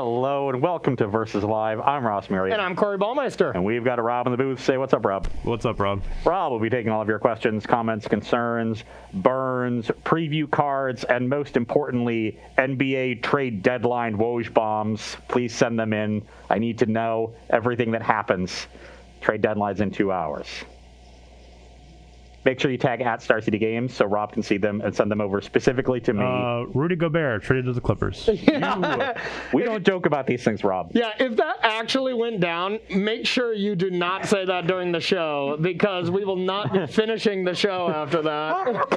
Hello and welcome to Versus Live. I'm Ross Merriam. And I'm Corey Baumeister. And we've got a Rob in the booth. Say what's up, Rob. What's up, Rob? Rob will be taking all of your questions, comments, concerns, burns, preview cards, and most importantly, NBA trade deadline Woj bombs. Please send them in. I need to know everything that happens. Trade deadline's in 2 hours. Make sure you tag at Star City Games so Rob can see them and send them over specifically to me. Rudy Gobert traded to the Clippers. We don't joke about these things, Rob. Yeah, if that actually went down, make sure you do not say that during the show because we will not be finishing the show after that.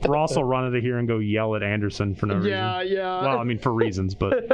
Ross will run out of here and go yell at Anderson for no reason. Yeah. Well, I mean, for reasons, but...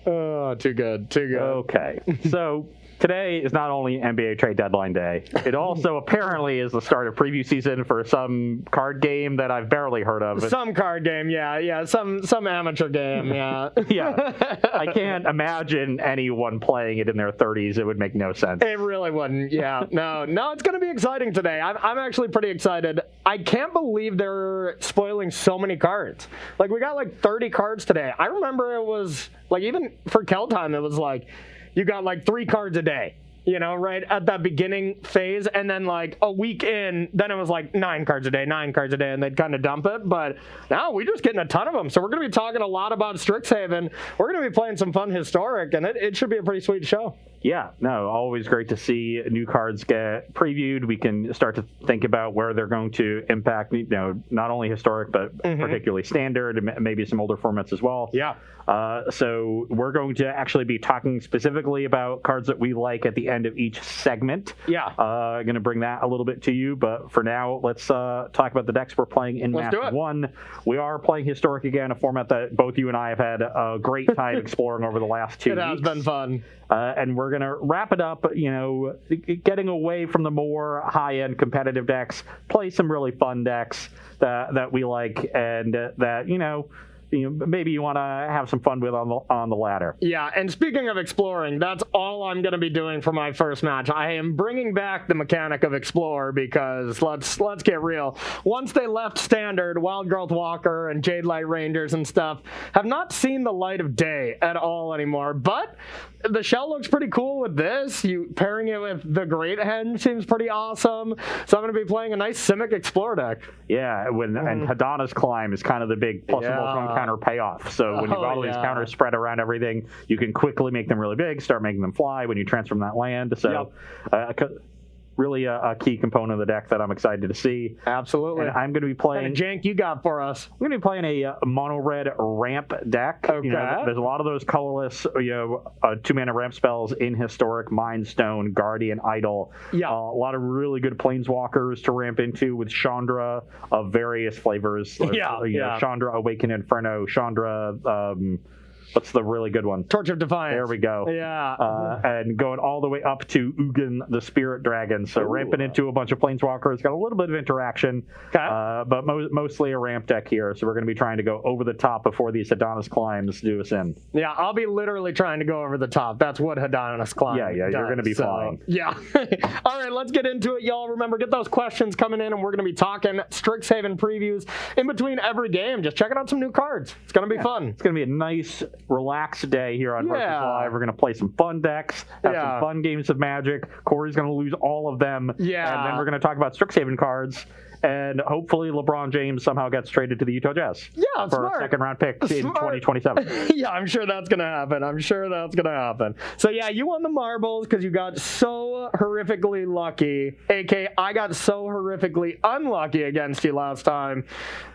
Oh, too good. Okay, so... Today is not only NBA trade deadline day, it also apparently is the start of preview season for some card game that I've barely heard of. Some card game, yeah. Some amateur game, yeah. Yeah. I can't imagine anyone playing it in their 30s. It would make no sense. It really wouldn't, yeah. No, it's going to be exciting today. I'm actually pretty excited. I can't believe they're spoiling so many cards. Like, we got like 30 cards today. I remember it was, like, even for Kel time, it was like, you got like 3 cards a day, you know, right at that beginning phase. And then like a week in, then it was like 9 cards a day, and they'd kind of dump it. But now we're just getting a ton of them. So we're going to be talking a lot about Strixhaven. We're going to be playing some fun Historic, and it should be a pretty sweet show. Yeah, no, always great to see new cards get previewed. We can start to think about where they're going to impact, you know, not only Historic, but particularly Standard and maybe some older formats as well. Yeah. So we're going to actually be talking specifically about cards that we like at the end of each segment. Yeah. Going to bring that a little bit to you, but for now, let's talk about the decks we're playing in Match 1. We are playing Historic again, a format that both you and I have had a great time exploring over the last 2 weeks. It has been fun. And we're going to wrap it up, you know, getting away from the more high-end competitive decks, play some really fun decks that we like and that, you know, maybe you want to have some fun with on the ladder. Yeah, and speaking of exploring, that's all I'm going to be doing for my first match. I am bringing back the mechanic of Explore because let's get real. Once they left Standard, Wild Growth Walker and Jade Light Rangers and stuff have not seen the light of day at all anymore. But the shell looks pretty cool with this. You pairing it with the Great Hen seems pretty awesome. So I'm going to be playing a nice Simic Explore deck. Yeah, and Hadana's Climb is kind of the big plus counter payoff. So when you've got all these counters spread around everything, you can quickly make them really big, start making them fly when you transform that land. So really a key component of the deck that I'm excited to see. Absolutely. And I'm going to be playing... What kind of jank you got for us? I'm going to be playing a mono-red ramp deck. Okay. You know, there's a lot of those colorless 2-mana ramp spells in Historic, Mind Stone, Guardian, Idol. Yeah. A lot of really good planeswalkers to ramp into with Chandra of various flavors. Chandra, Awaken Inferno, Chandra... what's the really good one? Torch of Defiance. There we go. Yeah. And going all the way up to Ugin, the Spirit Dragon. So ramping into a bunch of Planeswalkers. Got a little bit of interaction, but mostly a ramp deck here. So we're going to be trying to go over the top before these Hadana's Climbs do us in. Yeah, I'll be literally trying to go over the top. That's what Hadana's Climb does. You're going to be flying. Yeah. All right, let's get into it, y'all. Remember, get those questions coming in, and we're going to be talking Strixhaven previews in between every game. Just checking out some new cards. It's going to be fun. It's going to be a nice... relaxed day here on Versus Live. We're going to play some fun decks, have some fun games of Magic. Corey's going to lose all of them. Yeah. And then we're going to talk about Strixhaven cards. And hopefully LeBron James somehow gets traded to the Utah Jazz. Yeah, for a second-round pick in 2027. Yeah, I'm sure that's going to happen. So, yeah, you won the marbles because you got so horrifically lucky. A.K.A. I got so horrifically unlucky against you last time.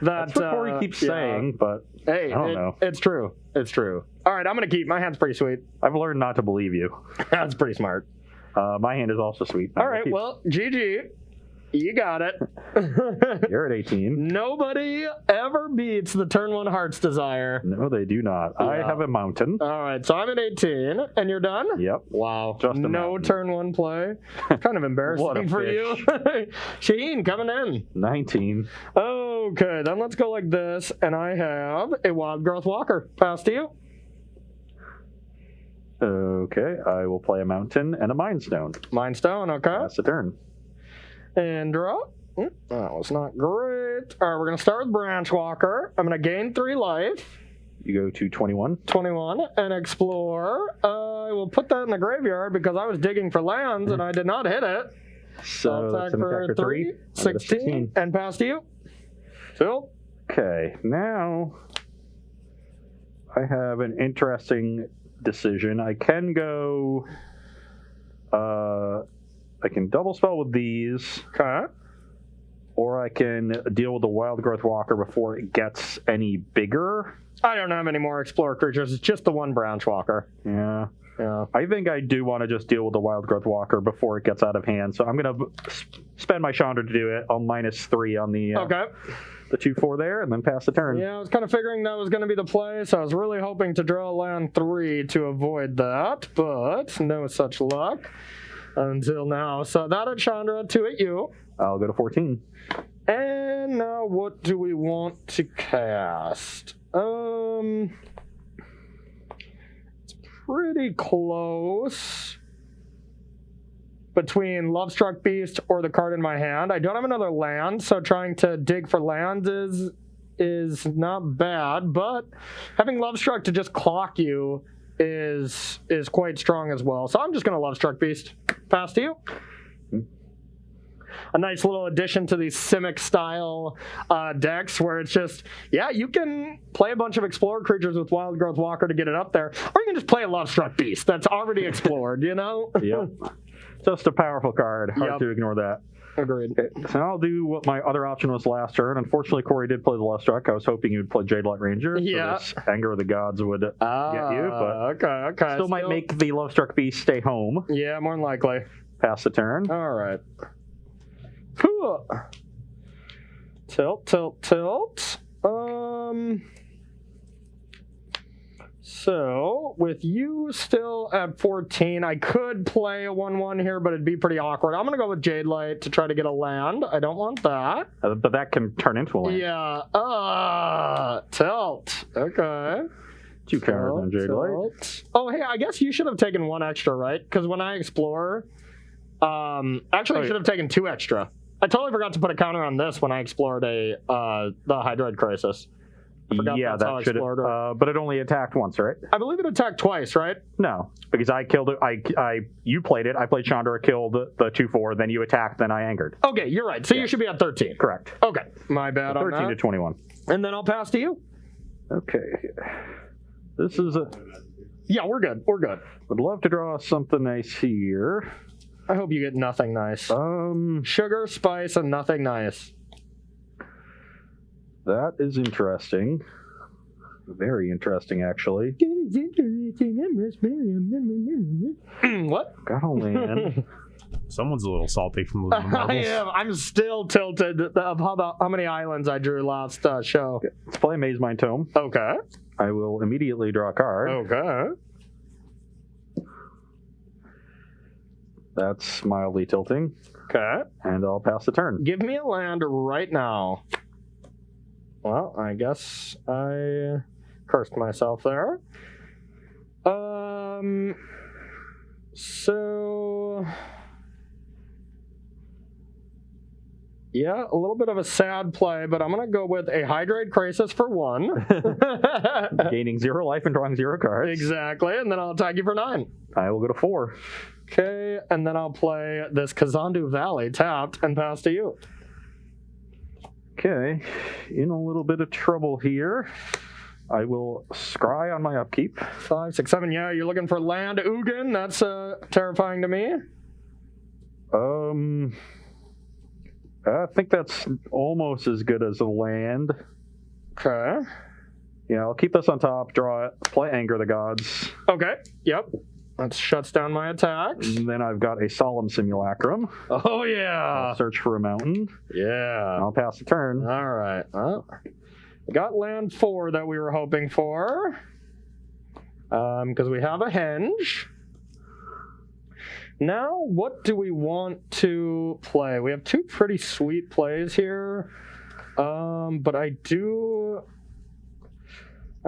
That's what Corey keeps saying, but hey, I don't know. It's true. All right, I'm going to keep. My hand's pretty sweet. I've learned not to believe you. That's pretty smart. My hand is also sweet. All right, well, GG. You got it. You're at 18. Nobody ever beats the turn 1 Heart's Desire. No, they do not. Yeah. I have a mountain. All right, so I'm at 18, and you're done? Yep. Wow. Just a no mountain. Turn 1 play. Kind of embarrassing for you. Sheen coming in. 19. Okay, then let's go like this, and I have a Wild Growth Walker. Pass to you. Okay, I will play a mountain and a Mind Stone. Mind Stone, okay. That's the turn. And draw. That was not great. All right, we're going to start with Branch Walker. I'm going to gain 3 life. You go to 21. 21 and explore. I will put that in the graveyard because I was digging for lands and I did not hit it. So I'll that's attack an for attack for 3, 3. 16, and pass to you. Phil? Okay, now I have an interesting decision. I can go. I can double spell with these. Okay. Or I can deal with the Wild Growth Walker before it gets any bigger. I don't have any more Explorer creatures. It's just the one Branch Walker. Yeah. Yeah. I think I do want to just deal with the Wild Growth Walker before it gets out of hand. So I'm going to spend my Chandra to do it. I'll -3 on the Okay. the 2/4 there, and then pass the turn. Yeah, I was kind of figuring that was going to be the play, so I was really hoping to draw land 3 to avoid that, but no such luck until now. So that at Chandra, 2 at you. I'll go to 14. And now what do we want to cast? It's pretty close between Lovestruck Beast or the card in my hand. I don't have another land, so trying to dig for lands is not bad, but having Lovestruck to just clock you is quite strong as well. So I'm just going to Lovestruck Beast. Pass to you. A nice little addition to these Simic style decks where it's just, yeah, you can play a bunch of Explorer creatures with Wild Growth Walker to get it up there, or you can just play a Lovestruck Beast that's already explored, you know? Yep. Just a powerful card. Hard Yep. to ignore that. Agreed. Okay, so I'll do what my other option was last turn. Unfortunately, Corey did play the Lovestruck. I was hoping he would play Jadelight Ranger. Yeah. So this Anger of the Gods would get you, but okay. still might make the Lovestruck Beast stay home. Yeah, more than likely. Pass the turn. All right. Tilt. So, with you still at 14, I could play a 1/1 here, but it'd be pretty awkward. I'm going to go with Jadelight to try to get a land. I don't want that. But that can turn into a land. Yeah. Tilt. Okay. 2 counters on Jadelight. Tilt. Oh, hey, I guess you should have taken 1 extra, right? Because when I explore, actually, you should have taken 2 extra. I totally forgot to put a counter on this when I explored the Hydroid Crisis. Yeah, that should have. But it only attacked once, right? I believe it attacked twice, right? No, because I killed it. You played it. I played Chandra, killed the 2/4. Then you attacked. Then I angered. Okay, you're right. So you should be at 13. Correct. Okay, my bad So on 13 that. to 21. And then I'll pass to you. Okay. This is a. Yeah, we're good. Would love to draw something nice here. I hope you get nothing nice. Sugar, spice, and nothing nice. That is interesting. Very interesting, actually. What? Got a land. Someone's a little salty from losing the I marbles. am. I'm still tilted of how many islands I drew last show. Let's play Maze Mind Tome. Okay. I will immediately draw a card. Okay. That's mildly tilting. Okay. And I'll pass the turn. Give me a land right now. Well, I guess I cursed myself there. So yeah, a little bit of a sad play, but I'm gonna go with a Hydroid Crisis for 1. Gaining 0 life and drawing 0 cards. Exactly, and then I'll attack you for 9. I will go to 4. Okay, and then I'll play this Kazandu Valley tapped and pass to you. Okay, in a little bit of trouble here. I will scry on my upkeep. 5, 6, 7. Yeah, you're looking for land, Ugin. That's terrifying to me. I think that's almost as good as a land. Okay. Yeah, I'll keep this on top, draw it, play Anger the Gods. Okay. Yep. That shuts down my attacks. And then I've got a Solemn Simulacrum. Oh, yeah. I'll search for a mountain. Yeah. I'll pass the turn. All right. Well, we got land 4 that we were hoping for. Because we have a henge. Now, what do we want to play? We have 2 pretty sweet plays here. But I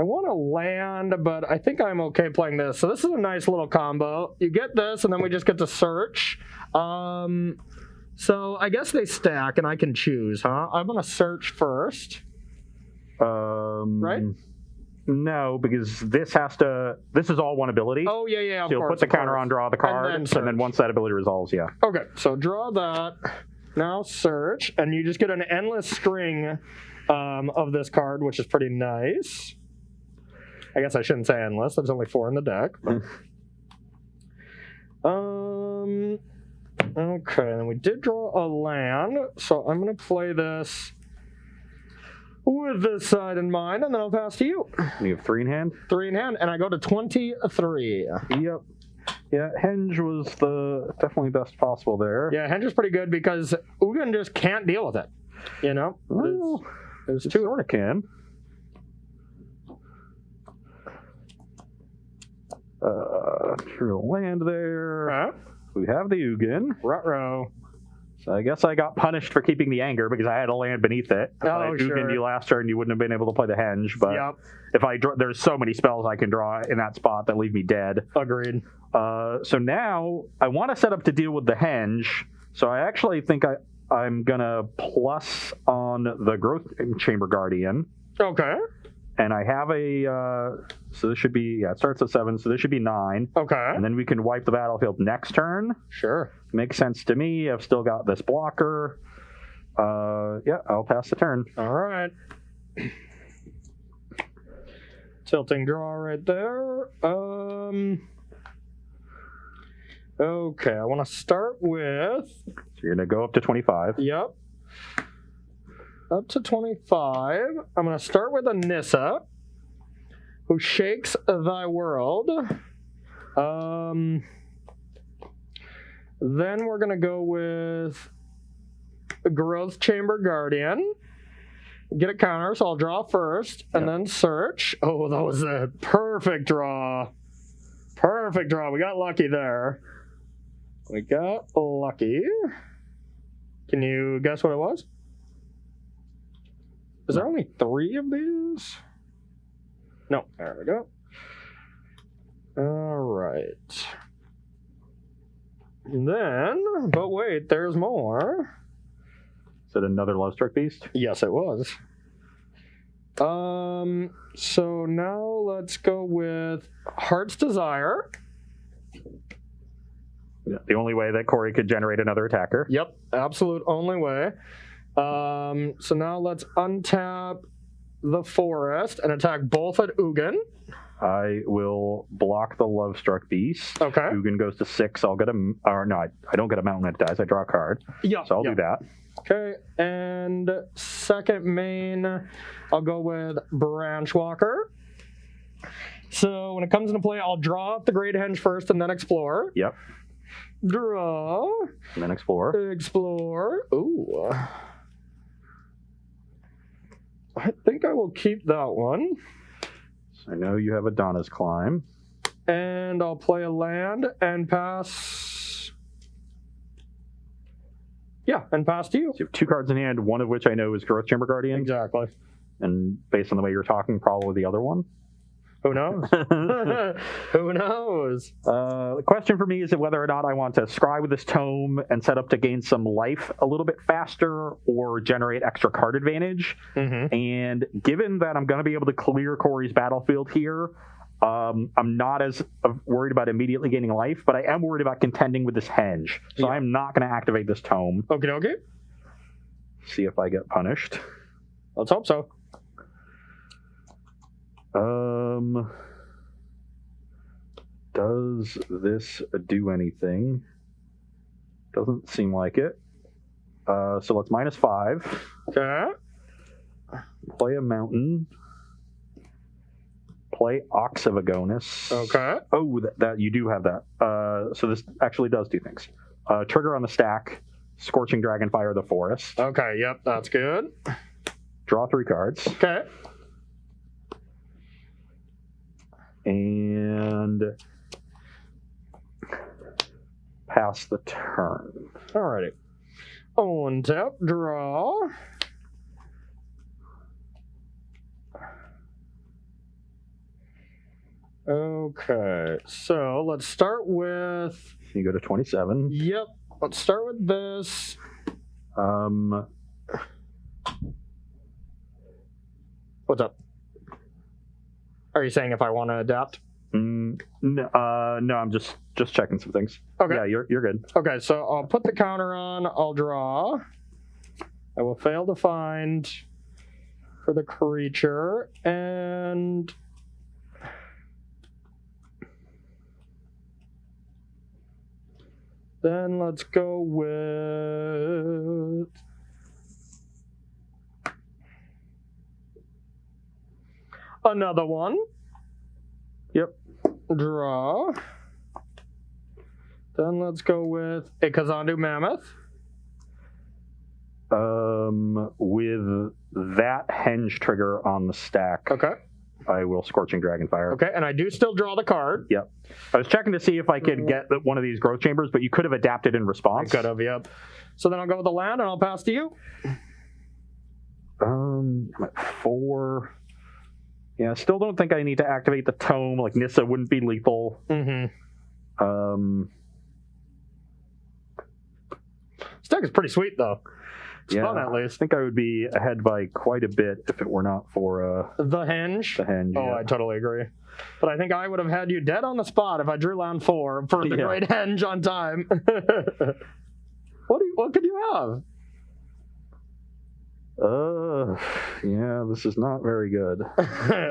want to land, but I think I'm okay playing this. So this is a nice little combo. You get this, and then we just get to search. So I guess they stack, and I can choose, huh? I'm going to search first. Right? No, because this is all one ability. Oh, yeah, of So you'll course. put the counter on, draw the card, then and then once that ability resolves, yeah. Okay, so draw that. Now search, and you just get an endless string of this card, which is pretty nice. I guess I shouldn't say endless. There's only 4 in the deck. Okay, and we did draw a land, so I'm going to play this with this side in mind, and then I'll pass to you. You have 3 in hand? 3 in hand, and I go to 23. Yep. Yeah, Henge was the definitely best possible there. Yeah, Henge is pretty good because Ugin just can't deal with it. You know? Well, There's it 2. sort of can. True land there. Huh? We have the Ugin. Ruh-roh. So I guess I got punished for keeping the anger because I had a land beneath it. If I had sure. Ugin you last turn, you wouldn't have been able to play the Henge. But Yep. if I draw, there's so many spells I can draw in that spot that leave me dead. Agreed. So now I want to set up to deal with the Henge. So I actually think I'm gonna plus on the Growth Chamber Guardian. Okay. And I have so this should be, it starts at 7, so this should be 9. Okay. And then we can wipe the battlefield next turn. Sure. Makes sense to me. I've still got this blocker. Yeah, I'll pass the turn. All right. Tilting draw right there. Okay, I want to start with... So you're going to go up to 25. Yep. Up to 25. I'm going to start with Anissa, who shakes thy world. Then we're going to go with Growth Chamber Guardian. Get a counter, so I'll draw first, and then search. Oh, that was a perfect draw. Perfect draw. We got lucky there. We got lucky. Can you guess what it was? Is there only 3 of these? No, there we go. All right. Then, but wait, there's more. Is it another Love Struck Beast? Yes, it was. So now let's go with Heart's Desire. Yeah. The only way that Corey could generate another attacker. Yep, absolute only way. So now let's untap the Forest and attack both at Ugin. I will block the Love Struck Beast. Okay. Ugin goes to 6. I'll get a... Or no, I don't get a mountain. It dies. I draw a card. Yeah. So I'll do that. Okay, and second main, I'll go with Branch Walker. So when it comes into play, I'll draw up the Great Henge first and then explore. Yep. Draw. And then explore. Explore. Ooh. I think I will keep that one. So I know you have Adonna's Climb. And I'll play a land and pass. Yeah, and pass to you. So you have 2 cards in hand, one of which I know is Growth Chamber Guardian. Exactly. And based on the way you're talking, probably the other one. Who knows? Who knows? The question for me is whether or not I want to scry with this tome and set up to gain some life a little bit faster or generate extra card advantage. Mm-hmm. And given that I'm going to be able to clear Corey's battlefield here, I'm not as worried about immediately gaining life, but I am worried about contending with this Henge. So Yeah. I'm not going to activate this tome. Okay. See if I get punished. Let's hope so. Does this do anything? Doesn't seem like it. So let's -5. Okay. Play a mountain. Play Ox of Agonis. Okay. Oh, that you do have that. So this actually does 2 things. Trigger on the stack. Scorching Dragonfire the Forest. Okay, yep, that's good. Draw 3 cards. Okay. And pass the turn. Alrighty. Untap, draw. Okay, so let's start with... You go to 27. Yep, let's start with this. What's up? Are you saying if I want to adapt? No, I'm just checking some things. Okay. Yeah, you're good. Okay, so I'll put the counter on. I'll draw. I will fail to find for the creature, and then let's go with another one. Yep. Draw. Then let's go with a Kazandu Mammoth. With that henge trigger on the stack, Okay. I will Scorching Dragonfire. Okay, and I do still draw the card. Yep. I was checking to see if I could get one of these growth chambers, but you could have adapted in response. I could have, yep. So then I'll go with the land, and I'll pass to you. I'm at 4. Yeah, I still don't think I need to activate the tome. Like, Nissa wouldn't be lethal. Mm-hmm. This deck is pretty sweet, though. It's fun, at I least. think I would be ahead by quite a bit if it were not for The henge? the henge. Oh, yeah. I totally agree. But I think I would have had you dead on the spot if I drew land 4 for the great henge on time. What could you have? Yeah, this is not very good.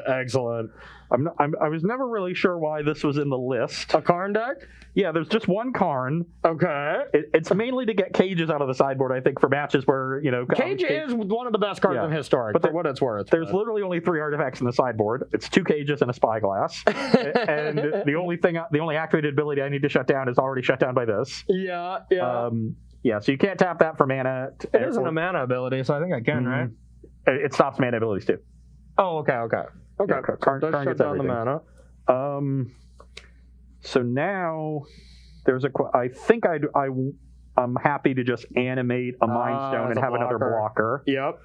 Excellent. I was never really sure why this was in the list. A Karn deck? Yeah, there's just one Karn. Okay. It's mainly to get cages out of the sideboard, I think, for matches where, Cage is one of the best cards in Historic, but for what it's worth. There's literally only 3 artifacts in the sideboard. It's 2 cages and a Spyglass. And the only activated ability I need to shut down is already shut down by this. Yeah. Yeah, so you can't tap that for mana. It isn't a mana ability, so I think I can, right? It stops mana abilities, too. Oh, okay. Yeah, Karn Does shut gets down everything. the mana. So now there's I think I'm happy to just animate a Mind Stone and as a have another blocker. Yep.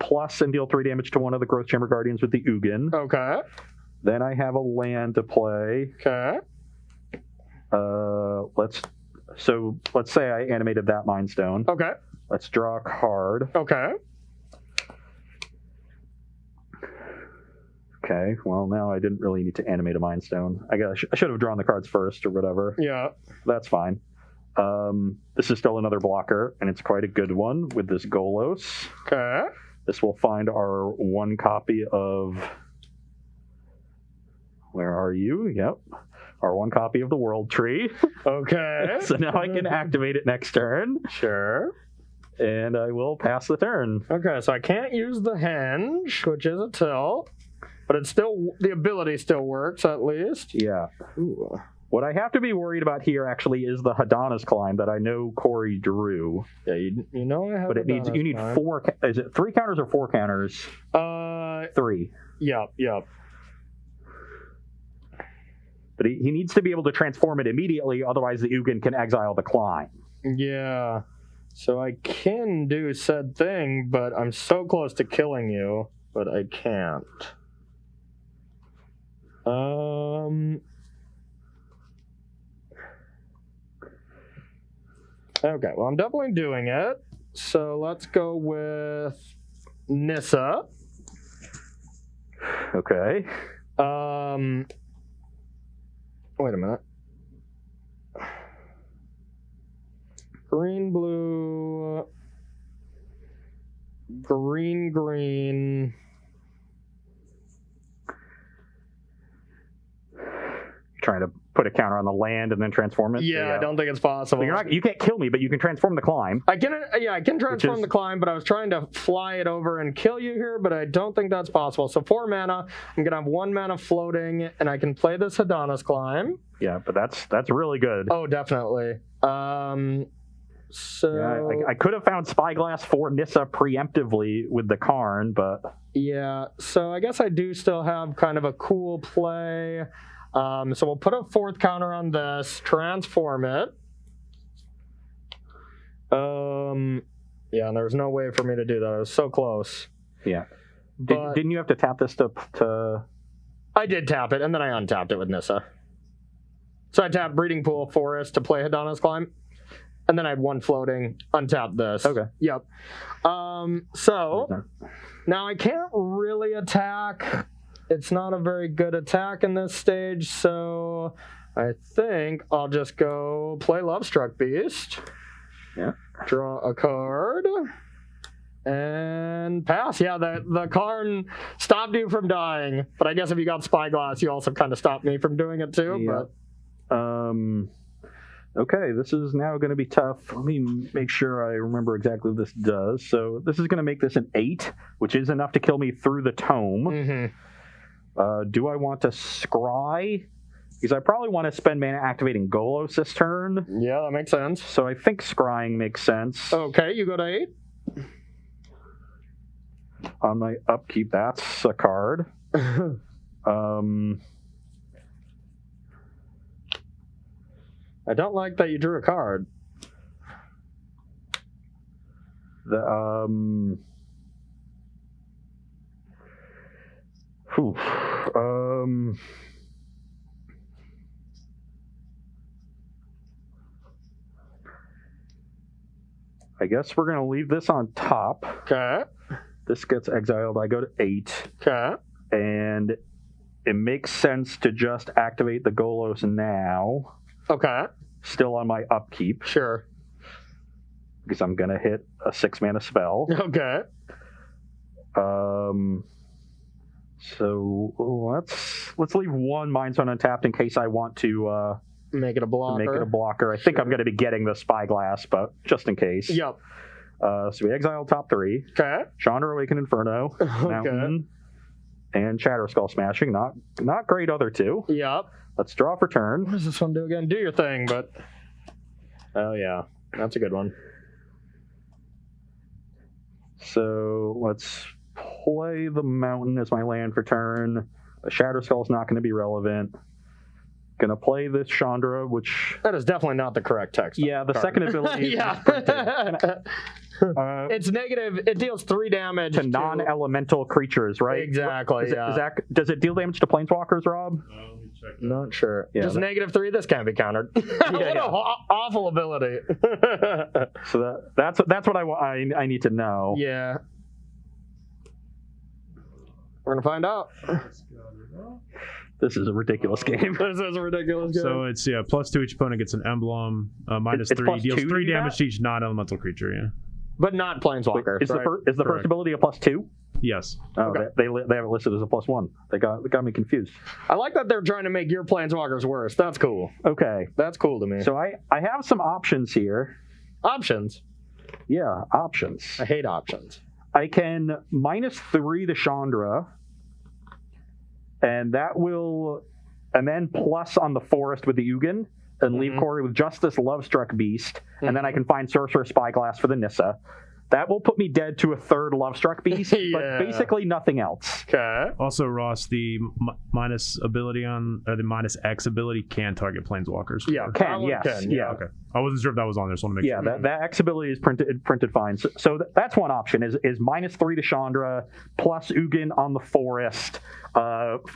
Plus and deal 3 damage to one of the Growth Chamber Guardians with the Ugin. Okay. Then I have a land to play. Okay. Let's say I animated that Mind Stone. Okay. Let's draw a card. Okay. Okay, well, now I didn't really need to animate a Mind Stone. I should have drawn the cards first or whatever. Yeah. That's fine. This is still another blocker, and it's quite a good one with this Golos. Okay. This will find our 1 copy of... Where are you? Yep. Our 1 copy of the World Tree. Okay. So now I can activate it next turn. Sure. And I will pass the turn. Okay, so I can't use the henge, which is a tilt, but it's still, the ability still works at least. Yeah. Ooh. What I have to be worried about here actually is the Hadana's Climb that I know Corey drew. Yeah, you know I have. But you need 4. Is it 3 counters or 4 counters? 3. Yep. But he needs to be able to transform it immediately, otherwise the Ugin can exile the Climb. Yeah. So I can do said thing, but I'm so close to killing you, but I can't. Okay, well, I'm definitely doing it. So let's go with Nissa. Okay. Wait a minute. Green, blue, green. Trying to put a counter on the land and then transform it? Yeah, I don't think it's possible. So you can't kill me, but you can transform the Climb. I can transform the Climb, but I was trying to fly it over and kill you here, but I don't think that's possible. So 4 mana, I'm gonna have 1 mana floating, and I can play this Hadana's Climb. Yeah, but that's really good. Oh, definitely. So yeah, I could have found Spyglass for Nissa preemptively with the Karn, but yeah. So I guess I do still have kind of a cool play. So we'll put a 4th counter on this, transform it. Yeah, and there's no way for me to do that. I was so close. Yeah. But Didn't you have to tap this to... I did tap it, and then I untapped it with Nissa. So I tapped Breeding Pool Forest to play Hadana's Climb, and then I had 1 floating, untapped this. Okay. Yep. So now I can't really attack it's not a very good attack in this stage, so I think I'll just go play Lovestruck Beast. Yeah. Draw a card. And pass. Yeah, the Karn stopped you from dying, but I guess if you got Spyglass, you also kind of stopped me from doing it too. Yeah. But Okay, this is now going to be tough. Let me make sure I remember exactly what this does. So this is going to make this an 8, which is enough to kill me through the tome. Mm-hmm. Do I want to scry? Because I probably want to spend mana activating Golos this turn. Yeah, that makes sense. So I think scrying makes sense. Okay, you go to 8. On my upkeep, that's a card. I don't like that you drew a card. I guess we're going to leave this on top. Okay. This gets exiled. I go to 8. Okay. And it makes sense to just activate the Golos now. Okay. Still on my upkeep. Sure. Because I'm going to hit a 6-mana spell. Okay. So let's leave one Mindstone untapped in case I want to make it a blocker. I think I'm going to be getting the Spyglass, but just in case. Yep. So we exile top 3. Okay. Chandra Awakened Inferno. Mountain. And Shatter Skull Smashing. Not great other 2. Yep. Let's draw for turn. What does this one do again? Do your thing, but... Oh, yeah. That's a good one. So let's play the Mountain as my land for turn. A Shatter Skull is not going to be relevant. Gonna play this Chandra, which... That is definitely not the correct text. Yeah, the second ability is yeah. It's negative. It deals 3 damage to non-elemental creatures, right? Exactly, Does it deal damage to planeswalkers, Rob? Not sure. Yeah, just negative 3. This can't be countered. What an awful ability. So that's what I need to know. Yeah. We're gonna find out. This is a ridiculous game. This is a ridiculous game. So it's +2 each opponent gets an emblem. -3 deals 3 damage to each non-elemental creature. Yeah. But not planeswalker. Is the first ability a +2? Yes. Oh, Okay. they have it listed as a +1. They got me confused. I like that they're trying to make your planeswalkers worse. That's cool. Okay. That's cool to me. So I have some options here. Options. Yeah, options. I hate options. I can -3 the Chandra, and then plus on the forest with the Ugin, and leave Corey with just this Lovestruck Beast, and then I can find Sorcerer Spyglass for the Nissa. That will put me dead to a 3rd Lovestruck Beast, but basically nothing else. Okay. Also, Ross, the minus ability on the -X ability can target planeswalkers. Yeah, Yes. Yeah. Okay. I wasn't sure if that was on there, so I want to make sure. Yeah, that X ability is printed fine. So that's one option, is -3 to Chandra, plus Ugin on the forest,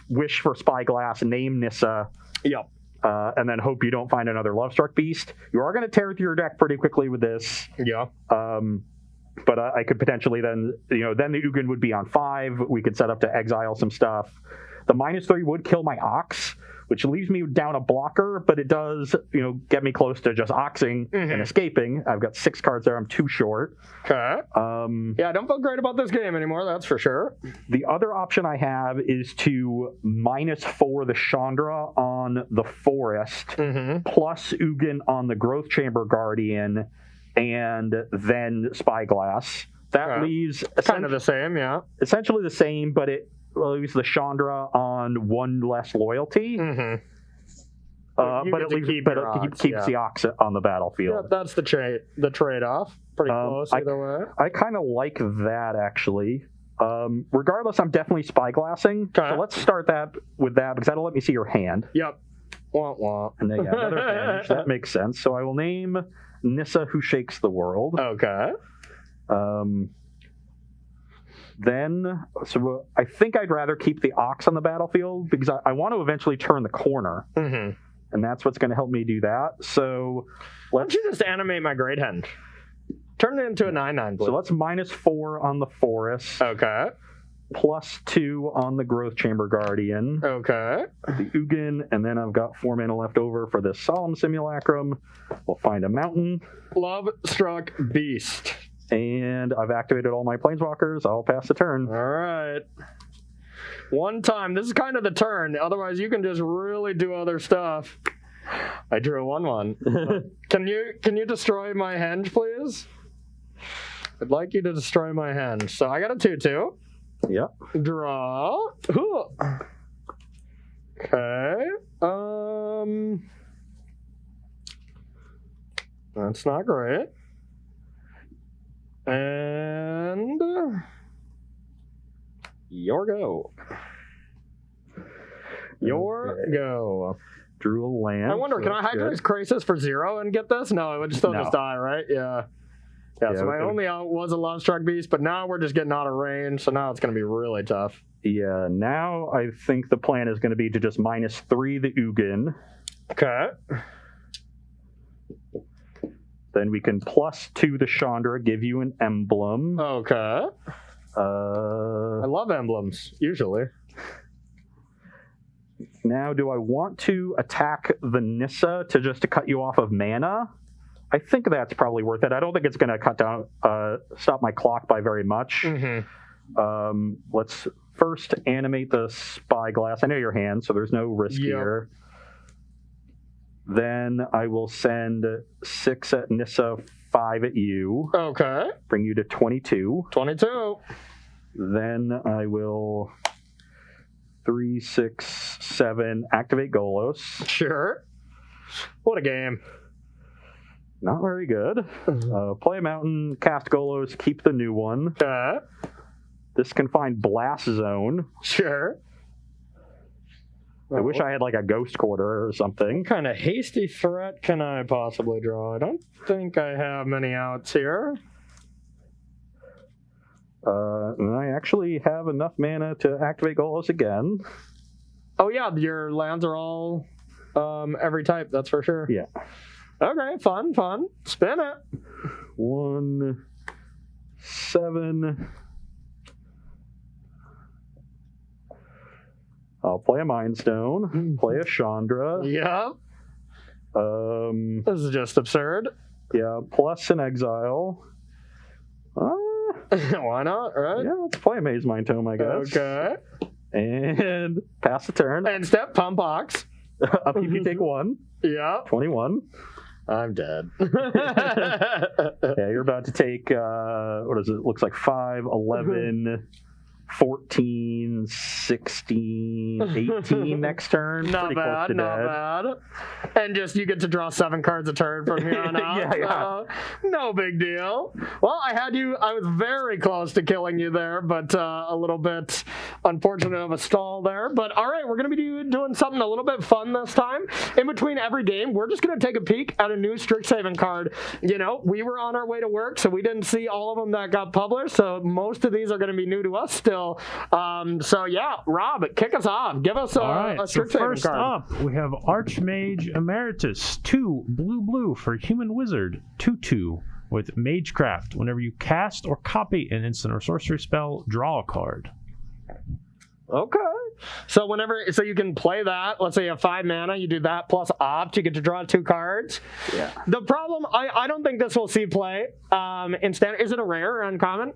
wish for Spyglass, name Nissa. Yep. And then hope you don't find another Lovestruck Beast. You are going to tear through your deck pretty quickly with this. Yeah. But I could potentially then the Ugin would be on 5. We could set up to exile some stuff. The -3 would kill my Ox, which leaves me down a blocker, but it does, get me close to just Oxing and escaping. I've got 6 cards there. I'm too short. Okay. Yeah, I don't feel great about this game anymore, that's for sure. The other option I have is to -4 the Chandra on the forest, plus Ugin on the Growth Chamber Guardian, and then Spyglass. That leaves kind of the same, yeah. Essentially the same, but it leaves the Chandra on 1 less loyalty. But it keeps the Ox on the battlefield. Yeah, that's the trade-off. Pretty close either way. I kind of like that, actually. Regardless, I'm definitely Spyglassing. Okay. So let's start with that, because that'll let me see your hand. Yep. Wah, wah. And then another advantage. That makes sense. So I will name Nissa, Who Shakes the World. Okay. So I think I'd rather keep the Ox on the battlefield, because I want to eventually turn the corner. And that's what's going to help me do that. So why don't you just animate my Great Hand? Turn it into a 9/9 blue. So let's -4 on the forest. Okay. +2 on the Growth Chamber Guardian, Okay. the Ugin, and then I've got 4 mana left over for this Solemn Simulacrum. We'll find a mountain. Love Struck Beast. And I've activated all my Planeswalkers. I'll pass the turn. All right. One time. This is kind of the turn. Otherwise, you can just really do other stuff. I drew a 1/1. Can you destroy my henge, please? I'd like you to destroy my henge. So I got a 2/2. Yep. Draw. Okay. That's not great. And your go. Your go. Drew a land. I wonder, can I Hydro's Crisis for 0 and get this? No, it would still just die, right? Yeah. Yeah, so my only out was a Love Struck Beast, but now we're just getting out of range, so now it's going to be really tough. Yeah, now I think the plan is going to be to just -3 the Ugin. Okay. Then we can +2 the Chandra, give you an emblem. Okay. I love emblems, usually. Now, do I want to attack the Nissa to cut you off of mana? I think that's probably worth it. I don't think it's going to cut down, stop my clock by very much. Mm-hmm. Let's first animate the Spyglass. I know your hand, so there's no risk here. Then I will send 6 at Nissa, 5 at you. Okay. Bring you to 22. 22. Then I will 3, 6, 7 activate Golos. Sure. What a game. Not very good. Play a mountain, cast Golos, keep the new one. Okay. This can find Blast Zone. Sure. I wish I had like a Ghost Quarter or something. What kind of hasty threat can I possibly draw? I don't think I have many outs here. And I actually have enough mana to activate Golos again. Oh yeah, your lands are all every type, that's for sure. Yeah. Okay, fun. Spin it. 1, 7. I'll play a Mind Stone, play a Chandra. Yeah. This is just absurd. Yeah, plus an Exile. Why not, right? Yeah, let's play a Maze Mind Tome, I guess. Okay. And pass the turn. And step Pump Box. Upkeep, you take 1. Yeah. 21. I'm dead. Yeah, you're about to take, what is it? Looks like 5, 11, 14, 16, 18 next turn. Not Pretty bad, close to not dead. bad. And just you get to draw 7 cards a turn from here on out. Yeah. No big deal. Well, I was very close to killing you there, but a little bit unfortunate of a stall there. But all right, we're going to be doing something a little bit fun this time. In between every game, we're just going to take a peek at a new Strixhaven card. You know, we were on our way to work, so we didn't see all of them that got published. So most of these are going to be new to us still. So yeah, Rob, kick us off. Give us a Strixhaven first card. up, we have Archmage Emeritus, 2 blue for Human Wizard, 2/2 with Magecraft. Whenever you cast or copy an instant or sorcery spell, draw a card. Okay. So you can play that. Let's say you have 5 mana, you do that plus opt, you get to draw 2 cards. Yeah. The problem, I don't think this will see play. Instead, is it a rare or uncommon?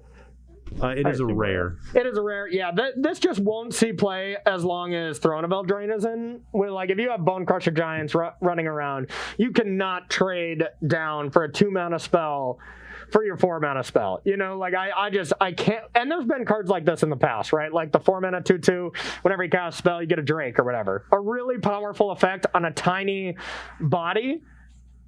It is a rare. It is a rare, yeah. This just won't see play as long as Throne of Eldraine is in. Like, if you have Bone Crusher Giants running around, you cannot trade down for a 2 mana spell for your 4 mana spell. You know, like I can't. And there's been cards like this in the past, right? Like the 4 mana 2/2, whenever you cast a spell, you get a Drake or whatever. A really powerful effect on a tiny body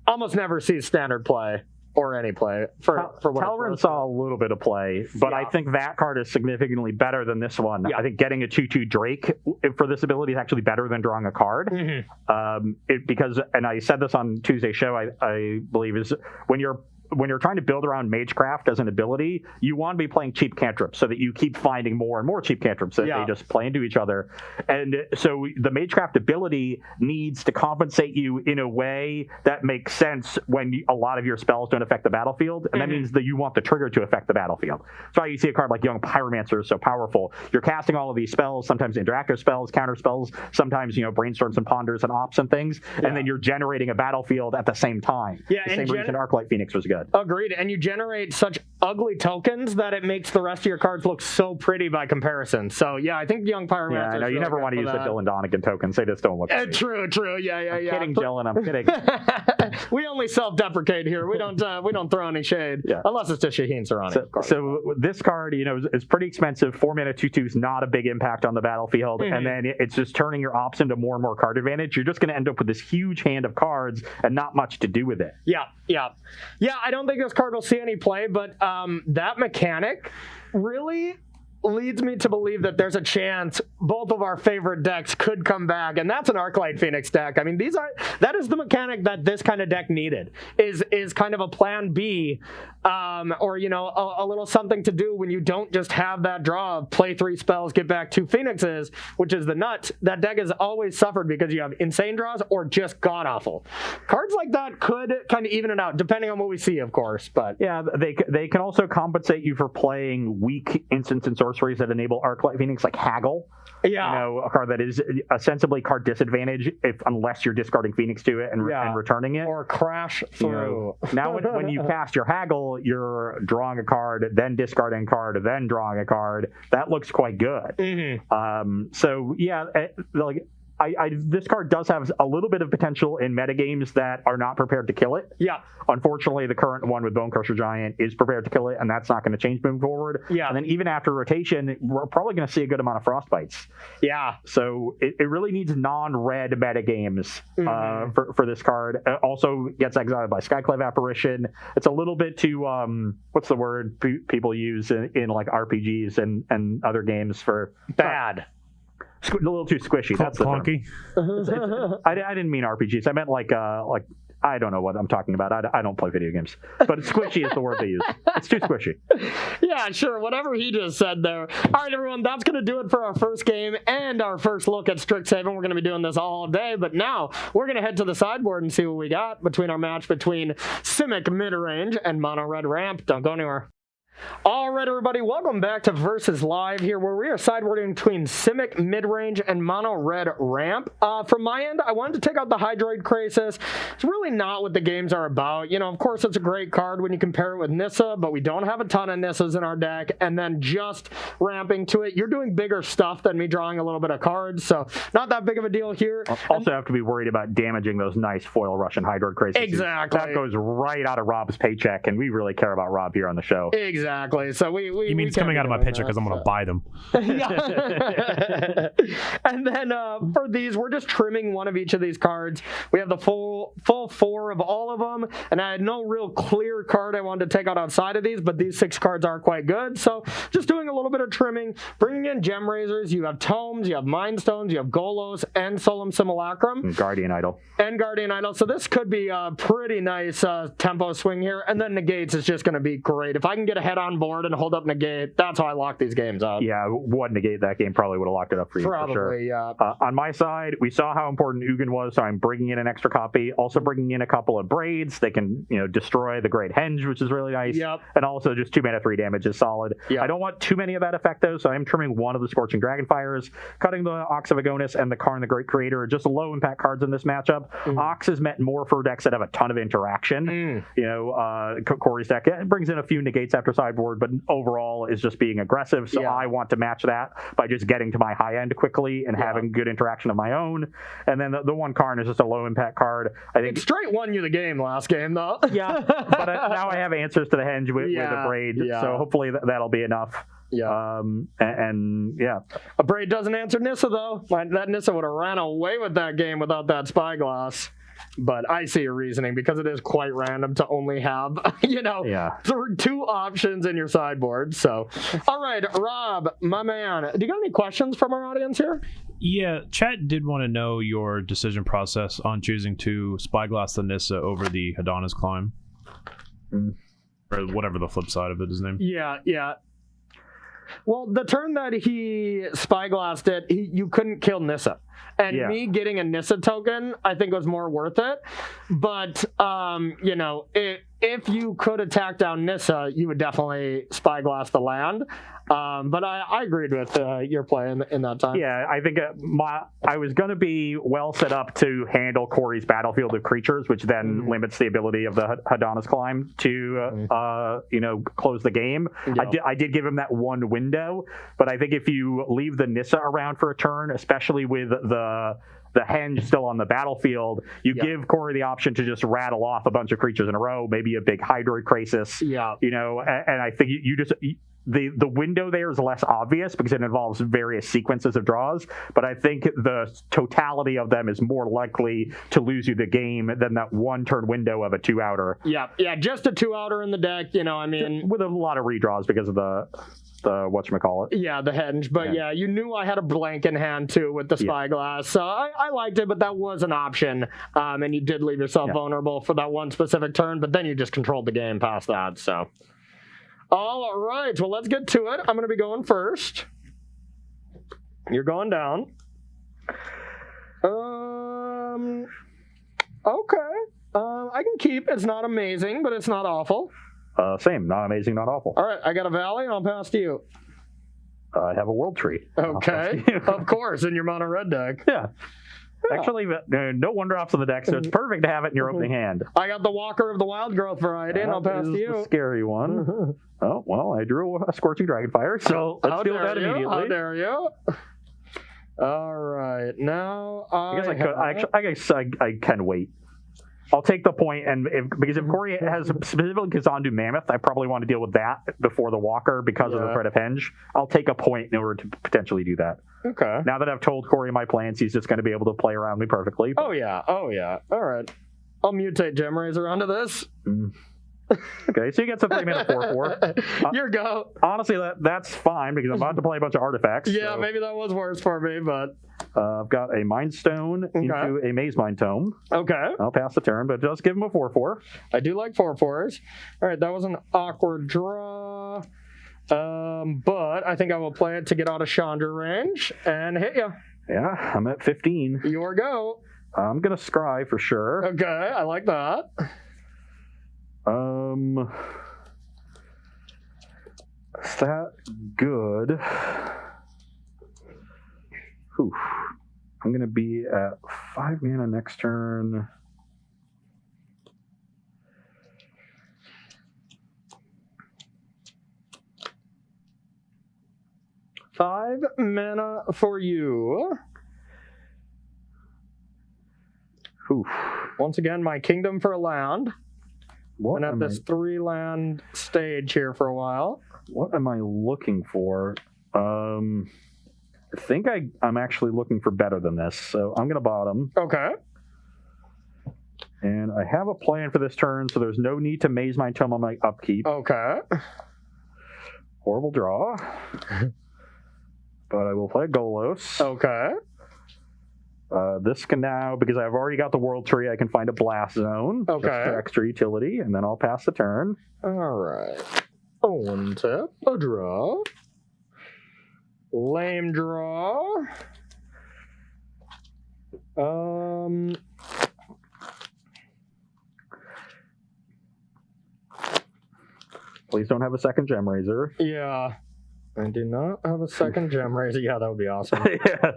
almost never sees standard play. Or any play for what Tal'Darim saw a little bit of play, but I think that card is significantly better than this one. I think getting a 2/2 Drake for this ability is actually better than drawing a card. Mm-hmm. Because, and I said this on Tuesday's show, I believe, is when you're when you're trying to build around Magecraft as an ability, you want to be playing cheap cantrips so that you keep finding more and more cheap cantrips that they just play into each other. And so the Magecraft ability needs to compensate you in a way that makes sense when a lot of your spells don't affect the battlefield, and that means that you want the trigger to affect the battlefield. That's why you see a card like Young Pyromancer is so powerful. You're casting all of these spells, sometimes interactive spells, counter spells, sometimes brainstorms and ponders and ops and things, and then you're generating a battlefield at the same time. Yeah, the same reason Arclight Phoenix was good. Agreed, and you generate such ugly tokens that it makes the rest of your cards look so pretty by comparison. So yeah, I think Young Pyromancer. Yeah, I know you never want to use the Dylan Donegan tokens. They just don't look pretty. True. Yeah. I'm kidding, Dylan. I'm kidding. We only self-deprecate here. We don't throw any shade unless it's to Shaheen Sarani. So this card, is pretty expensive. 4 mana 2/2 is not a big impact on the battlefield, and then it's just turning your ops into more and more card advantage. You're just going to end up with this huge hand of cards and not much to do with it. Yeah. I don't think this card will see any play, but that mechanic really leads me to believe that there's a chance both of our favorite decks could come back, and that's an Arclight Phoenix deck. I mean, that is the mechanic that this kind of deck needed, is kind of a plan B, or a little something to do when you don't just have that draw of play 3 spells, get back 2 Phoenixes, which is the nuts. That deck has always suffered because you have insane draws or just god awful. Cards like that could kind of even it out, depending on what we see, of course. But yeah, they can also compensate you for playing weak instants and sorceries that enable Arclight Phoenix, like Haggle. Yeah, a card that is ostensibly card disadvantage unless you're discarding Phoenix to it and returning it, or Crash through. Now when you cast your Haggle, you're drawing a card, then discarding a card, then drawing a card. That looks quite good. So yeah, this card does have a little bit of potential in metagames that are not prepared to kill it. Yeah. Unfortunately, the current one with Bonecrusher Giant is prepared to kill it, and that's not going to change moving forward. Yeah. And then even after rotation, we're probably going to see a good amount of Frostbites. Yeah. So it really needs non-red metagames for this card. It also gets exiled by Skyclave Apparition. It's a little bit too, what's the word people use in like RPGs and other games for... Bad. A little too squishy. That's the clunky. I didn't mean RPGs. I meant like I don't know what I'm talking about. I don't play video games, but squishy is the word they use. It's too squishy. Yeah, sure. Whatever he just said there. All right, everyone. That's going to do it for our first game and our first look at Strixhaven. We're going to be doing this all day, but now we're going to head to the sideboard and see what we got between our match between Simic Midrange and Mono Red Ramp. Don't go anywhere. All right, everybody, welcome back to Versus Live here, where we are sideboarding between Simic Midrange and Mono Red Ramp. From my end, I wanted to take out the Hydroid Krasis. It's really not what the games are about. Of course, it's a great card when you compare it with Nissa, but we don't have a ton of Nissas in our deck, and then just ramping to it, you're doing bigger stuff than me drawing a little bit of cards, so not that big of a deal here. Also have to be worried about damaging those nice foil Russian Hydroid Krasis. Exactly. That goes right out of Rob's paycheck, and we really care about Rob here on the show. Exactly. So we you mean it's coming out of my paycheck because I'm going to buy them. And then for these, we're just trimming one of each of these cards. We have the full 4 of all of them, and I had no real clear card I wanted to take out outside of these, but these 6 cards are quite good. So just doing a little bit of trimming, bringing in Gem Razors. You have Tomes, you have Mind Stones, you have Golos, and Solemn Simulacrum. And Guardian Idol. So this could be a pretty nice tempo swing here. And then Negates is just going to be great. If I can get a head on board and hold up Negate, that's how I lock these games up. Yeah, one Negate that game probably would have locked it up for you. Probably, for sure. Yeah. On my side, we saw how important Ugin was, so I'm bringing in an extra copy. Also bringing in a couple of Braids. They can, destroy the Great Henge, which is really nice. Yep. And also just 2 mana 3 damage is solid. Yep. I don't want too many of that effect though, so I'm trimming one of the Scorching Dragonfires, cutting the Ox of Agonis and the Karn the Great Creator, just low impact cards in this matchup. Ox is meant more for decks that have a ton of interaction. Corey's deck brings in a few Negates after sideboard, but overall is just being aggressive, so I want to match that by just getting to my high end quickly and having good interaction of my own. And then the one Karn is just a low impact card. I think it straight won you the game last game though. Yeah, but now I have answers to the Henge with a Braid, so hopefully that'll be enough. Yeah. A Braid doesn't answer Nissa though. That Nissa would have ran away with that game without that Spyglass. But I see your reasoning because it is quite random to only have, 2 options in your sideboard. So, all right, Rob, my man, do you got any questions from our audience here? Yeah, chat did want to know your decision process on choosing to Spyglass the Nissa over the Hadana's Climb. or whatever the flip side of it is named. Yeah. Well, the turn that he spyglassed it, you couldn't kill Nissa. And me getting a Nissa token, I think was more worth it. But, if you could attack down Nissa, you would definitely spyglass the land. But I agreed with your play in that time. Yeah, I think I was going to be well set up to handle Corey's battlefield of creatures, which then limits the ability of the Hadana's Climb to, close the game. Yeah. I did give him that one window, but I think if you leave the Nissa around for a turn, especially with the henge still on the battlefield, you give Corey the option to just rattle off a bunch of creatures in a row, maybe a big Hydroid Krasis. Yeah. And I think the window there is less obvious because it involves various sequences of draws, but I think the totality of them is more likely to lose you the game than that one turn window of a 2-outer. Yeah, just a 2-outer in the deck, with a lot of redraws because of the whatchamacallit. Yeah, the henge. But you knew I had a blank in hand too with the spyglass. So I liked it, but that was an option. And you did leave yourself vulnerable for that one specific turn, but then you just controlled the game past that. So all right, well, let's get to it. I'm going to be going first. You're going down. Okay. I can keep. It's not amazing, but it's not awful. Same. Not amazing, not awful. All right, I got a Valley, and I'll pass to you. I have a World Tree. Okay. Of course, in your mono red deck. Yeah. Actually, no one drops on the deck, so it's perfect to have it in your opening hand. I got the Walker of the Wild Growth variety, and I'll pass to you. The scary one. Oh, well, I drew a Scorching Dragonfire, so let's deal with that immediately. How dare you? All right, now I guess I can wait. I'll take the point, and because if Corey has specifically Kazandu Mammoth, I probably want to deal with that before the Walker because of the threat of Henge. I'll take a point in order to potentially do that. Okay. Now that I've told Corey my plans, he's just going to be able to play around me perfectly. Oh yeah. All right. I'll mutate Gemrazer onto this. Okay, so you get something in a 4/4. Your go. Honestly, that's fine because I'm about to play a bunch of artifacts. Yeah, so maybe that was worse for me, but I've got a Mind Stone into a Maze Mind Tome. Okay. I'll pass the turn, but just give him a 4/4. I do like 4/4s. All right, that was an awkward draw. But I think I will play it to get out of Chandra range and hit you. Yeah, I'm at 15. Your go. I'm gonna scry for sure. Okay, I like that. Is that good? Whew. I'm gonna be at 5 mana next turn. Five mana for you. Oof. Once again, my kingdom for a land. Been at this 3-land stage here for a while. What am I looking for? I think I'm actually looking for better than this, so I'm going to bottom. Okay. And I have a plan for this turn, so there's no need to Maze my Tome on my upkeep. Okay. Horrible draw. But I will play Golos. Okay. This can now, because I've already got the World Tree, I can find a Blast Zone. Okay. Just for extra utility, and then I'll pass the turn. All right. A 1-tap, a draw. Lame draw. Please don't have a second Gemrazer. Yeah. I do not have a second Gemrazer. Yeah, that would be awesome. Yeah.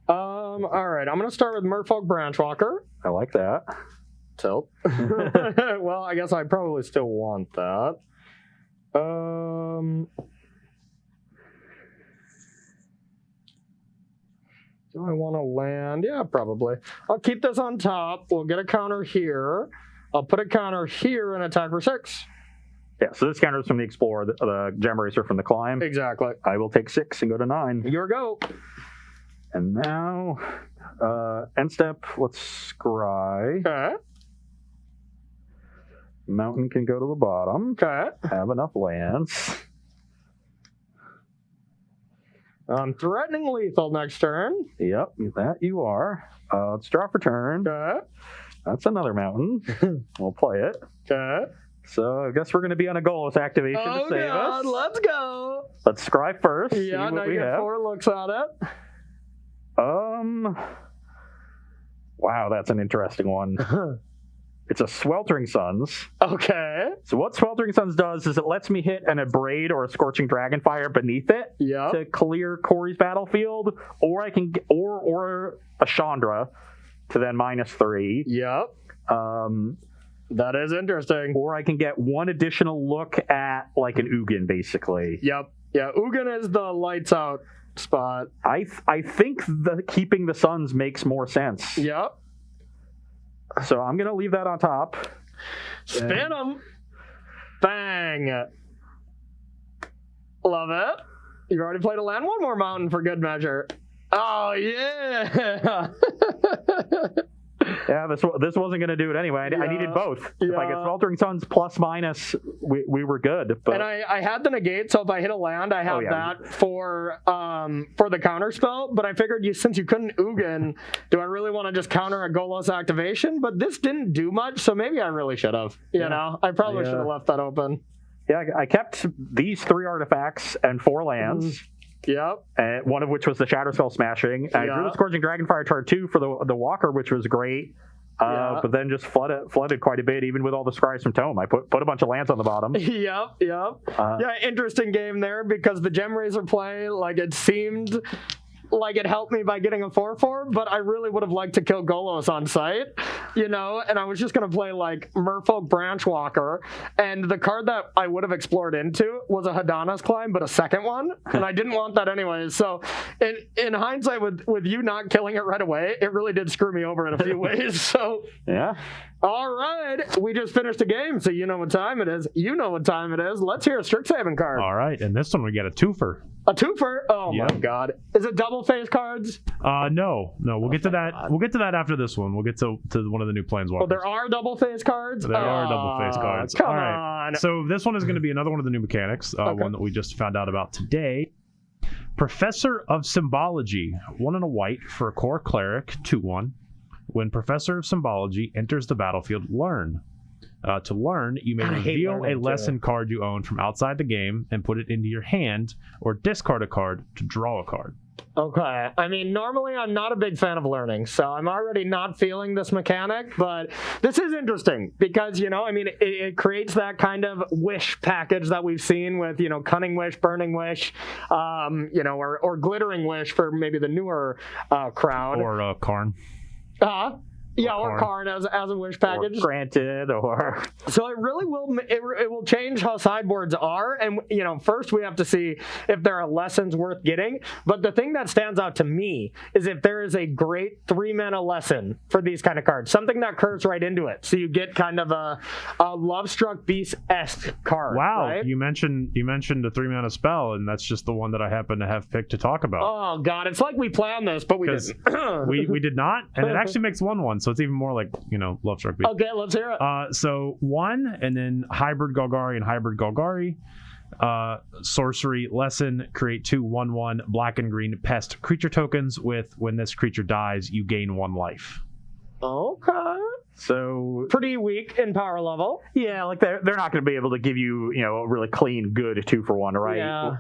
All right, I'm going to start with Merfolk Branchwalker. I like that. Tilt. Well, I guess I probably still want that. Do I want to land? Yeah, probably. I'll keep this on top. We'll get a counter here. I'll put a counter here and attack for 6. Yeah, so this counters from the Explorer, the Gemracer from the Climb. Exactly. I will take 6 and go to 9. Your go. And now, end step, let's scry. Okay. Mountain can go to the bottom. Okay. Have enough lands. I'm threatening lethal next turn. Yep, that you are. Let's draw for turn. Okay. That's another mountain. We'll play it. Okay. So I guess we're going to be on a Golos activation to Oh, save God, us. let's go. Let's scry first. see Yeah, what now we you get have. 4 looks at it. Wow, that's an interesting one. It's a Sweltering Suns. Okay. So what Sweltering Suns does is it lets me hit an Abrade or a Scorching Dragonfire beneath it Yep. to clear Corey's battlefield, or I can or a Chandra to then -3. Yep. That is interesting. Or I can get one additional look at like an Ugin, basically. Yep. Yeah, Ugin is the lights out spot. I think keeping the Suns makes more sense. Yep. So I'm gonna leave that on top. Spin them. Bang. Love it. You've already played a land. One more mountain for good measure. Oh, yeah. Yeah, this wasn't going to do it anyway. I needed both. If I get Sweltering Suns plus minus, we were good. But and I had the negate, so if I hit a land, I have that for the counter spell. But I figured since you couldn't Ugin, do I really want to just counter a Golos activation? But this didn't do much, so maybe I really should have. You know, I probably should have left that open. Yeah, I kept these 3 artifacts and 4 lands. Yep. One of which was the Shatterspell Smashing. I drew the Scorching Dragonfire turn 2 for the Walker, which was great. But then just flooded quite a bit, even with all the scries from Tome. I put a bunch of lands on the bottom. Yep. Yeah, interesting game there because the Gem Razor play, like it seemed like it helped me by getting a 4/4, but I really would have liked to kill Golos on site, you know, and I was just going to play like Merfolk Branchwalker, and the card that I would have explored into was a Hadana's Climb, but a second one, and I didn't want that anyways. So in hindsight, with you not killing it right away, it really did screw me over in a few ways. So yeah. All right, we just finished a game, so you know what time it is. You know what time it is. Let's hear a Strixhaven card. All right, and this one we get a twofer. A twofer? Oh my God! Is it double face cards? No. We'll get to that. We'll get to that after this one. We'll get to one of the new Planeswalkers. Oh, there are double face cards. There are double face cards. Come All right. on. So this one is going to be another one of the new mechanics. One that we just found out about today. Professor of Symbology, 1 and a white for a core cleric, 2/1. When Professor of Symbology enters the battlefield, learn. To learn, you may reveal a lesson card you own from outside the game and put it into your hand, or discard a card to draw a card. Okay. I mean, normally I'm not a big fan of learning, so I'm already not feeling this mechanic, but this is interesting because, you know, I mean, it creates that kind of wish package that we've seen with, you know, Cunning Wish, Burning Wish, you know, or Glittering Wish for maybe the newer crowd. Or Karn. Yeah, or Karn as a wish package. Or Granted, or... So it really will, it will change how sideboards are. And, you know, first we have to see if there are lessons worth getting. But the thing that stands out to me is if there is a great 3-mana lesson for these kind of cards, something that curves right into it. So you get kind of a Lovestruck Beast-esque card. Wow, right? you mentioned a 3-mana spell, and that's just the one that I happen to have picked to talk about. Oh, God, it's like we planned this, but we didn't. we did not, and it actually makes 1/1, so it's even more like, you know, Lovestruck Beast. Okay, let's hear it. So 1, and then Hybrid Golgari and Hybrid Golgari. Sorcery lesson, create 2 1/1 black and green pest creature tokens with when this creature dies, you gain 1 life. Okay. So pretty weak in power level. Yeah, like they're not going to be able to give you, you know, a really clean, good 2-for-1, right? Yeah.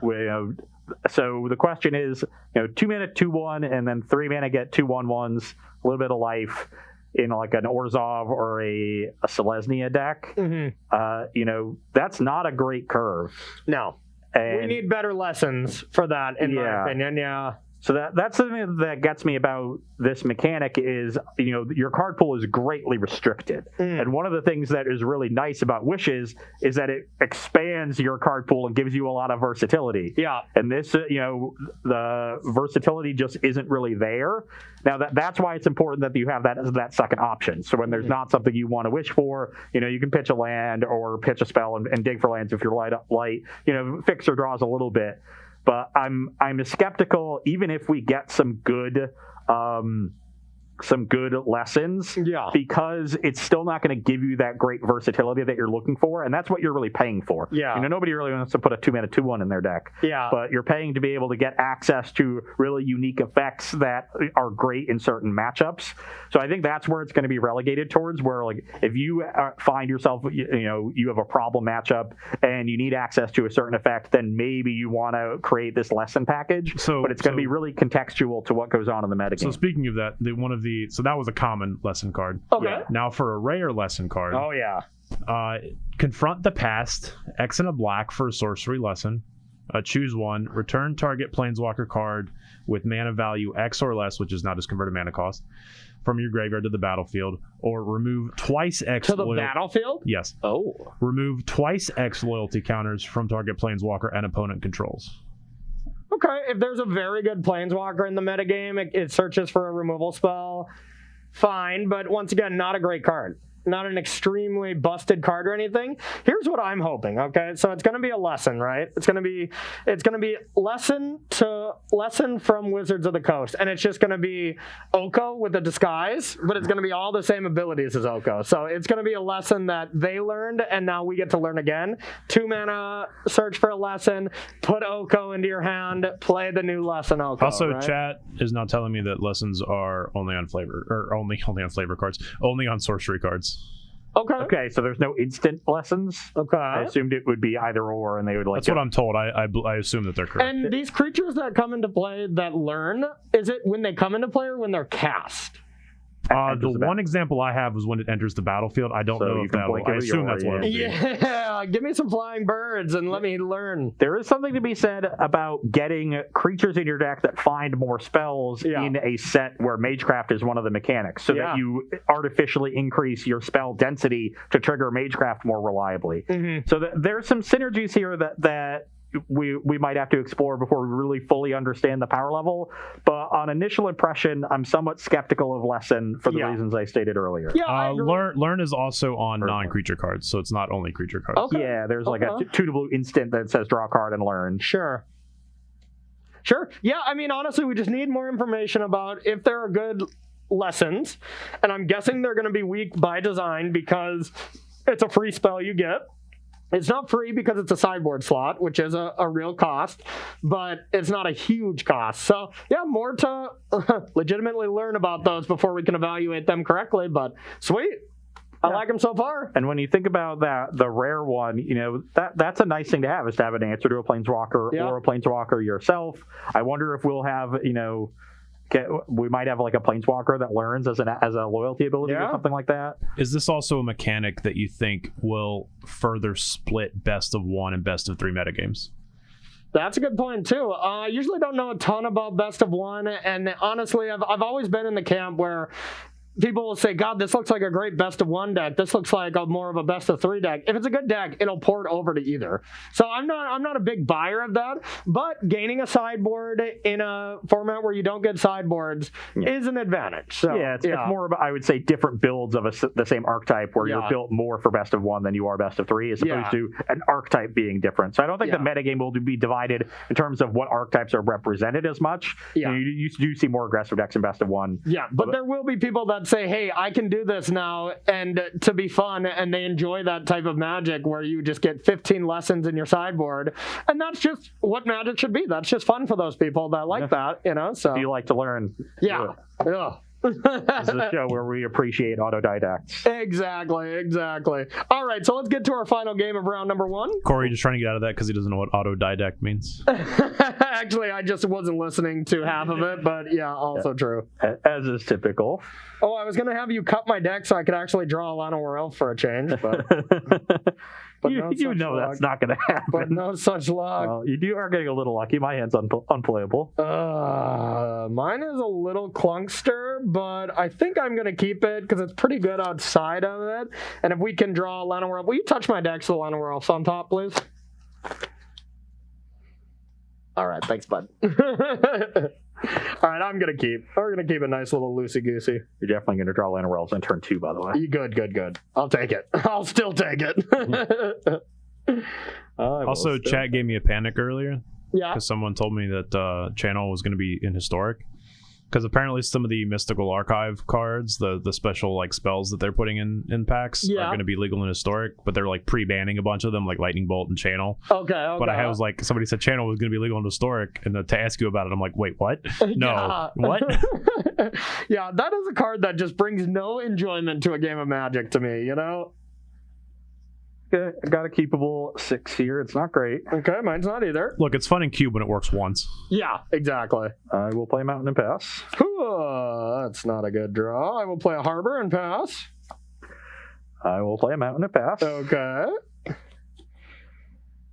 So the question is, you know, 2-mana 2/1, and then 3-mana get 2 1/1s, a little bit of life in like an Orzhov or a Selesnya deck. Mm-hmm. You know, that's not a great curve. No. And we need better lessons for that, in my opinion. Yeah. So that's something that gets me about this mechanic is, you know, your card pool is greatly restricted. And one of the things that is really nice about Wishes is that it expands your card pool and gives you a lot of versatility. Yeah. And this, you know, the versatility just isn't really there. Now, that's why it's important that you have that as that second option. So when there's not something you want to wish for, you know, you can pitch a land or pitch a spell and dig for lands if you're light, you know, fix or draws a little bit. But I'm skeptical, even if we get some good some good lessons, because it's still not going to give you that great versatility that you're looking for, and that's what you're really paying for. Nobody really wants to put a 2-mana 2/1 in their deck, but you're paying to be able to get access to really unique effects that are great in certain matchups. So I think that's where it's going to be relegated towards, where like if you find yourself, you have a problem matchup and you need access to a certain effect, then maybe you want to create this lesson package, but it's going to be really contextual to what goes on in the metagame. So speaking of that, so that was a common lesson card. Okay. Now for a rare lesson card. Oh yeah. Confront the past. X and a black for a sorcery lesson. Choose one. Return target planeswalker card with mana value X or less, which is not its converted mana cost, from your graveyard to the battlefield, or remove twice X to the battlefield. Yes. Oh. Remove twice X loyalty counters from target planeswalker and opponent controls. Okay, if there's a very good planeswalker in the metagame, it searches for a removal spell, fine, but once again, not a great card. Not an extremely busted card or anything. Here's what I'm hoping, okay? So it's going to be a lesson, right? It's going to be lesson from Wizards of the Coast, and it's just going to be Oko with a disguise, but it's going to be all the same abilities as Oko. So it's going to be a lesson that they learned, and now we get to learn again. 2 mana, search for a lesson, put Oko into your hand, play the new lesson Oko. Also, right? chat is now telling me that lessons are only on flavor, or only on flavor cards, only on sorcery cards. Okay, so there's no instant lessons. Okay. I assumed it would be either or, and they would like. That's what I'm told. I assume that they're correct. And these creatures that come into play that learn, is it when they come into play or when they're cast? The one example I have was when it enters the battlefield. I don't know if that'll. I assume that's what it'll be. Yeah, give me some flying birds and let me learn. There is something to be said about getting creatures in your deck that find more spells in a set where Magecraft is one of the mechanics, so that you artificially increase your spell density to trigger Magecraft more reliably. So there's some synergies here that we might have to explore before we really fully understand the power level. But on initial impression, I'm somewhat skeptical of Lesson for the reasons I stated earlier. Learn is also on non-creature cards, so it's not only creature cards. Okay. Yeah, there's like a 2-blue instant that says draw a card and learn. Sure. Yeah, I mean, honestly, we just need more information about if there are good lessons. And I'm guessing they're going to be weak by design because it's a free spell you get. It's not free because it's a sideboard slot, which is a real cost, but it's not a huge cost. So, yeah, more to legitimately learn about those before we can evaluate them correctly, but sweet. I like them so far. And when you think about that, the rare one, that's a nice thing to have, is to have an answer to a Planeswalker or a Planeswalker yourself. I wonder if we'll have, we might have like a Planeswalker that learns as a loyalty ability or something like that. Is this also a mechanic that you think will further split best of 1 and best of 3 metagames? That's a good point too. I usually don't know a ton about best of 1, and honestly, I've always been in the camp where people will say, God, this looks like a great best of 1 deck. This looks like more of a best of 3 deck. If it's a good deck, it'll port over to either. So I'm not a big buyer of that, but gaining a sideboard in a format where you don't get sideboards is an advantage. So it's more about, I would say, different builds of the same archetype where you're built more for best of 1 than you are best of 3, as opposed to an archetype being different. So I don't think the metagame will be divided in terms of what archetypes are represented as much. You do see more aggressive decks in best of 1. Yeah, but there will be people that say, hey, I can do this now and to be fun, and they enjoy that type of Magic where you just get 15 lessons in your sideboard, and that's just what Magic should be. That's just fun for those people that like that, so you like to learn. This is a show where we appreciate autodidacts. Exactly. All right, so let's get to our final game of round number 1. Corey just trying to get out of that because he doesn't know what autodidact means. Actually, I just wasn't listening to half of it, but also true. As is typical. Oh, I was going to have you cut my deck so I could actually draw a Llanowar Elf for a change, but... that's not going to happen. But no such luck. Well, you are getting a little lucky. My hand's unplayable. Mine is a little clunkster, but I think I'm going to keep it because it's pretty good outside of it. And if we can draw a Llanowar Elf... Will you touch my deck so the Llanowar Elf's on top, please? All right, thanks, bud. All right, I'm going to keep. We're going to keep a nice little loosey-goosey. You're definitely going to draw Llanowar Elves on turn 2, by the way. Good. I'll take it. I'll still take it. Also, chat gave me a panic earlier. Yeah. Because someone told me that channel was going to be in Historic. Because apparently some of the Mystical Archive cards, the special like spells that they're putting in packs are going to be legal in Historic, but they're like pre-banning a bunch of them, like Lightning Bolt and Channel. Okay. But I was like, somebody said Channel was going to be legal in Historic, and to ask you about it, I'm like, wait, what? No, what? Yeah, that is a card that just brings no enjoyment to a game of Magic to me, you know? Okay, I got a keepable 6 here. It's not great. Okay, mine's not either. Look, it's fun in Cube when it works once. Yeah, exactly. I will play Mountain and pass. That's not a good draw. I will play a Harbor and pass. I will play a Mountain and pass. Okay.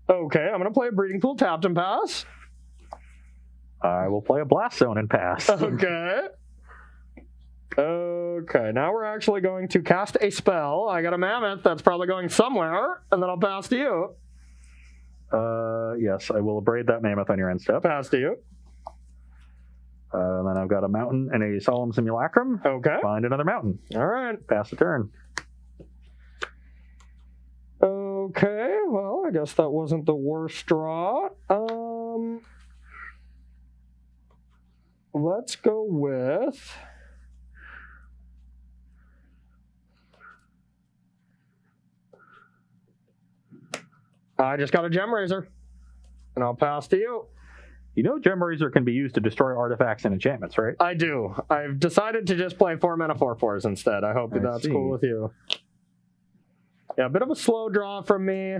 Okay, I'm going to play a Breeding Pool tapped and pass. I will play a Blast Zone and pass. Okay. Okay, now we're actually going to cast a spell. I got a Mammoth that's probably going somewhere, and then I'll pass to you. Yes, I will abrade that Mammoth on your end step. Pass to you. And then I've got a Mountain and a Solemn Simulacrum. Okay. Find another Mountain. All right. Pass the turn. Okay, well, I guess that wasn't the worst draw. Let's go with... I just got a Gem Razor, and I'll pass to you. You know Gem Razor can be used to destroy artifacts and enchantments, right? I do. I've decided to just play 4 mana 4/4s instead. I hope that's cool with you. Yeah, a bit of a slow draw from me.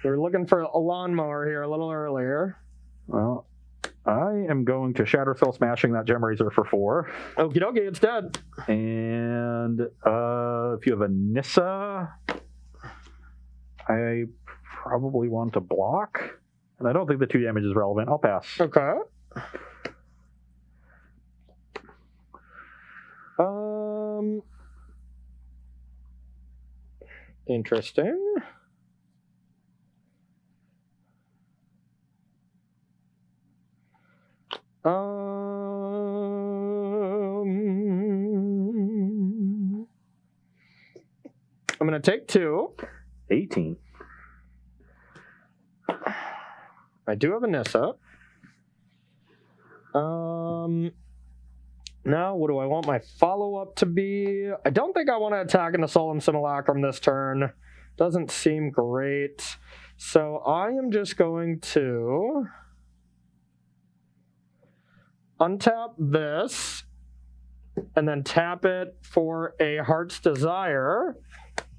We were looking for a lawnmower here a little earlier. Well, I am going to Shatterspell Smashing that Gem Razor for 4. Okie dokie, it's dead. And if you have a Nissa, I probably want to block. And I don't think the 2 damage is relevant. I'll pass. Okay. Interesting. I'm going to take 2. 18. I do have a Nissa. Now, what do I want my follow-up to be? I don't think I want to attack into Solemn Simulacrum this turn. Doesn't seem great. So I am just going to untap this and then tap it for a Heart's Desire,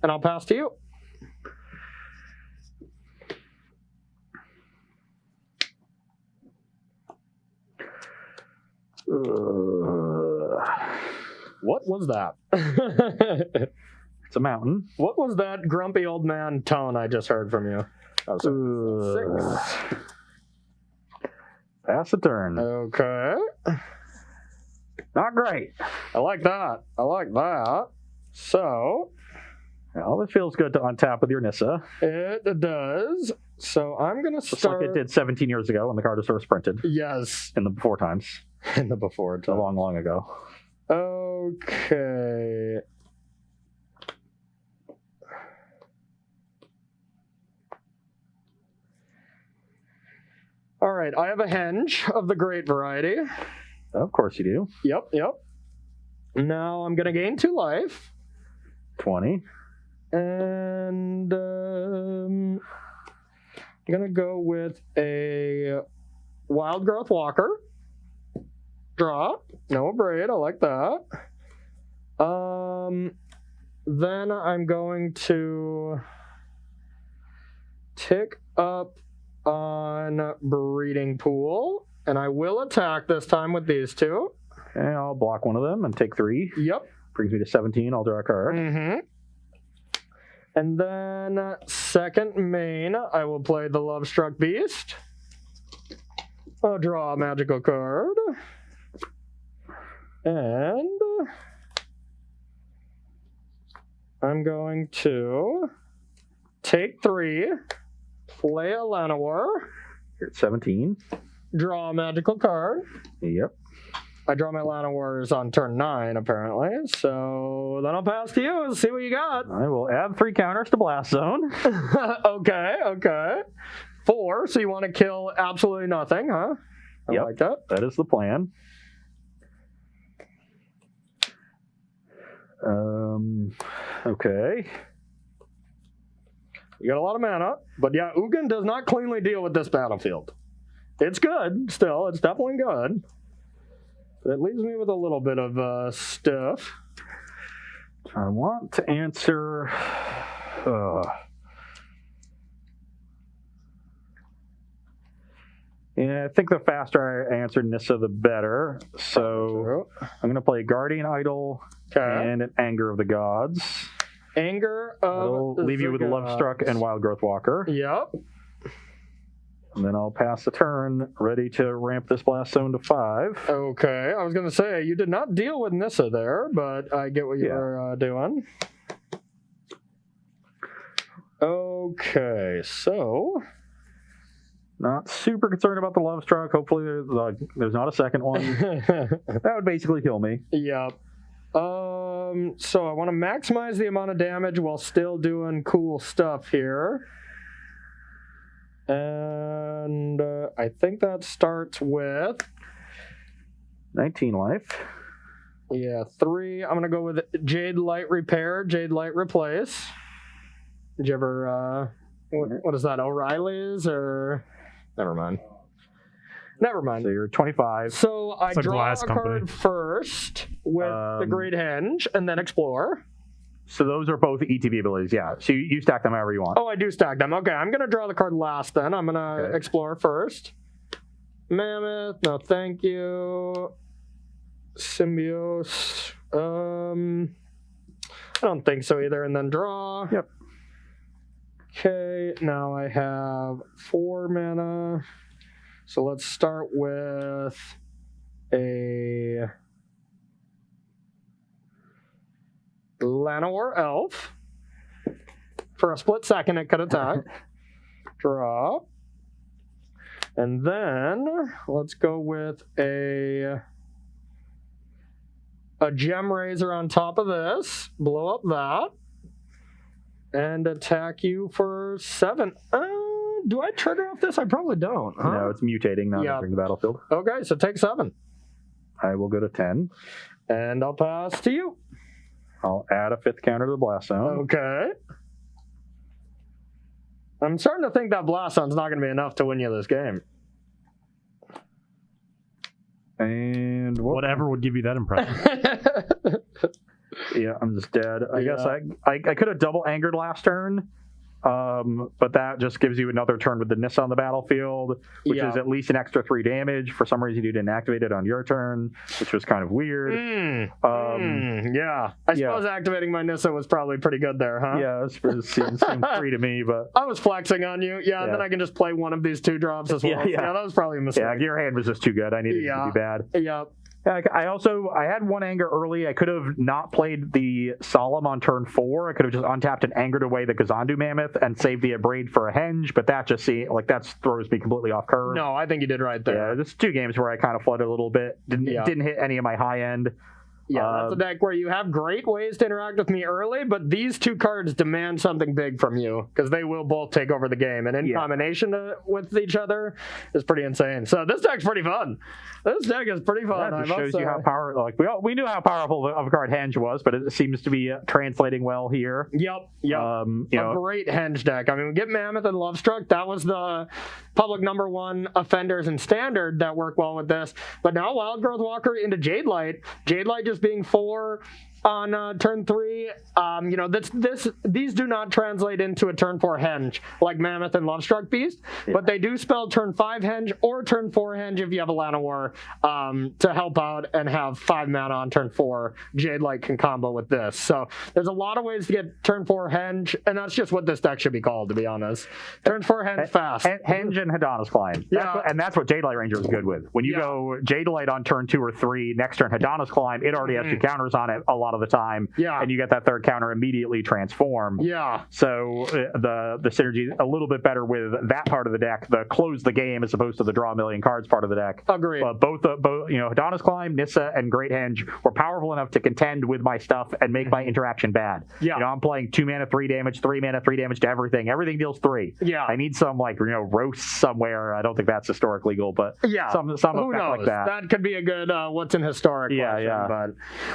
and I'll pass to you. What was that? It's a mountain. What was that grumpy old man tone I just heard from you? Oh, 6. Pass the turn. Okay. Not great. I like that. I like that. So... Well, it feels good to untap with your Nissa. It does. So I'm going to start... Just like it did 17 years ago when the card was first printed. Yes. In the before times. In the before times. A long, long ago. Okay. All right, I have a Henge of the great variety. Of course you do. Yep. Now I'm going to gain 2 life. 20. And I'm going to go with a Wild Growth Walker. Draw. No abrade. I like that. Then I'm going to tick up on Breeding Pool. And I will attack this time with these 2. Okay, I'll block one of them and take 3. Yep. Brings me to 17. I'll draw a card. Mm-hmm. And then second main, I will play the Lovestruck Beast. I'll draw a magical card. And I'm going to take 3, play a Llanowar. You're at 17. Draw a magical card. Yep. I draw my Llanowars on turn 9, apparently. So then I'll pass to you and see what you got. I will add 3 counters to Blast Zone. Okay. 4, so you want to kill absolutely nothing, huh? I like that. That is the plan. Okay. You got a lot of mana, but yeah, Ugin does not cleanly deal with this battlefield. It's good, still. It's definitely good. But it leaves me with a little bit of stuff. I want to answer... Yeah, I think the faster I answer Nissa, the better. So I'm going to play Guardian Idol and an Anger of the Gods. Anger of I'll leave you with Lovestruck and Wild Growth Walker. Yep. And then I'll pass the turn, ready to ramp this Blast Zone to 5. Okay, I was going to say, you did not deal with Nissa there, but I get what you're doing. Okay, so... Not super concerned about the Lovestruck. Hopefully there's not a second one. That would basically kill me. Yep. So I want to maximize the amount of damage while still doing cool stuff here. And I think that starts with 19 life. Yeah, 3. I'm going to go with Jade Light Repair, Jade Light Replace. Did you ever, what is that, O'Reilly's or... Never mind. So you're 25. So I draw a company. card first with the Great Henge and then Explore. So those are both ETB abilities, yeah. So you stack them however you want. Oh, I do stack them. Okay, I'm going to draw the card last then. I'm going to Explore first. Mammoth, no thank you. Symbiose. I don't think so either. And then draw. Yep. Okay, now I have 4 mana. So let's start with a Llanowar Elf. For a split second, it could attack. Draw. And then let's go with a Gem Razor on top of this. Blow up that. And attack you for 7. Do I trigger off this? I probably don't. Huh? No, it's mutating, not entering the battlefield. Okay, so take 7. I will go to 10. And I'll pass to you. I'll add a 5th counter to the Blast Zone. Okay. I'm starting to think that Blast Zone's not going to be enough to win you this game. And whatever would give you that impression. Yeah, I'm just dead. I guess I could have double angered last turn, but that just gives you another turn with the Nissa on the battlefield, which is at least an extra 3 damage. For some reason, you didn't activate it on your turn, which was kind of weird. Yeah. I suppose activating my Nissa was probably pretty good there, huh? Yeah, it seemed free to me, but... I was flexing on you. Yeah, and then I can just play one of these 2 drops as well. Yeah, that was probably a mistake. Yeah, your hand was just too good. I needed it to be bad. Yeah. I had 1 anger early. I could have not played the Solemn on turn 4. I could have just untapped and angered away the Gazandu Mammoth and saved the Abrade for a Henge, but that just that throws me completely off curve. No, I think you did right there. Yeah, there's 2 games where I kind of flooded a little bit. Didn't hit any of my high end. Yeah, that's a deck where you have great ways to interact with me early, but these 2 cards demand something big from you because they will both take over the game, and in combination with each other is pretty insane. So this deck's pretty fun. This deck is pretty fun. Yeah, it just shows you how powerful. We knew how powerful of a card Henge was, but it seems to be translating well here. Yep. A great Henge deck. I mean, we get Mammoth and Lovestruck. That was the public #1 offenders in Standard that work well with this. But now Wild Growth Walker into Jade Light. Jade Light just being 4 on turn 3. These do not translate into a turn 4 Henge like Mammoth and Lovestruck Beast, but they do spell turn 5 Henge or turn 4 Henge if you have a Llanowar to help out and have 5 mana on turn 4. Jade Light can combo with this. So there's a lot of ways to get turn 4 Henge, and that's just what this deck should be called, to be honest. Turn 4 Henge fast. Henge and Hadana's Climb. That's what Jade Light Ranger is good with. When you go Jade Light on turn 2 or 3, next turn Hadana's Climb, it already has 2 counters on it a lot of the time, and you get that 3rd counter immediately transformed. So the synergy a little bit better with that part of the deck, the close the game as opposed to the draw a million cards part of the deck. Agreed. But both Hadana's Climb, Nissa, and Great Henge were powerful enough to contend with my stuff and make my interaction bad. I'm playing 2 mana 3 damage, 3 mana 3 damage to everything. Everything deals 3. I need some roast somewhere. I don't think that's historic legal, but some who knows? like that. That could be a good what's in historic. But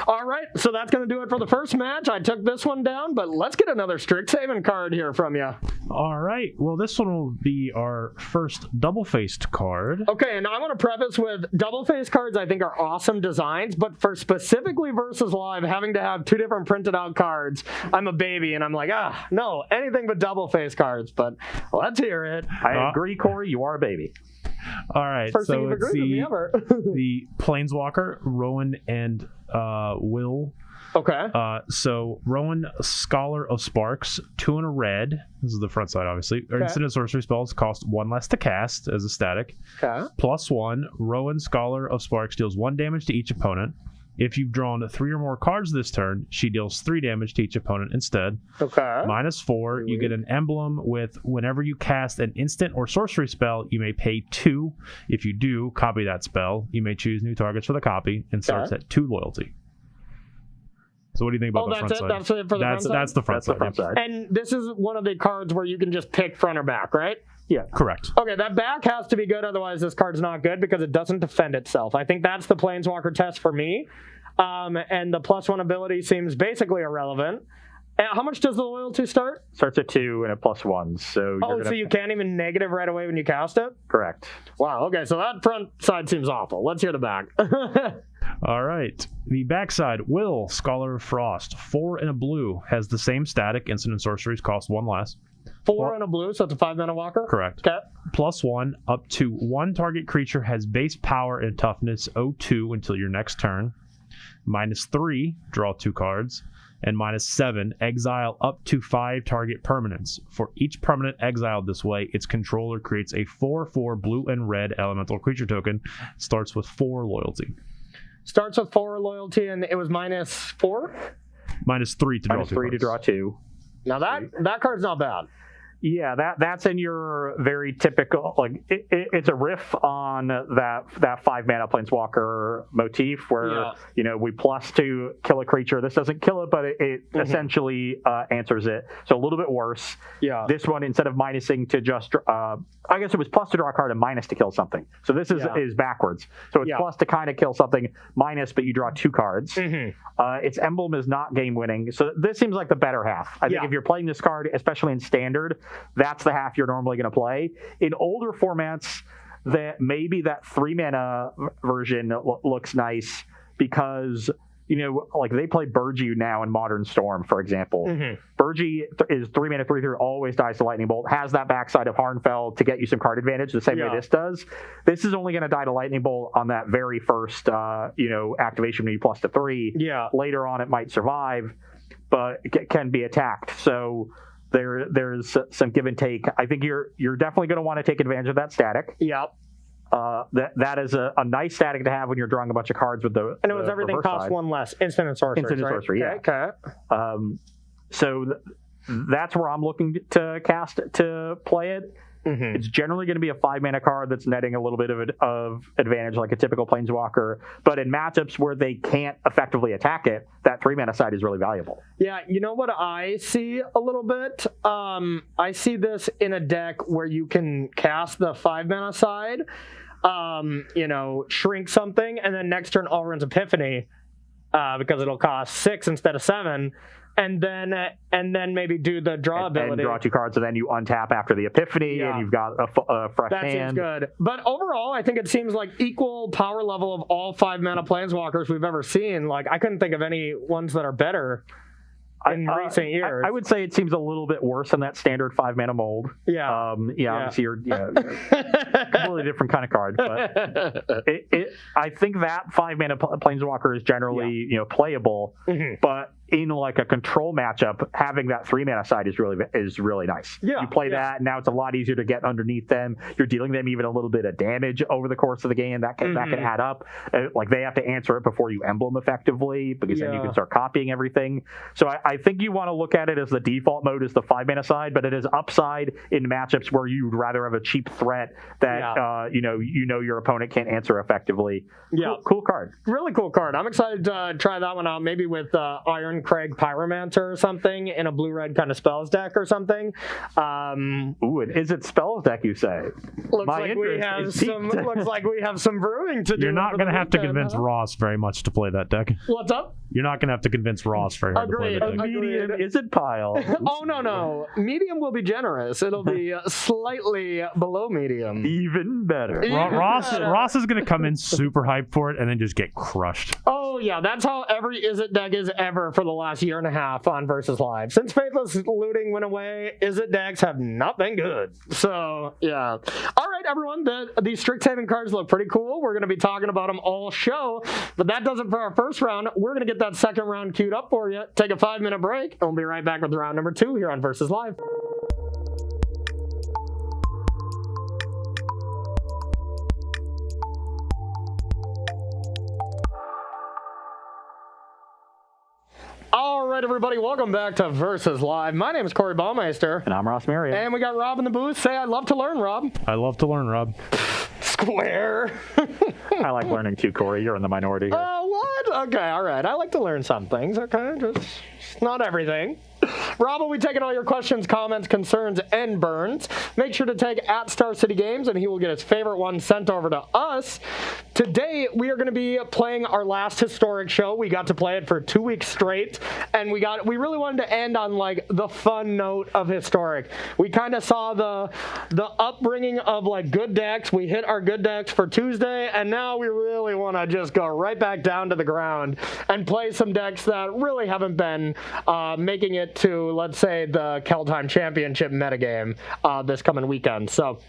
all right, so that's that's going to do it for the first match. I took this one down, but let's get another Strixhaven card here from you. All right. Well, this one will be our first double-faced card. Okay, and I want to preface with double-faced cards I think are awesome designs, but for specifically versus live, having to have two different printed out cards, I'm a baby, and I'm like, no, anything but double-faced cards, but let's hear it. I agree, Corey, you are a baby. All right, First thing so you've it's agreed with me ever. the Planeswalker, Rowan and Will. Okay. So Rowan, Scholar of Sparks, 2 and a red. This is the front side, obviously. Okay. Instant sorcery spells cost 1 less to cast as a static. Okay. +1, Rowan, Scholar of Sparks deals 1 damage to each opponent. If you've drawn 3 or more cards this turn, she deals 3 damage to each opponent instead. Okay. -4, you get an emblem with whenever you cast an instant or sorcery spell, you may pay 2. If you do, copy that spell. You may choose new targets for the copy and starts at 2 loyalty. So what do you think about the front side? That's it for the front side? That's the front side. The front side. And this is one of the cards where you can just pick front or back, right? Yeah. Correct. Okay, that back has to be good, otherwise this card's not good because it doesn't defend itself. I think that's the Planeswalker test for me. And the +1 ability seems basically irrelevant. How much does the loyalty start? Starts at 2 and a +1. So So you can't even negative right away when you cast it? Correct. Wow, okay, so that front side seems awful. Let's hear the back. All right. The backside, Will, Scholar of Frost, 4 and a blue, has the same static. Instant and sorceries cost 1 less. 4 and a blue, so it's a 5-mana walker? Correct. Okay. +1, up to 1 target creature has base power and toughness 0-2 until your next turn. -3, draw 2 cards. And -7, exile up to 5 target permanents. For each permanent exiled this way, its controller creates a 4/4 blue and red elemental creature token. Starts with 4 loyalty. Starts with 4 loyalty, and it was -4? -3 to draw 2 -3 to cards. draw 2. Now that card's not bad. Yeah, that's in your very typical, like, it's a riff on that 5-mana Planeswalker motif where, we plus to kill a creature. This doesn't kill it, but it essentially answers it. So a little bit worse. Yeah. This one, instead of minusing to just, I guess it was plus to draw a card and minus to kill something. So this is backwards. So it's plus to kind of kill something, minus, but you draw 2 cards. Its emblem is not game winning. So this seems like the better half. I think if you're playing this card, especially in standard, that's the half you're normally going to play. In older formats, that maybe that 3-mana version looks nice because, like they play Burgee now in Modern Storm, for example. Burgee is 3-mana 3/3, always dies to Lightning Bolt, has that backside of Harnfell to get you some card advantage the same way this does. This is only going to die to Lightning Bolt on that very first, activation when you plus to 3. Later on, it might survive, but it can be attacked. So there's some give and take. I think you're definitely going to want to take advantage of that static. Yep. That is a nice static to have when you're drawing a bunch of cards with the. And it was everything cost side. 1 less. Instant and sorcery. Instant and sorcery, yeah. Okay. So that's where I'm looking to cast to play it. It's generally going to be a 5-mana card that's netting a little bit of advantage, like a typical Planeswalker. But in matchups where they can't effectively attack it, that 3-mana side is really valuable. Yeah, you know what I see a little bit? I see this in a deck where you can cast the 5-mana side, shrink something, and then next turn Alrund's Epiphany, because it'll cost 6 instead of 7. And then maybe do the draw ability. And draw 2 cards, and then you untap after the Epiphany, and you've got a fresh hand. That seems good. But overall, I think it seems like equal power level of all 5-mana Planeswalkers we've ever seen. Like, I couldn't think of any ones that are better in recent years. I would say it seems a little bit worse than that standard 5-mana mold. Obviously you're completely different kind of card, but I think that 5-mana Planeswalker is generally playable, but in like a control matchup, having that 3-mana side is really nice. You play that, now it's a lot easier to get underneath them. You're dealing them even a little bit of damage over the course of the game. That can add up. Like they have to answer it before you emblem effectively, because then you can start copying everything. So I think you want to look at it as the default mode is the 5-mana side, but it is upside in matchups where you'd rather have a cheap threat that your opponent can't answer effectively. Cool card. Really cool card. I'm excited to try that one out, maybe with Iron Graham Craig Pyromancer or something in a blue-red kind of spells deck or something. Ooh, and is it spells deck, you say? Looks like we have some brewing to do. You're not going to have to convince Ross very much to play that deck. What's up? You're not going to have to convince Ross very hard to play that deck. Medium is it pile? Oh, no. Medium will be generous. It'll be slightly below medium. Even better. Ross is going to come in super hyped for it and then just get crushed. Oh, yeah. That's how every Is It deck is ever for the last year and a half on Versus Live. Since Faithless Looting went away, Is It decks have not been good. So, yeah. All right, everyone. These Strixhaven cards look pretty cool. We're going to be talking about them all show. But that does it for our first round. We're going to get that second round queued up for you. Take a 5-minute break, and we'll be right back with round number 2 here on Versus Live. All right, everybody, welcome back to Versus Live. My name is Corey Baumeister. And I'm Ross Merriam. And we got Rob in the booth. Say, I'd love to learn, Rob. I love to learn, Rob. Square. I like learning too, Corey. You're in the minority here. Oh, what? Okay, all right. I like to learn some things, okay? Just not everything. Rob will be taking all your questions, comments, concerns, and burns. Make sure to tag at Star City Games, and he will get his favorite one sent over to us. Today, we are going to be playing our last Historic show. We got to play it for 2 weeks straight, and we really wanted to end on like the fun note of Historic. We kind of saw the upbringing of like good decks. We hit our good decks for Tuesday, and now we really want to just go right back down to the ground and play some decks that really haven't been making it to, let's say, the Kaldheim Championship metagame this coming weekend. So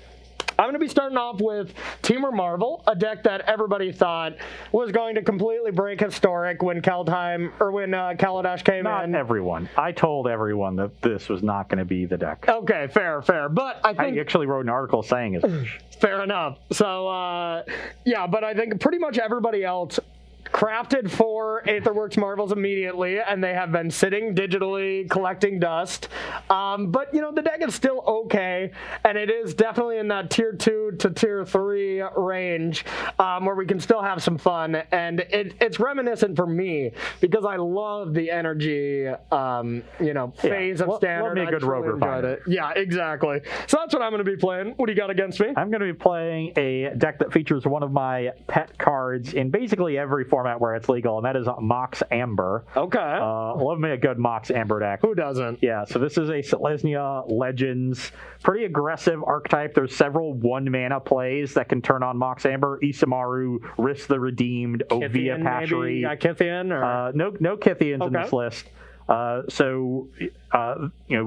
I'm going to be starting off with Temur Marvel, a deck that everybody thought was going to completely break Historic when Kaldheim or when Kaladesh came in. Not everyone. I told everyone that this was not going to be the deck. Okay, fair. But I think I actually wrote an article saying it. Fair enough. So, yeah, but I think pretty much everybody else crafted 4 Aetherworks Marvels immediately, and they have been sitting digitally collecting dust. But, the deck is still okay, and it is definitely in that tier 2 to tier 3 range where we can still have some fun. And it's reminiscent for me because I love the energy, phase of Standard. Love me a good Rover fighter. Yeah, exactly. So that's what I'm going to be playing. What do you got against me? I'm going to be playing a deck that features one of my pet cards in basically every format where it's legal, and that is Mox Amber. Okay. Love me a good Mox Amber deck. Who doesn't? Yeah, so this is a Selesnya Legends. Pretty aggressive archetype. There's several 1-mana plays that can turn on Mox Amber. Isamaru, Risk the Redeemed, Ovia Patchery. Kythian? Or? No Kythians in this list.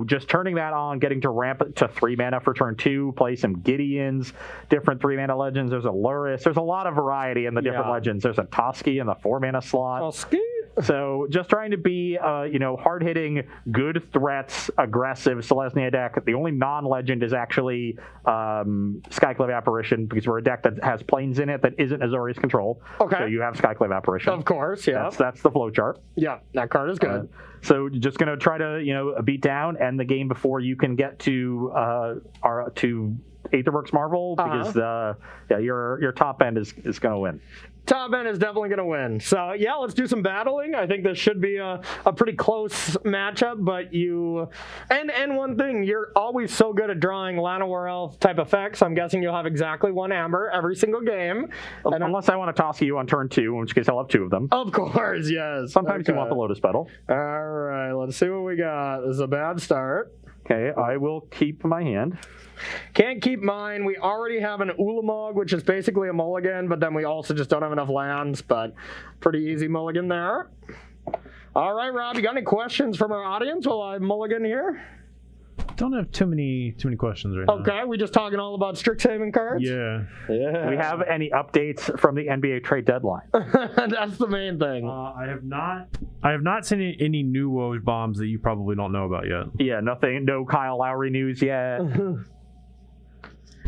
Just turning that on, getting to ramp it to 3 mana for turn 2, play some Gideons, different 3 mana legends. There's a Luris. There's a lot of variety in the different legends. There's a Toski in the 4 mana slot. Toski? So just trying to be, hard-hitting, good threats, aggressive Selesnya deck. The only non-legend is actually Skyclave Apparition, because we're a deck that has planes in it that isn't Azorius Control. Okay. So you have Skyclave Apparition. Of course, yeah. That's the flow chart. Yeah, that card is good. So just going to try to, beat down, end the game before you can get to Aetherworks Marvel, because your top end is going to win. Top end is definitely going to win. So, yeah, let's do some battling. I think this should be a pretty close matchup, but and one thing, you're always so good at drawing Llanowar Elf type effects. I'm guessing you'll have exactly 1 Amber every single game. Unless I want to toss you on turn 2, in which case I'll have 2 of them. Of course, yes. Sometimes you want the Lotus Petal. All right, let's see what we got. This is a bad start. Okay, I will keep my hand. Can't keep mine. We already have an Ulamog, which is basically a mulligan, but then we also just don't have enough lands, but pretty easy mulligan there. All right, Rob, you got any questions from our audience while I mulligan here? Don't have too many questions right now. Okay, we just talking all about Strixhaven cards? Yeah. Do we have any updates from the NBA trade deadline? That's the main thing. I have not seen any new Woj bombs that you probably don't know about yet. Yeah, nothing. No Kyle Lowry news yet.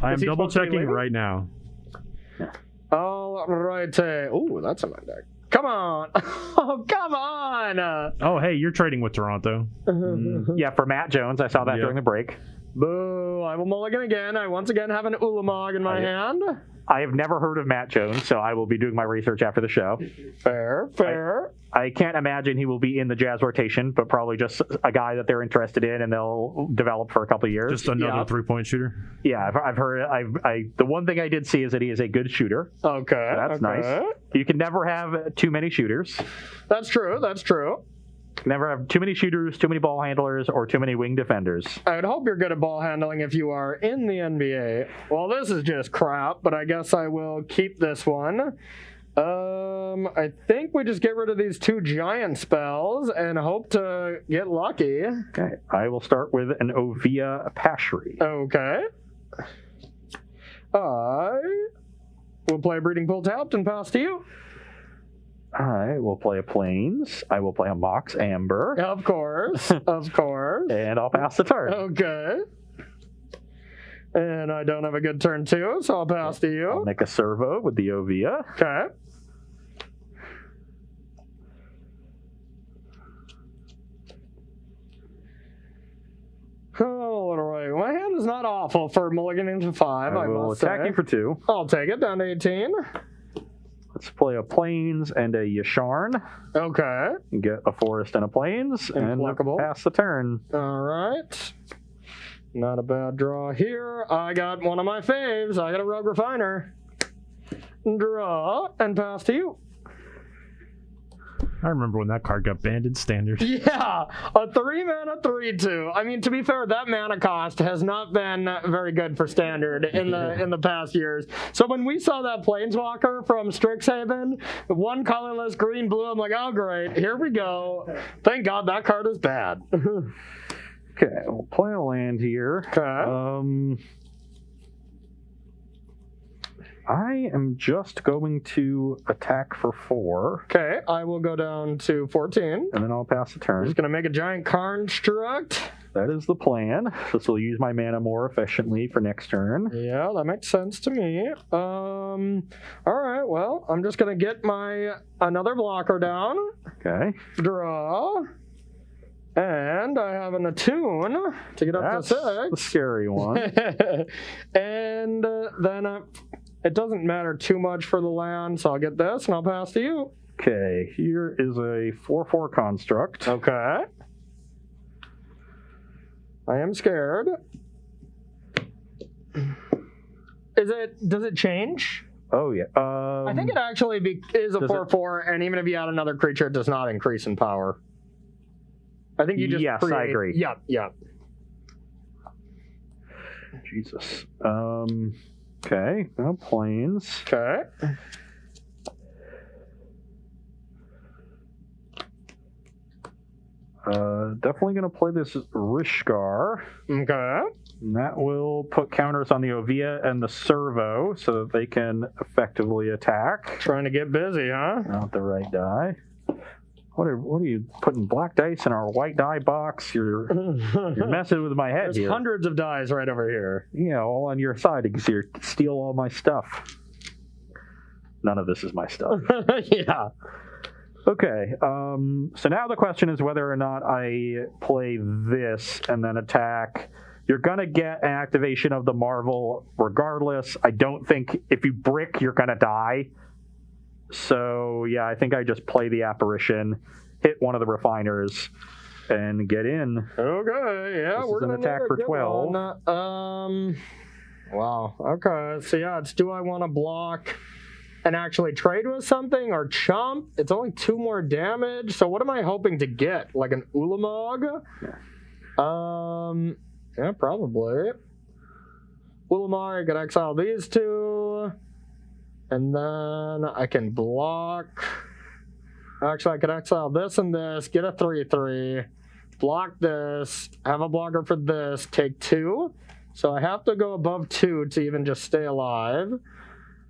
I am double checking right now. All right. Oh, that's a good deck. Come on. Oh, come on. Oh, hey, you're trading with Toronto. Yeah, for Matt Jones. I saw that during the break. Boo. I will mulligan again. I once again have an Ulamog in my hand. I have never heard of Matt Jones, so I will be doing my research after the show. Fair. I can't imagine he will be in the Jazz rotation, but probably just a guy that they're interested in and they'll develop for a couple of years. Just another 3-point shooter. Yeah, I've heard. The one thing I did see is that he is a good shooter. Okay, So that's nice. You can never have too many shooters. That's true. Never have too many shooters, too many ball handlers, or too many wing defenders. I would hope you're good at ball handling if you are in the NBA. Well, this is just crap, but I guess I will keep this one. I think we just get rid of these 2 giant spells and hope to get lucky. Okay, I will start with an Ovia Pashery. Okay. I will play Breeding Pool tapped and pass to you. I will play a Plains. I will play a Mox Amber. Of course. And I'll pass the turn. Okay. And I don't have a good turn too, so I'll pass to you. I'll make a servo with the Ovia. Okay. Oh, what do I? My hand is not awful for mulliganing to 5. I will attack you for 2. I'll take it down to 18. Let's play a Plains and a Yasharn. Okay. Get a Forest and a Plains. Implacable. And pass the turn. All right. Not a bad draw here. I got one of my faves. I got a Rogue Refiner. Draw and pass to you. I remember when that card got banned in Standard. Yeah, a 3-mana 3/2. I mean, to be fair, that mana cost has not been very good for Standard in the past years. So when we saw that Planeswalker from Strixhaven, 1 colorless green blue, I'm like, oh great, here we go. Thank God that card is bad. Okay, we'll play a land here. Okay. I am just going to attack for 4. Okay, I will go down to 14. And then I'll pass the turn. Just gonna make a giant construct. That is the plan. This will use my mana more efficiently for next turn. Yeah, that makes sense to me. All right, well, I'm just gonna get another blocker down. Okay. Draw. And I have an attune to get up That's to the 6. scary one. And then it doesn't matter too much for the land, so I'll get this and I'll pass to you. Okay, here is a 4/4 construct. Okay. I am scared. Does it change? Oh, yeah. I think it actually is a 4/4, and even if you add another creature, it does not increase in power. I think you just Yes, I agree. Yep. Jesus. Okay, now Plains. Okay. Definitely going to play this Rishgar. Okay. And that will put counters on the Ovia and the Servo so that they can effectively attack. Trying to get busy, huh? Not the right die. What are you putting black dice in our white die box? You're messing with my head. There's hundreds of dice right over here. Yeah, all on your side because you steal all my stuff. None of this is my stuff. Yeah. Okay, so now the question is whether or not I play this and then attack. You're going to get an activation of the Marvel regardless. I don't think if you brick, you're going to die. So, yeah, I think I just play the Apparition, hit one of the Refiners, and get in. Okay, yeah, This we're is an going attack for 12. Wow, okay. So, yeah, it's do I want to block and actually trade with something or chump? It's only 2 more damage. So what am I hoping to get? Like an Ulamog? Yeah, probably. Ulamog, I can exile these 2. And then I can block. Actually, I could exile this and this, get a 3/3, block this, have a blocker for this, take 2. So I have to go above 2 to even just stay alive.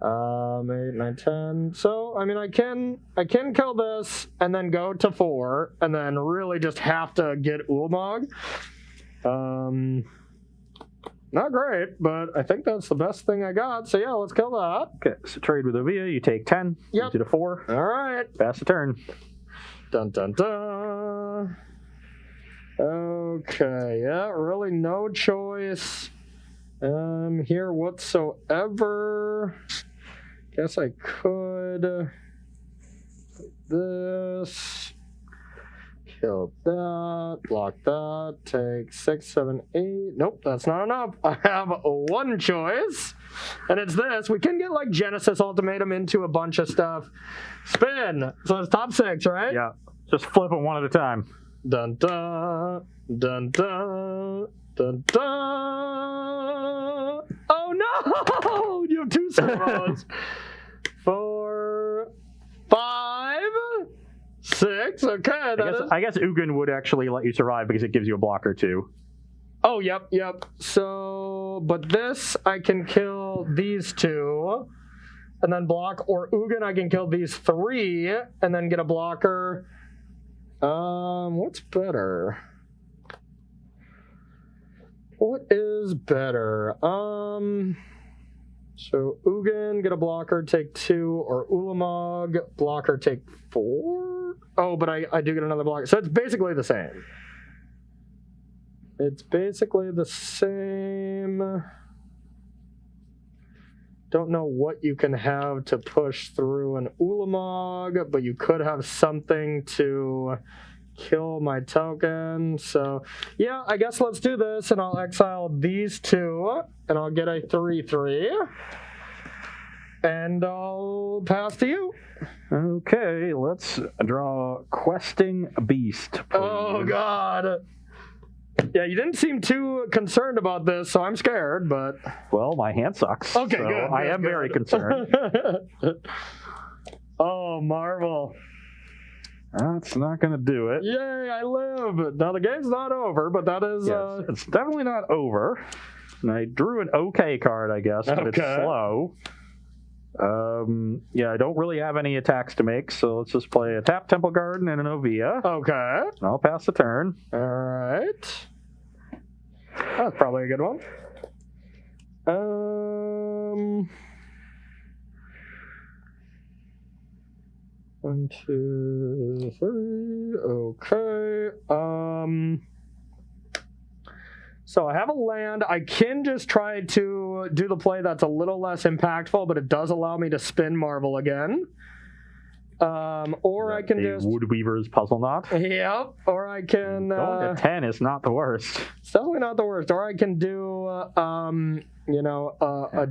8, 9, 10. So, I mean, I can kill this and then go to 4 and then really just have to get Ulamog. Not great, but I think that's the best thing I got. So, yeah, let's kill that. Okay, so trade with Ovia, you take 10, Yep. you to 4. All right. Pass the turn. Dun, dun, dun. Okay, yeah, really no choice here whatsoever. Guess I could this, kill that, block that, take 6, 7, 8. Nope, that's not enough. I have one choice, and it's this. We can get like Genesis Ultimatum into a bunch of stuff. Spin. So it's top 6, right? Yeah. Just flip them one at a time. Dun dun dun dun dun dun. Oh no! You have 2 zeros. 4, 5, 6. Okay, I guess Ugin would actually let you survive because it gives you a blocker too. Oh, yep. So, but this I can kill these 2, and then block. Or Ugin, I can kill these 3, and then get a blocker. What's better? What is better? So Ugin, get a blocker, take 2, or Ulamog, blocker, take 4. Oh, but I do get another blocker. So it's basically the same. Don't know what you can have to push through an Ulamog, but you could have something to kill my token. So yeah, I guess let's do this, and I'll exile these 2, and I'll get a 3/3, and I'll pass to you. Okay, let's draw Questing Beast, please. Oh god. Yeah, you didn't seem too concerned about this, so I'm scared, but... Well, my hand sucks. Okay, so good. I am very concerned. Oh, Marvel. That's not going to do it. Yay, I live. Now, the game's not over, but that is... Yes, it's definitely not over. And I drew an okay card, I guess, but it's slow. Yeah, I don't really have any attacks to make, so let's just play a tap Temple Garden and an Ovia. Okay. And I'll pass the turn. All right. That's probably a good one. 1, 2, 3. Okay. So I have a land. I can just try to do the play that's a little less impactful, but it does allow me to spin Marvel again. Or I can just... Woodweaver's Puzzle Knot? Yep. Or I can... Going to 10 is not the worst. It's definitely not the worst. Or I can do, a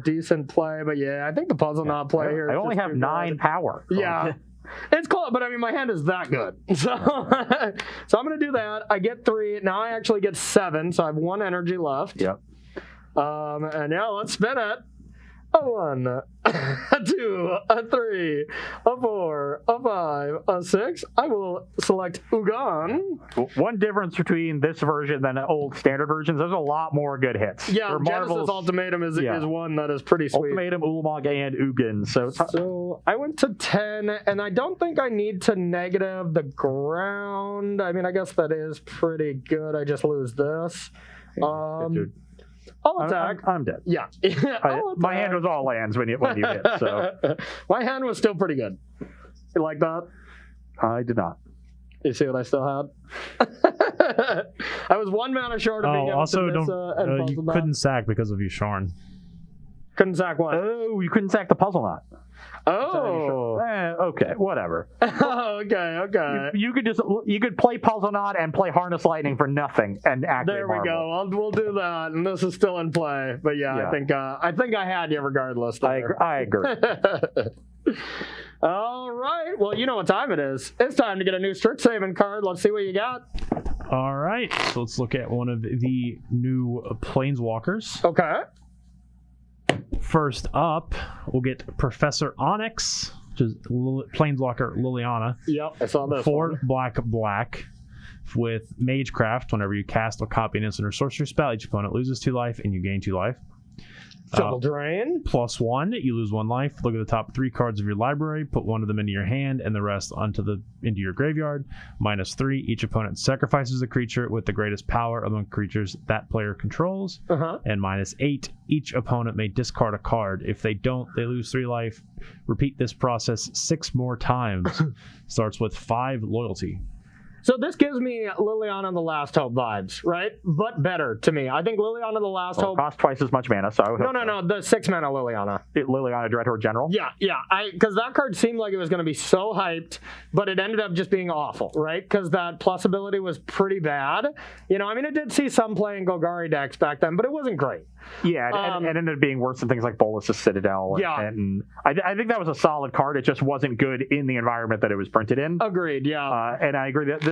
decent play. But yeah, I think the Puzzle Knot play here... I only have 9 power. Yeah. It's cool, but I mean, my hand is that good. So I'm going to do that. I get 3. Now I actually get 7, so I have 1 energy left. Yep. And yeah, let's spin it. A 1, a 2, a 3, a 4, a 5, a 6. I will select Ugin. One difference between this version and the old standard versions, there's a lot more good hits. Yeah, Genesis Ultimatum is one that is pretty sweet. Ultimatum, Ulamog, and Ugin. So I went to 10, and I don't think I need to negative the ground. I mean, I guess that is pretty good. I just lose this. I'll attack. I'm dead. Yeah. My hand was all lands when you hit, so. My hand was still pretty good. You like that? I did not. You see what I still had? I was 1 mana short of being able also to miss you couldn't sack because of Yusharn. Couldn't sack what? Oh, you couldn't sack the Puzzle Knot. Oh. Okay, whatever. Okay. You could play Puzzle Knot and play Harness Lightning for nothing and activate There we Marvel. go. We'll do that, and this is still in play. But yeah. I think I had you regardless. I agree. All right. Well, you know what time it is. It's time to get a new Strixhaven card. Let's see what you got. All right. So let's look at one of the new Planeswalkers. Okay. First up, we'll get Professor Onyx, which is Planeswalker Liliana. Yep, I saw this. 4 black with Magecraft. Whenever you cast or copy an instant or sorcery spell, each opponent loses 2 life and you gain 2 life. Double drain. +1, you lose 1 life. Look at the top 3 cards of your library, put 1 of them into your hand and the rest into your graveyard. -3, each opponent sacrifices a creature with the greatest power among creatures that player controls. And -8, each opponent may discard a card. If they don't, they lose 3 life. Repeat this process 6 more times. Starts with 5 loyalty. So this gives me Liliana the Last Hope vibes, right? But better to me. I think Liliana the Last Hope... costs twice as much mana, so I would hope No, the 6-mana Liliana. Liliana Dreadhorde General? Yeah. Because that card seemed like it was going to be so hyped, but it ended up just being awful, right? Because that plus ability was pretty bad. You know, I mean, it did see some playing Golgari decks back then, but it wasn't great. Yeah, and it ended up being worse than things like Bolas' Citadel. Yeah. And I think that was a solid card. It just wasn't good in the environment that it was printed in. Agreed, yeah. And I agree that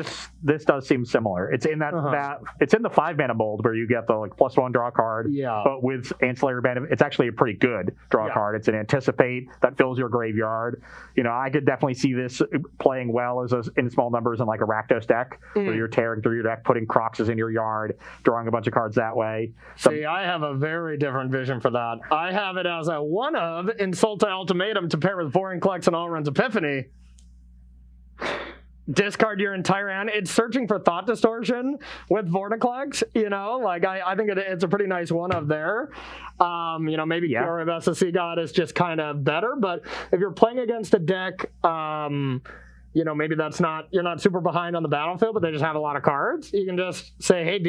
this does seem similar. It's in that it's in the 5-mana mold where you get the like +1 draw card. Yeah. But with ancillary benefit, it's actually a pretty good draw card. It's an Anticipate that fills your graveyard. You know, I could definitely see this playing well in small numbers in like a Rakdos deck, where you're tearing through your deck, putting Croxes in your yard, drawing a bunch of cards that way. See, I have a very different vision for that. I have it as a one of Insulta Ultimatum to pair with Vorinclex and Allrun's Epiphany. Discard your entire hand. It's searching for Thought Distortion with Vorticlex, you know? Like, I think it's a pretty nice one of there. You know, maybe Fury of SSC God is just kind of better, but if you're playing against a deck, you know, maybe you're not super behind on the battlefield, but they just have a lot of cards. You can just say, hey,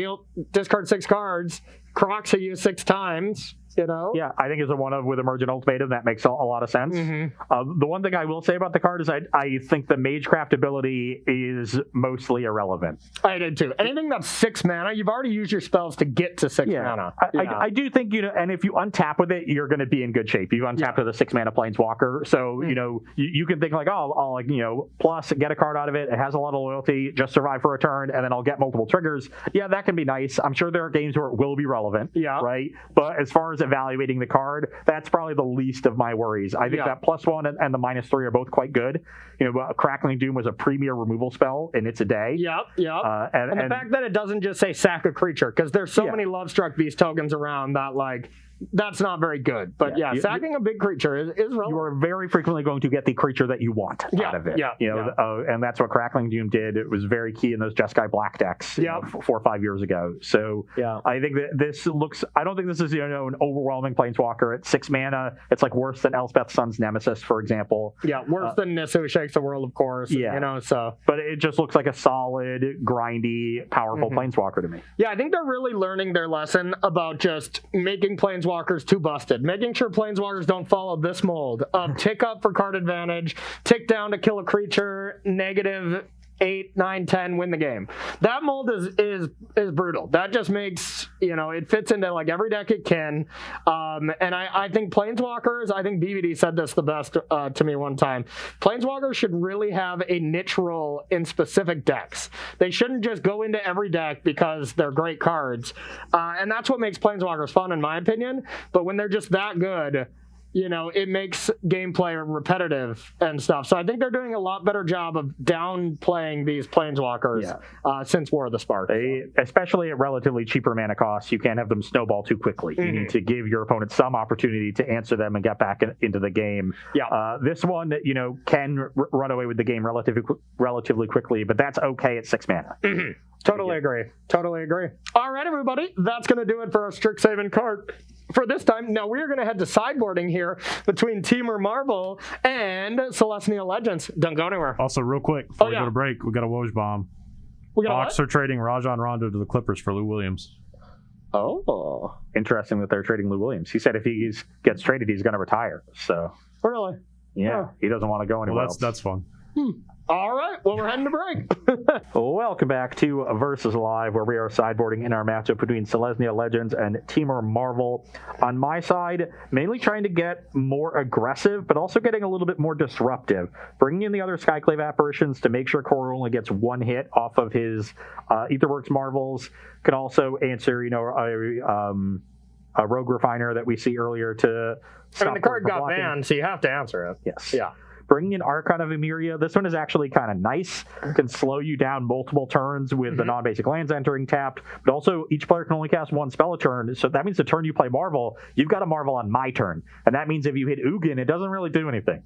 discard 6 cards, Crocs you 6 times, you know? Yeah, I think it's a one of with Emergent Ultimatum. That makes a lot of sense. The one thing I will say about the card is I think the Magecraft ability is mostly irrelevant. I did too. Anything that's 6 mana, you've already used your spells to get to 6 mana. I do think, you know, and if you untap with it, you're going to be in good shape. You untap with a 6-mana Planeswalker. So, you know, you can think like, oh, I'll like, you know, plus get a card out of it. It has a lot of loyalty, just survive for a turn, and then I'll get multiple triggers. Yeah, that can be nice. I'm sure there are games where it will be relevant. Yeah. Right? But as far as evaluating the card, that's probably the least of my worries. I think that +1 and the -3 are both quite good. You know, Crackling Doom was a premier removal spell, and it's a day. And the fact that it doesn't just say sack a creature, because there's so many Lovestruck Beast tokens around that, like, that's not very good. But sacking a big creature is relevant. You are very frequently going to get the creature that you want out of it. You know, and that's what Crackling Doom did. It was very key in those Jeskai Black decks 4 or 5 years ago. So I think that this looks, I don't think this is, you know, an overwhelming Planeswalker. At 6 mana, it's like worse than Elspeth Sun's Nemesis, for example. Yeah, worse than Nissa Who Shakes the World, of course. You know, so. But it just looks like a solid, grindy, powerful Planeswalker to me. Yeah, I think they're really learning their lesson about just making Planeswalkers too busted, making sure Planeswalkers don't follow this mold of tick up for card advantage, tick down to kill a creature, -8, 9, 10, win the game. That mold is brutal. That just makes, you know, it fits into like every deck it can. And I think Planeswalkers, I think BBD said this the best to me one time. Planeswalkers should really have a niche role in specific decks. They shouldn't just go into every deck because they're great cards. And that's what makes Planeswalkers fun, in my opinion. But when they're just that good, you know, it makes gameplay repetitive and stuff. So I think they're doing a lot better job of downplaying these Planeswalkers since War of the Spark. Especially at relatively cheaper mana costs, you can't have them snowball too quickly. You need to give your opponent some opportunity to answer them and get back into the game. This one, you know, can run away with the game relatively quickly, but that's okay at 6 mana. Totally agree. All right, everybody, that's going to do it for our Strixhaven card for this time. Now we're going to head to sideboarding here between Temur Marvel and Celestial Legends. Don't go anywhere. Also, real quick, before we go to break, we got a Woj bomb. Hawks are trading Rajon Rondo to the Clippers for Lou Williams. Oh, interesting that they're trading Lou Williams. He said if he gets traded, he's going to retire. So really, he doesn't want to go anywhere else. That's fun. All right, well, we're heading to break. Welcome back to Versus Live, where we are sideboarding in our matchup between Celestia Legends and Temur Marvel. On my side, mainly trying to get more aggressive, but also getting a little bit more disruptive. Bringing in the other Skyclave Apparitions to make sure Cora only gets 1 hit off of his Aetherworks Marvels. Can also answer, you know, a Rogue Refiner that we see earlier to stop. I mean, the card got banned, so you have to answer it. Yes. Yeah. Bringing in Archon of Emeria. This one is actually kind of nice. Can slow you down multiple turns with the non-basic lands entering tapped, but also each player can only cast 1 spell a turn, so that means the turn you play Marvel, you've got a Marvel on my turn. And that means if you hit Ugin, it doesn't really do anything.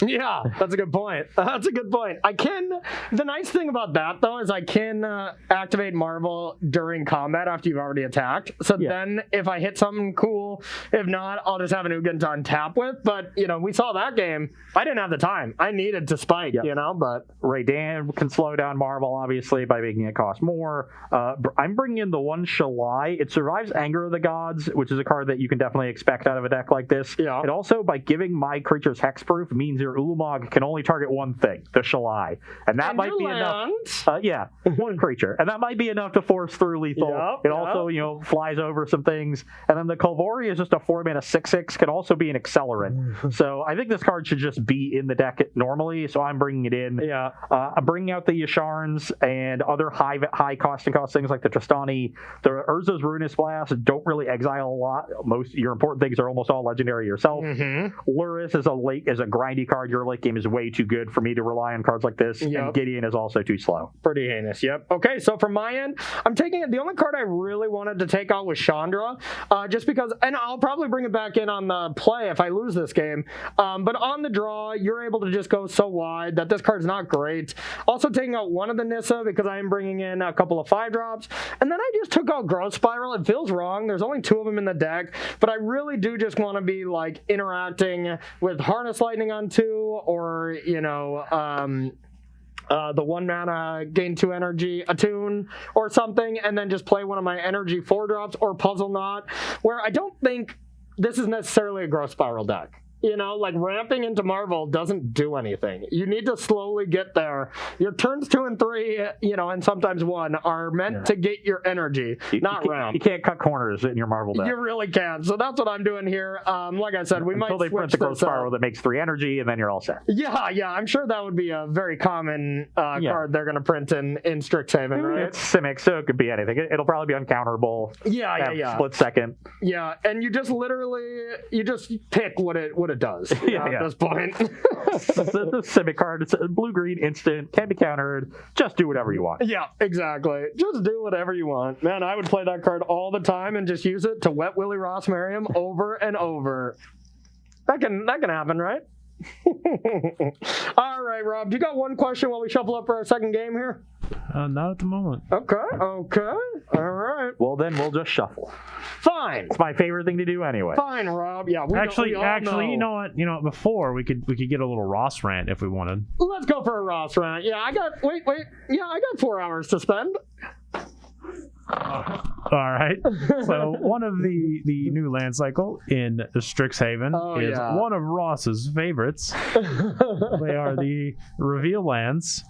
Yeah, that's a good point. That's a good point. The nice thing about that, though, is I can activate Marvel during combat after you've already attacked. So then if I hit something cool, if not, I'll just have an Ugin to untap with. But, we saw that game. I didn't have the time. I needed to spike, but... Raydan can slow down Marvel, obviously, by making it cost more. I'm bringing in the one Shalai. It survives Anger of the Gods, which is a card that you can definitely expect out of a deck like this. Yeah. And also, by giving my creatures hexproof, means your Ulamog can only target one thing, the Shalai. And that might be enough. One creature. And that might be enough to force through lethal. It also, flies over some things. And then the Kolvori is just a 4-mana 6/6, can also be an accelerant. So I think this card should just be in the deck normally, so I'm bringing it in. Yeah. I'm bringing out the Yasharns and other high cost things like the Tristani. The Urza's Ruinous Blast don't really exile a lot. Most your important things are almost all legendary yourself. Luris is a grindy card. Your late game is way too good for me to rely on cards like this. And Gideon is also too slow. Pretty heinous, yep. Okay, so from my end, I'm taking it. The only card I really wanted to take out was Chandra, just because, and I'll probably bring it back in on the play if I lose this game. But on the draw, you're able to just go so wide that this card's not great. Also taking out one of the Nissa because I am bringing in a couple of 5-drops. And then I just took out Growth Spiral. It feels wrong. There's only 2 of them in the deck, but I really do just want to be like interacting with Harness Lightning on 2 or, the 1 mana gain 2 energy attune or something, and then just play one of my energy 4-drops or Puzzle Knot, where I don't think this is necessarily a Growth Spiral deck. Ramping into Marvel doesn't do anything. You need to slowly get there. Your turns 2 and 3, and sometimes 1 are meant to get your energy, not ramp. You can't cut corners in your Marvel deck. You really can't. So that's what I'm doing here. Like I said, Until they print the Growth Spiral that makes 3 energy, and then you're all set. Yeah. I'm sure that would be a very common card they're going to print in Strixhaven, right? It's Simic, so it could be anything. It'll probably be uncounterable. Yeah. Split second. Yeah, and you just pick what it does at this point. the Simic card, it's a blue-green instant, can be countered. Just do whatever you want. Yeah, exactly. Just do whatever you want. Man, I would play that card all the time and just use it to wet Willie Ross Merriam over and over. That can happen, right? All right, Rob, you got one question while we shuffle up for our second game here? Not at the moment. Okay. All right. Well, then we'll just shuffle. Fine. It's my favorite thing to do anyway. Fine, Rob. Yeah. Actually, you know what? Before we could get a little Ross rant if we wanted. Let's go for a Ross rant. Yeah, I got 4 hours to spend. All right. So one of the new land cycle in Strixhaven is one of Ross's favorites. They are the reveal lands.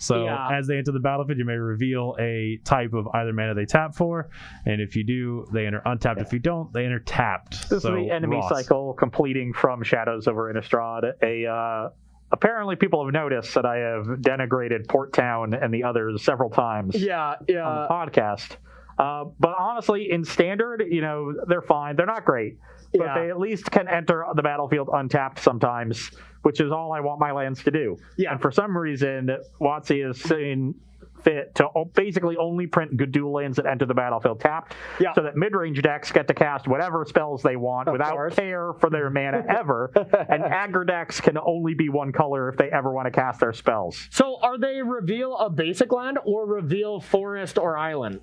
So as they enter the battlefield, you may reveal a type of either mana they tap for, and if you do, they enter untapped. If you don't, they enter tapped. This is the enemy cycle completing from Shadows over Innistrad. Apparently, people have noticed that I have denigrated Port Town and the others several times on the podcast. But honestly, in Standard, they're fine. They're not great. But they at least can enter the battlefield untapped sometimes, which is all I want my lands to do. Yeah. And for some reason, WotC is saying fit to basically only print good dual lands that enter the battlefield tapped, so that mid-range decks get to cast whatever spells they want without care for their mana ever, and aggro decks can only be one color if they ever want to cast their spells. So are they reveal a basic land or reveal forest or island?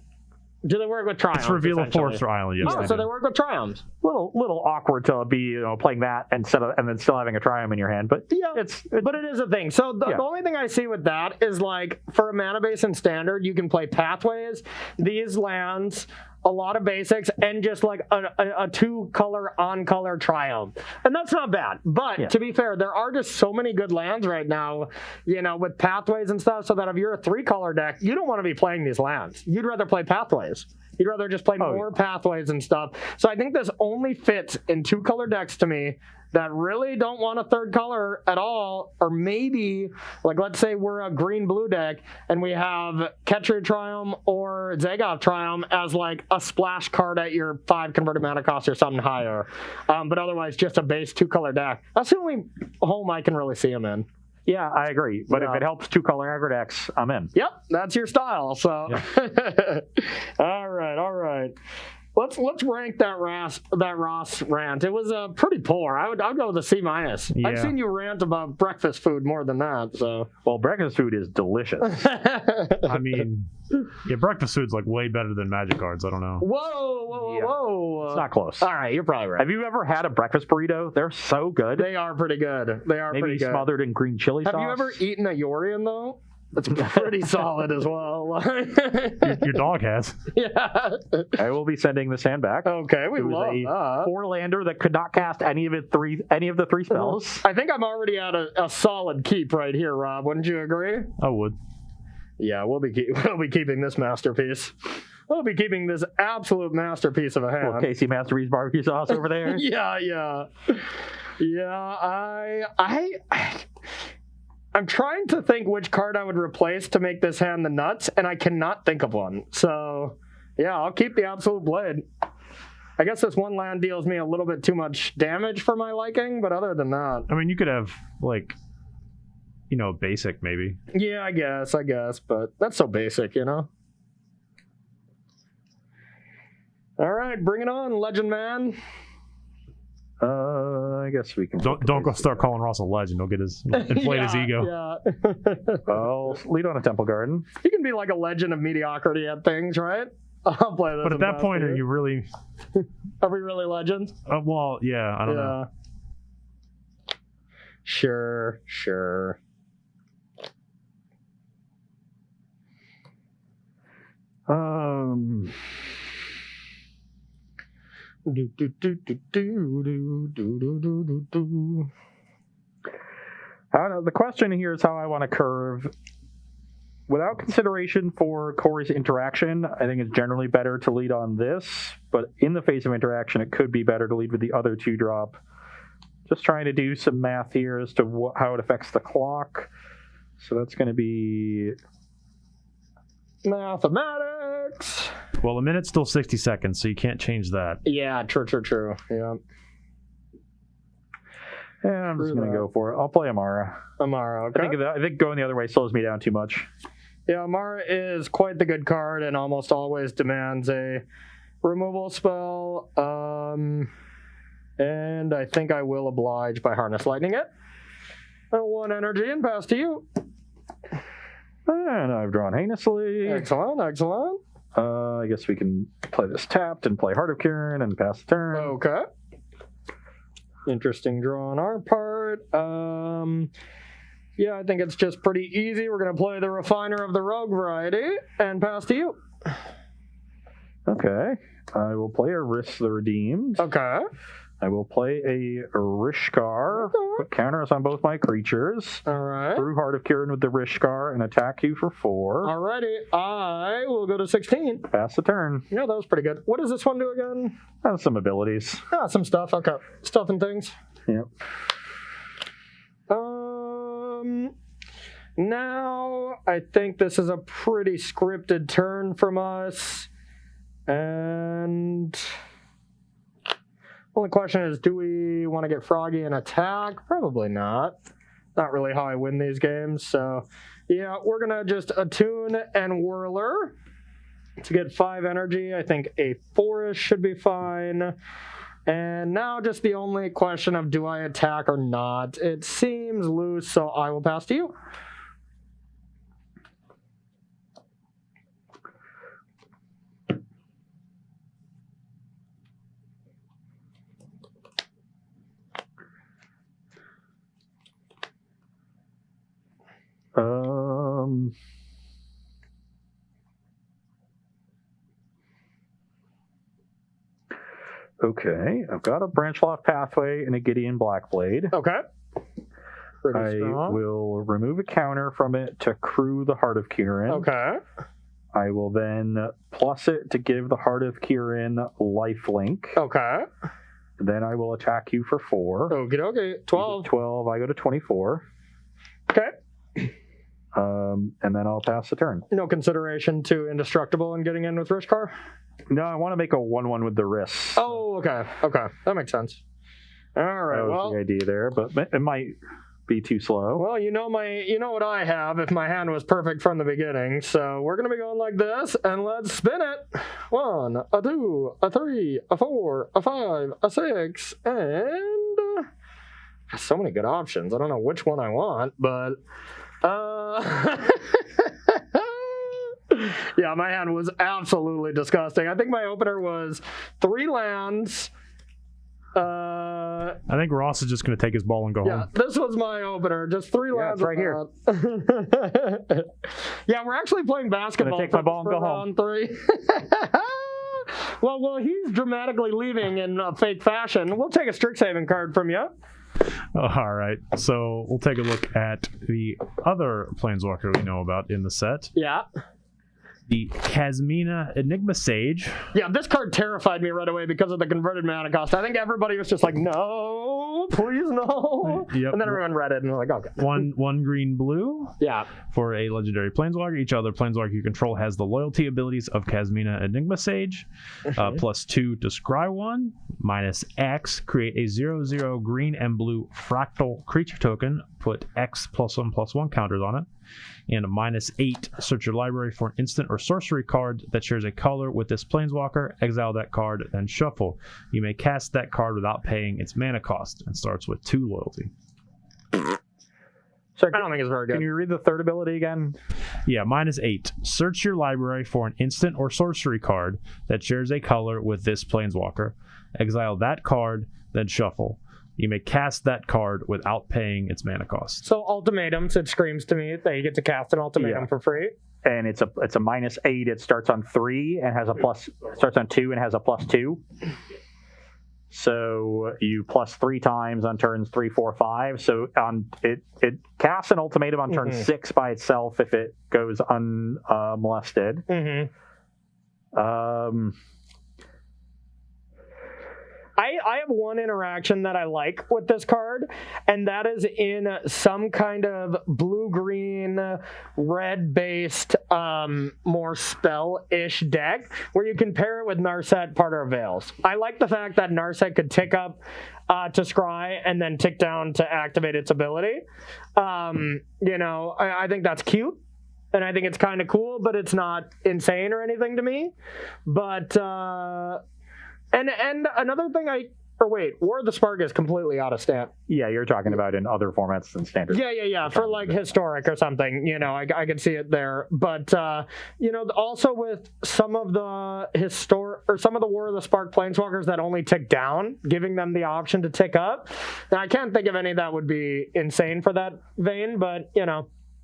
Do they work with Triumphs? It's reveal a forest or island, yes. So they work with Triumphs. Little awkward to be playing that and then still having a Triumph in your hand, but but it is a thing. So the only thing I see with that is for a mana base in Standard, you can play Pathways, these lands, a lot of basics, and just a 2-color on-color Triumph. And that's not bad. But to be fair, there are just so many good lands right now, with Pathways and stuff, so that if you're a 3-color deck, you don't want to be playing these lands. You'd rather play Pathways. You'd rather just play more Pathways and stuff. So I think this only fits in 2-color decks to me that really don't want a 3rd color at all, or maybe, let's say we're a green-blue deck and we have Ketria Triumph or Zagoth Triumph as a splash card at your 5 converted mana cost or something higher, but otherwise just a base 2-color deck. That's the only home I can really see them in. Yeah, I agree. But if it helps 2-color aggro decks, I'm in. Yep, that's your style. So, all right. Let's rank that Ross rant. It was pretty poor. I'd go with a C-. Yeah. I've seen you rant about breakfast food more than that. So Well, breakfast food is delicious. I mean, yeah, breakfast food's like way better than Magic cards. I don't know. Whoa. It's not close. All right, you're probably right. Have you ever had a breakfast burrito? They're so good. They are pretty good. They are Maybe pretty good. smothered in green chili sauce. Have you ever eaten a Yorian though? It's pretty solid as well. Your dog has. Yeah. I will be sending this hand back. Okay, we It was love a that. 4-lander that could not cast any of the three spells. I think I'm already at a solid keep right here, Rob. Wouldn't you agree? I would. Yeah, we'll be keeping this masterpiece. We'll be keeping this absolute masterpiece of a hand. Well, Casey Masterpiece barbecue sauce over there. Yeah. I'm trying to think which card I would replace to make this hand the nuts, and I cannot think of one. So, yeah, I'll keep the Absolute Blade. I guess this one land deals me a little bit too much damage for my liking, but other than that... I mean, you could have, like, basic maybe. Yeah, I guess, but that's so basic, you know? All right, bring it on, Legend Man. I guess we can. Don't go start calling Ross a legend. He'll get inflate his ego. Yeah. I'll lead on a Temple Garden. You can be like a legend of mediocrity at things, right? I'll play this. But at that point, are you really? Are we really legends? Well, yeah. I don't know. Sure. The question here is how I want to curve. Without consideration for Corey's interaction, I think it's generally better to lead on this, but in the face of interaction, it could be better to lead with the other 2-drop. Just trying to do some math here as to how it affects the clock. So that's going to be... Mathematics! Well, a minute's still 60 seconds, so you can't change that. Yeah, true. Yeah. Yeah, I'm just going to go for it. I'll play Amara. Okay. I think going the other way slows me down too much. Yeah, Amara is quite the good card and almost always demands a removal spell. And I think I will oblige by Harness Lightning it. 1 energy and pass to you. And I've drawn heinously. Excellent. I guess we can play this tapped and play Heart of Kirin and pass the turn. Okay. Interesting draw on our part. Yeah, I think it's just pretty easy. We're going to play the Refiner of the Rogue variety and pass to you. Okay. I will play a Risk the Redeemed. Okay. I will play a Rishkar, put counters on both my creatures. All right. Through Heart of Kirin with the Rishkar and attack you for 4. Alrighty. I will go to 16. Pass the turn. Yeah, that was pretty good. What does this one do again? Has some abilities. Some stuff. Okay. Stuff and things. Yep. Now, I think this is a pretty scripted turn from us. And... only question is, do we want to get Froggy and attack? Probably not. Not really how I win these games. So, yeah, we're going to just attune and whirler to get 5 energy. I think a 4-ish should be fine. And now just the only question of do I attack or not. It seems loose, so I will pass to you. Okay, I've got a Branchloft Pathway and a Gideon Blackblade. Okay. I will remove a counter from it to crew the Heart of Kirin. Okay. I will then plus it to give the Heart of Kirin lifelink. Okay. Then I will attack you for 4. Okay. 12. 12, I go to 24. Okay. And then I'll pass the turn. No consideration to Indestructible and getting in with Rishkar? No, I want to make a 1/1 with the wrists. Oh, okay. That makes sense. All right, that was the idea there, but it might be too slow. Well, you know what I have if my hand was perfect from the beginning. So we're gonna be going like this, and let's spin it. 1, a 2, a 3, a 4, a 5, a 6, and so many good options. I don't know which one I want, but yeah, my hand was absolutely disgusting. I think my opener was 3 lands. I think Ross is just going to take his ball and go home. This was my opener. Just 3 lands. It's right here. Yeah, we're actually playing basketball. Take my ball and go round home. 3. Well, he's dramatically leaving in a fake fashion. We'll take a Strixhaven card from you. All right, so we'll take a look at the other Planeswalker we know about in the set. Yeah. The Kasmina Enigma Sage. Yeah, this card terrified me right away because of the converted mana cost. I think everybody was just like, no, please no. Yep. And then everyone read it and they're like, okay. One green blue. Yeah. For a legendary Planeswalker. Each other Planeswalker you control has the loyalty abilities of Kasmina Enigma Sage. +2 to scry 1. -X. Create a 0/0 green and blue fractal creature token. Put X +1/+1 counters on it. And -8, search your library for an instant or sorcery card that shares a color with this Planeswalker. Exile that card, then shuffle. You may cast that card without paying its mana cost and starts with 2 loyalty. So I don't think it's very good. Can you read the third ability again? Yeah, -8. Search your library for an instant or sorcery card that shares a color with this Planeswalker. Exile that card, then shuffle. You may cast that card without paying its mana cost. So ultimatums, it screams to me that you get to cast an ultimatum for free. And it's a -8. It starts on 3 and has a starts on 2 and has a +2. So you +3 times on turns 3, 4, 5. So it casts an ultimatum on turn 6 by itself if it goes unmolested. I have one interaction that I like with this card, and that is in some kind of blue-green, red-based, more spell-ish deck, where you can pair it with Narset, Parter of Veils. I like the fact that Narset could tick up to scry and then tick down to activate its ability. I think that's cute. And I think it's kind of cool, but it's not insane or anything to me. But and another thing War of the Spark is completely out of stamp. Yeah, you're talking about in other formats than standard. Yeah. For like Historic or something, I can see it there. But also with some of the War of the Spark Planeswalkers that only tick down, giving them the option to tick up. Now I can't think of any that would be insane for that vein, but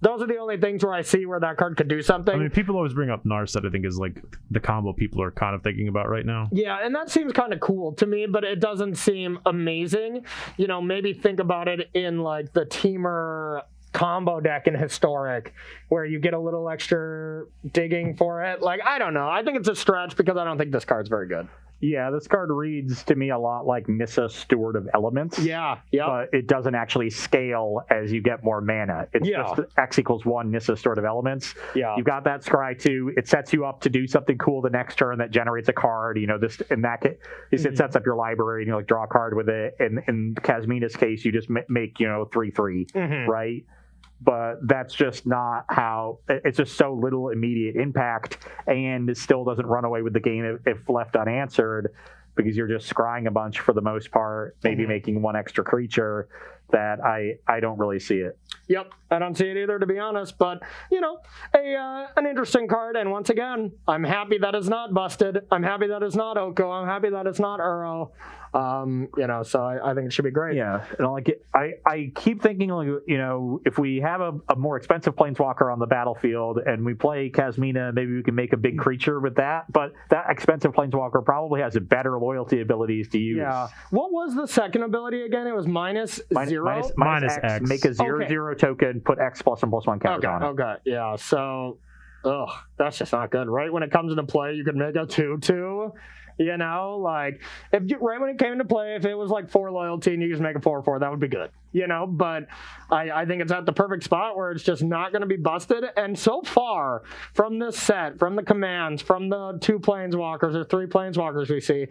those are the only things where I see where that card could do something. I mean, people always bring up Narset, I think, is like the combo people are kind of thinking about right now. Yeah, and that seems kind of cool to me, but it doesn't seem amazing. Maybe think about it in like the Teamer combo deck in Historic, where you get a little extra digging for it. Like, I don't know. I think it's a stretch because I don't think this card's very good. Yeah, this card reads to me a lot like Nissa, Steward of Elements. Yeah. But it doesn't actually scale as you get more mana. It's just X = 1 Nissa, Steward of Elements. Yeah. You've got that Scry 2. It sets you up to do something cool the next turn that generates a card. It sets up your library and you draw a card with it. And in Kasmina's case, you just make 3/3, right? But that's just not how. It's just so little immediate impact, and it still doesn't run away with the game if left unanswered, because you're just scrying a bunch for the most part, maybe making one extra creature. That I don't really see it. Yep, I don't see it either, to be honest. But an interesting card. And once again, I'm happy that it's not busted. I'm happy that it's not Oko. I'm happy that it's not Uro. So I think it should be great. Yeah, and I keep thinking, if we have a more expensive Planeswalker on the battlefield and we play Kasmina, maybe we can make a big creature with that. But that expensive Planeswalker probably has better loyalty abilities to use. Yeah. What was the second ability again? It was -0? -X. Make a 0/0 token, put X +1/+1 counters on it. Okay, yeah. So, that's just not good. Right when it comes into play, you could make a 2/2. Right when it came into play, if it was like 4 loyalty and you just make a 4/4, that would be good. but I think it's at the perfect spot where it's just not going to be busted. And so far from this set, from the commands, from the 2 planeswalkers or 3 planeswalkers we see,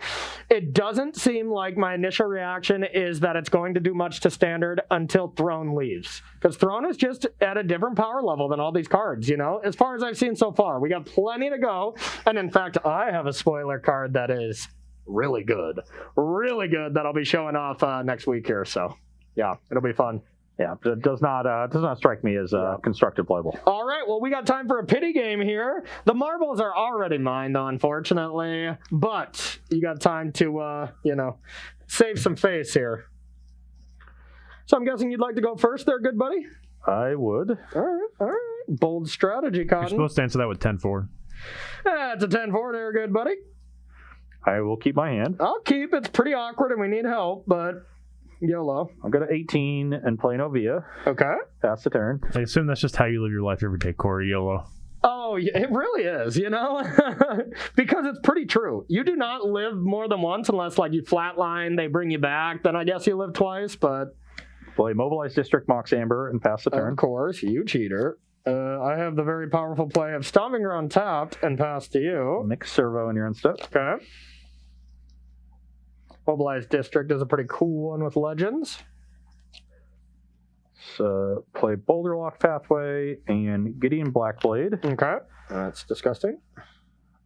it doesn't seem like my initial reaction is that it's going to do much to standard until Throne leaves. Because Throne is just at a different power level than all these cards, as far as I've seen so far. We got plenty to go. And in fact, I have a spoiler card that is really good that I'll be showing off next week here. So yeah, it'll be fun. Yeah, it does not strike me as constructive playable. All right, well, we got time for a pity game here. The marbles are already mine, though, unfortunately, but you got time to save some face here. So I'm guessing you'd like to go first there, good buddy? I would. All right. Bold strategy, Cotton. You're supposed to answer that with 10-4. That's a 10-4 there, good buddy. I will keep my hand. I'll keep. It's pretty awkward and we need help, but YOLO. I'll go to 18 and play Novia. Okay. Pass the turn. I assume that's just how you live your life every day, Corey. YOLO. Oh, it really is, because it's pretty true. You do not live more than once unless, you flatline, they bring you back. Then I guess you live twice, but... Play Mobilize District, Mox Amber, and pass the turn. Of course, you cheater. I have the very powerful play of Stomping Ground tapped and pass to you. Mix Servo in your end step. Okay. Mobilize District is a pretty cool one with legends. So play Boulder Lock Pathway and Gideon Blackblade. Okay. That's disgusting.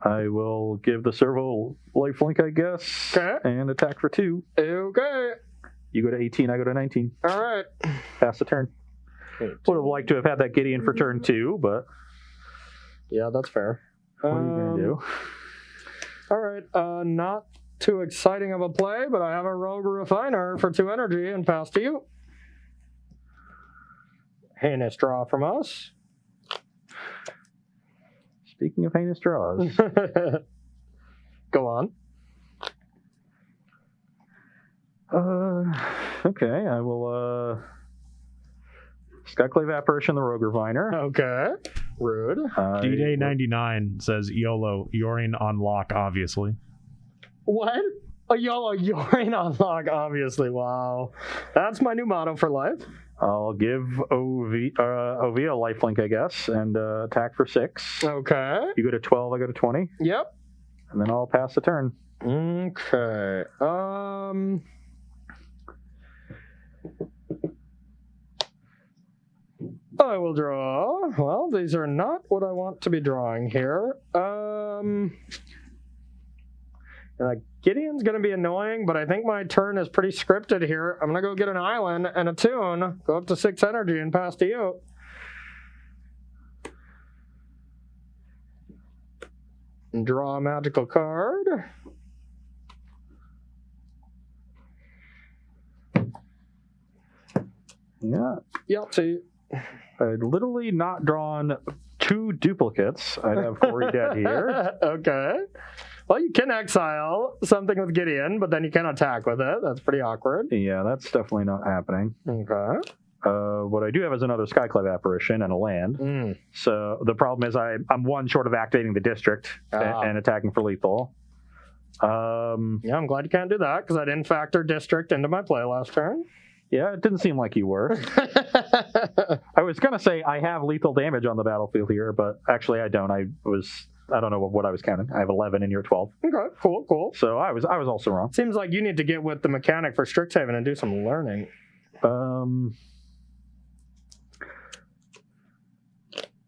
I will give the Servo lifelink, I guess. Okay. And attack for 2. Okay. You go to 18, I go to 19. All right. Pass the turn. Would have liked to have had that Gideon for turn 2, but... Yeah, that's fair. What are you going to do? All right. Not too exciting of a play, but I have a Rogue Refiner for 2 energy and pass to you. Heinous draw from us. Speaking of heinous draws. Go on. Okay, I will Skyclave Apparition, the Rogue Refiner. Okay. Rude. D-Day 99 says YOLO, Yorion on lock, obviously. What? A YOLO Yorion on lock, obviously. Wow. That's my new motto for life. I'll give Ovia a lifelink, I guess, and attack for 6. Okay. You go to 12, I go to 20. Yep. And then I'll pass the turn. Okay. I will draw. Well, these are not what I want to be drawing here. Gideon's going to be annoying, but I think my turn is pretty scripted here. I'm going to go get an island and a tune, go up to 6 energy and pass to you. And draw a magical card. Yeah. Yahtzee. I'd literally not drawn 2 duplicates. I'd have Corey dead here. Okay. Well, you can exile something with Gideon, but then you can attack with it. That's pretty awkward. Yeah, that's definitely not happening. Okay. What I do have is another Skyclave Apparition and a land. So the problem is I'm 1 short of activating the district and attacking for lethal. Yeah, I'm glad you can't do that because I didn't factor district into my play last turn. Yeah, it didn't seem like you were. I was going to say I have lethal damage on the battlefield here, but actually I don't. I don't know what I was counting. I have 11 and you're 12. Okay, cool. So I was also wrong. Seems like you need to get with the mechanic for Strixhaven and do some learning.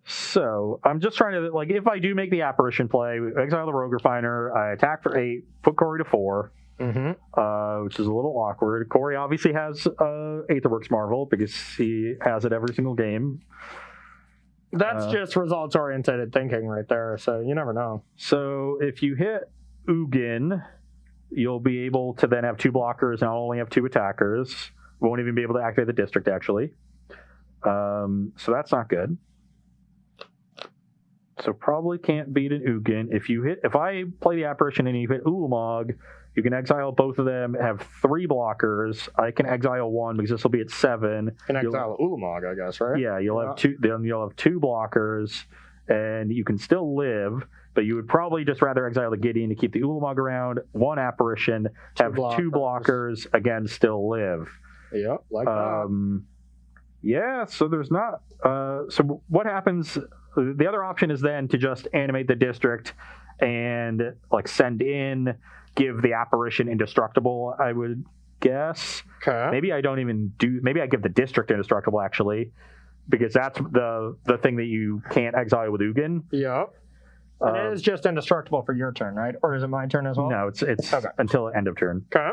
So I'm just trying to, if I do make the Apparition play, exile the Rogue Refiner, I attack for 8, put Corey to 4, which is a little awkward. Corey obviously has Aetherworks Marvel because he has it every single game. That's just results-oriented thinking right there, so you never know. So if you hit Ugin, you'll be able to then have 2 blockers and I'll only have 2 attackers. Won't even be able to activate the district, actually. So that's not good. So probably can't beat an Ugin. If I play the Apparition and you hit Ulamog, you can exile both of them, have 3 blockers. I can exile 1 because this will be at 7. You can exile Ulamog, I guess, right? Yeah, you'll have 2. Then you'll have 2 blockers, and you can still live. But you would probably just rather exile the Gideon to keep the Ulamog around. 1 Apparition, have 2 blockers, again, still live. Yep, like that. Yeah, so there's not. So what happens? The other option is then to just animate the district and like send in, give the apparition indestructible, I would guess. Okay. Maybe I don't even do. Maybe I give the district indestructible actually, because that's the thing that you can't exile with Ugin. Yep. And it is just indestructible for your turn, right? Or is it my turn as well? No, it's Okay. until end of turn. Okay.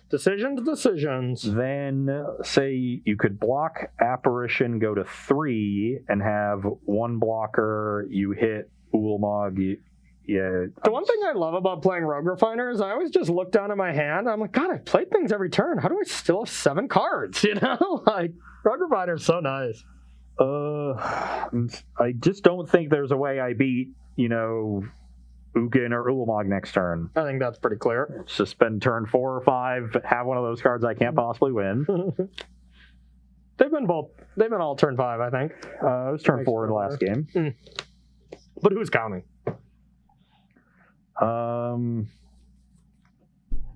Decisions. Then say you could block apparition, go to 3, and have one blocker. You hit Ulamog. Yeah. The one thing I love about playing Rogue Refiner is I always just look down at my hand. I'm like, God, I've played things every turn. How do I still have 7 cards? You know, like Rogue Refiner is so nice. I just don't think there's a way I beat, Ugin or Ulamog next turn. I think that's pretty clear. Just spend turn 4 or 5, have one of those cards I can't possibly win. They've been all turn 5, I think. It was turn 4 in the last game. But who's counting?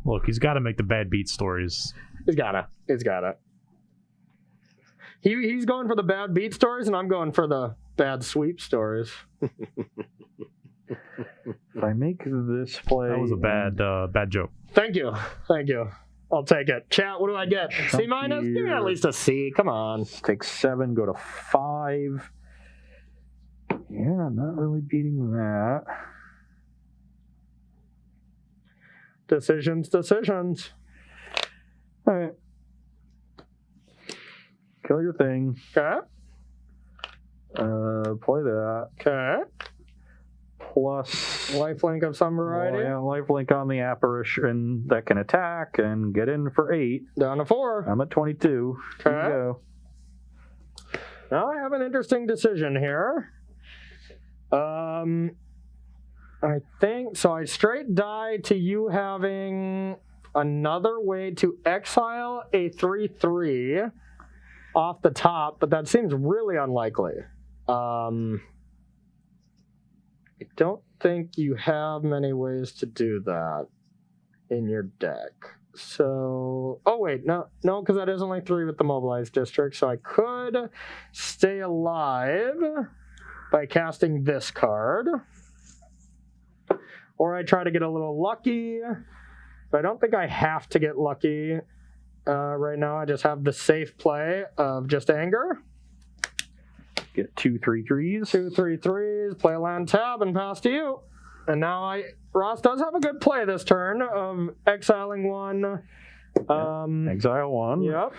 Look, he's got to make the bad beat stories. He's gotta. He's going for the bad beat stories, and I'm going for the bad sweep stories. If I make this play... That was a bad joke. Thank you. I'll take it. Chat, what do I get? C minus? Give me at least a C. Come on. Take 7, go to 5. Yeah, not really beating that. Decisions. All right. Kill your thing. Okay. Play that. Okay. Plus... Lifelink of some variety. Yeah, lifelink on the apparition that can attack and get in for 8. Down to 4. I'm at 22. Okay. Here you go. Now I have an interesting decision here. I think so. I straight die to you having another way to exile a 3/3 off the top, but that seems really unlikely. I don't think you have many ways to do that in your deck. So, oh wait, no, because that is only 3 with the mobilized district. So I could stay alive by casting this card, or I try to get a little lucky. But I don't think I have to get lucky right now. I just have the safe play of just anger. Get 2 3/3s. 2 3/3s, play a land tab, and pass to you. And now Ross does have a good play this turn of exiling 1. Exile 1. Yep.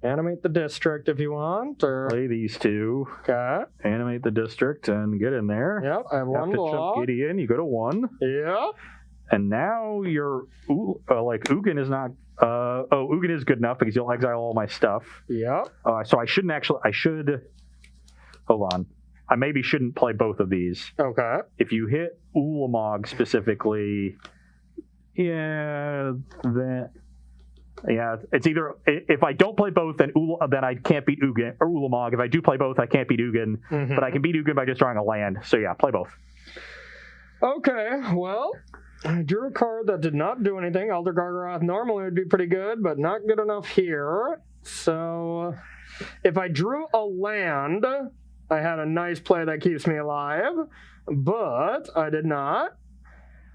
Animate the district if you want. Or Play these 2. okay. Animate the district and get in there. Yep. I have 1 Have to block. jump Gideon. You go to 1. Yep. And now you're Ugin is not. Ugin is good enough because you'll exile all my stuff. Yep. So I should. Hold on. I maybe shouldn't play both of these. Okay. If you hit Ulamog specifically, it's either if I don't play both, then I can't beat Ugin or Ulamog. If I do play both, I can't beat Ugin, but I can beat Ugin by just drawing a land. So yeah, play both. Okay. Well, I drew a card that did not do anything. Elder Gargaroth normally would be pretty good, but not good enough here. So if I drew a land, I had a nice play that keeps me alive, but I did not.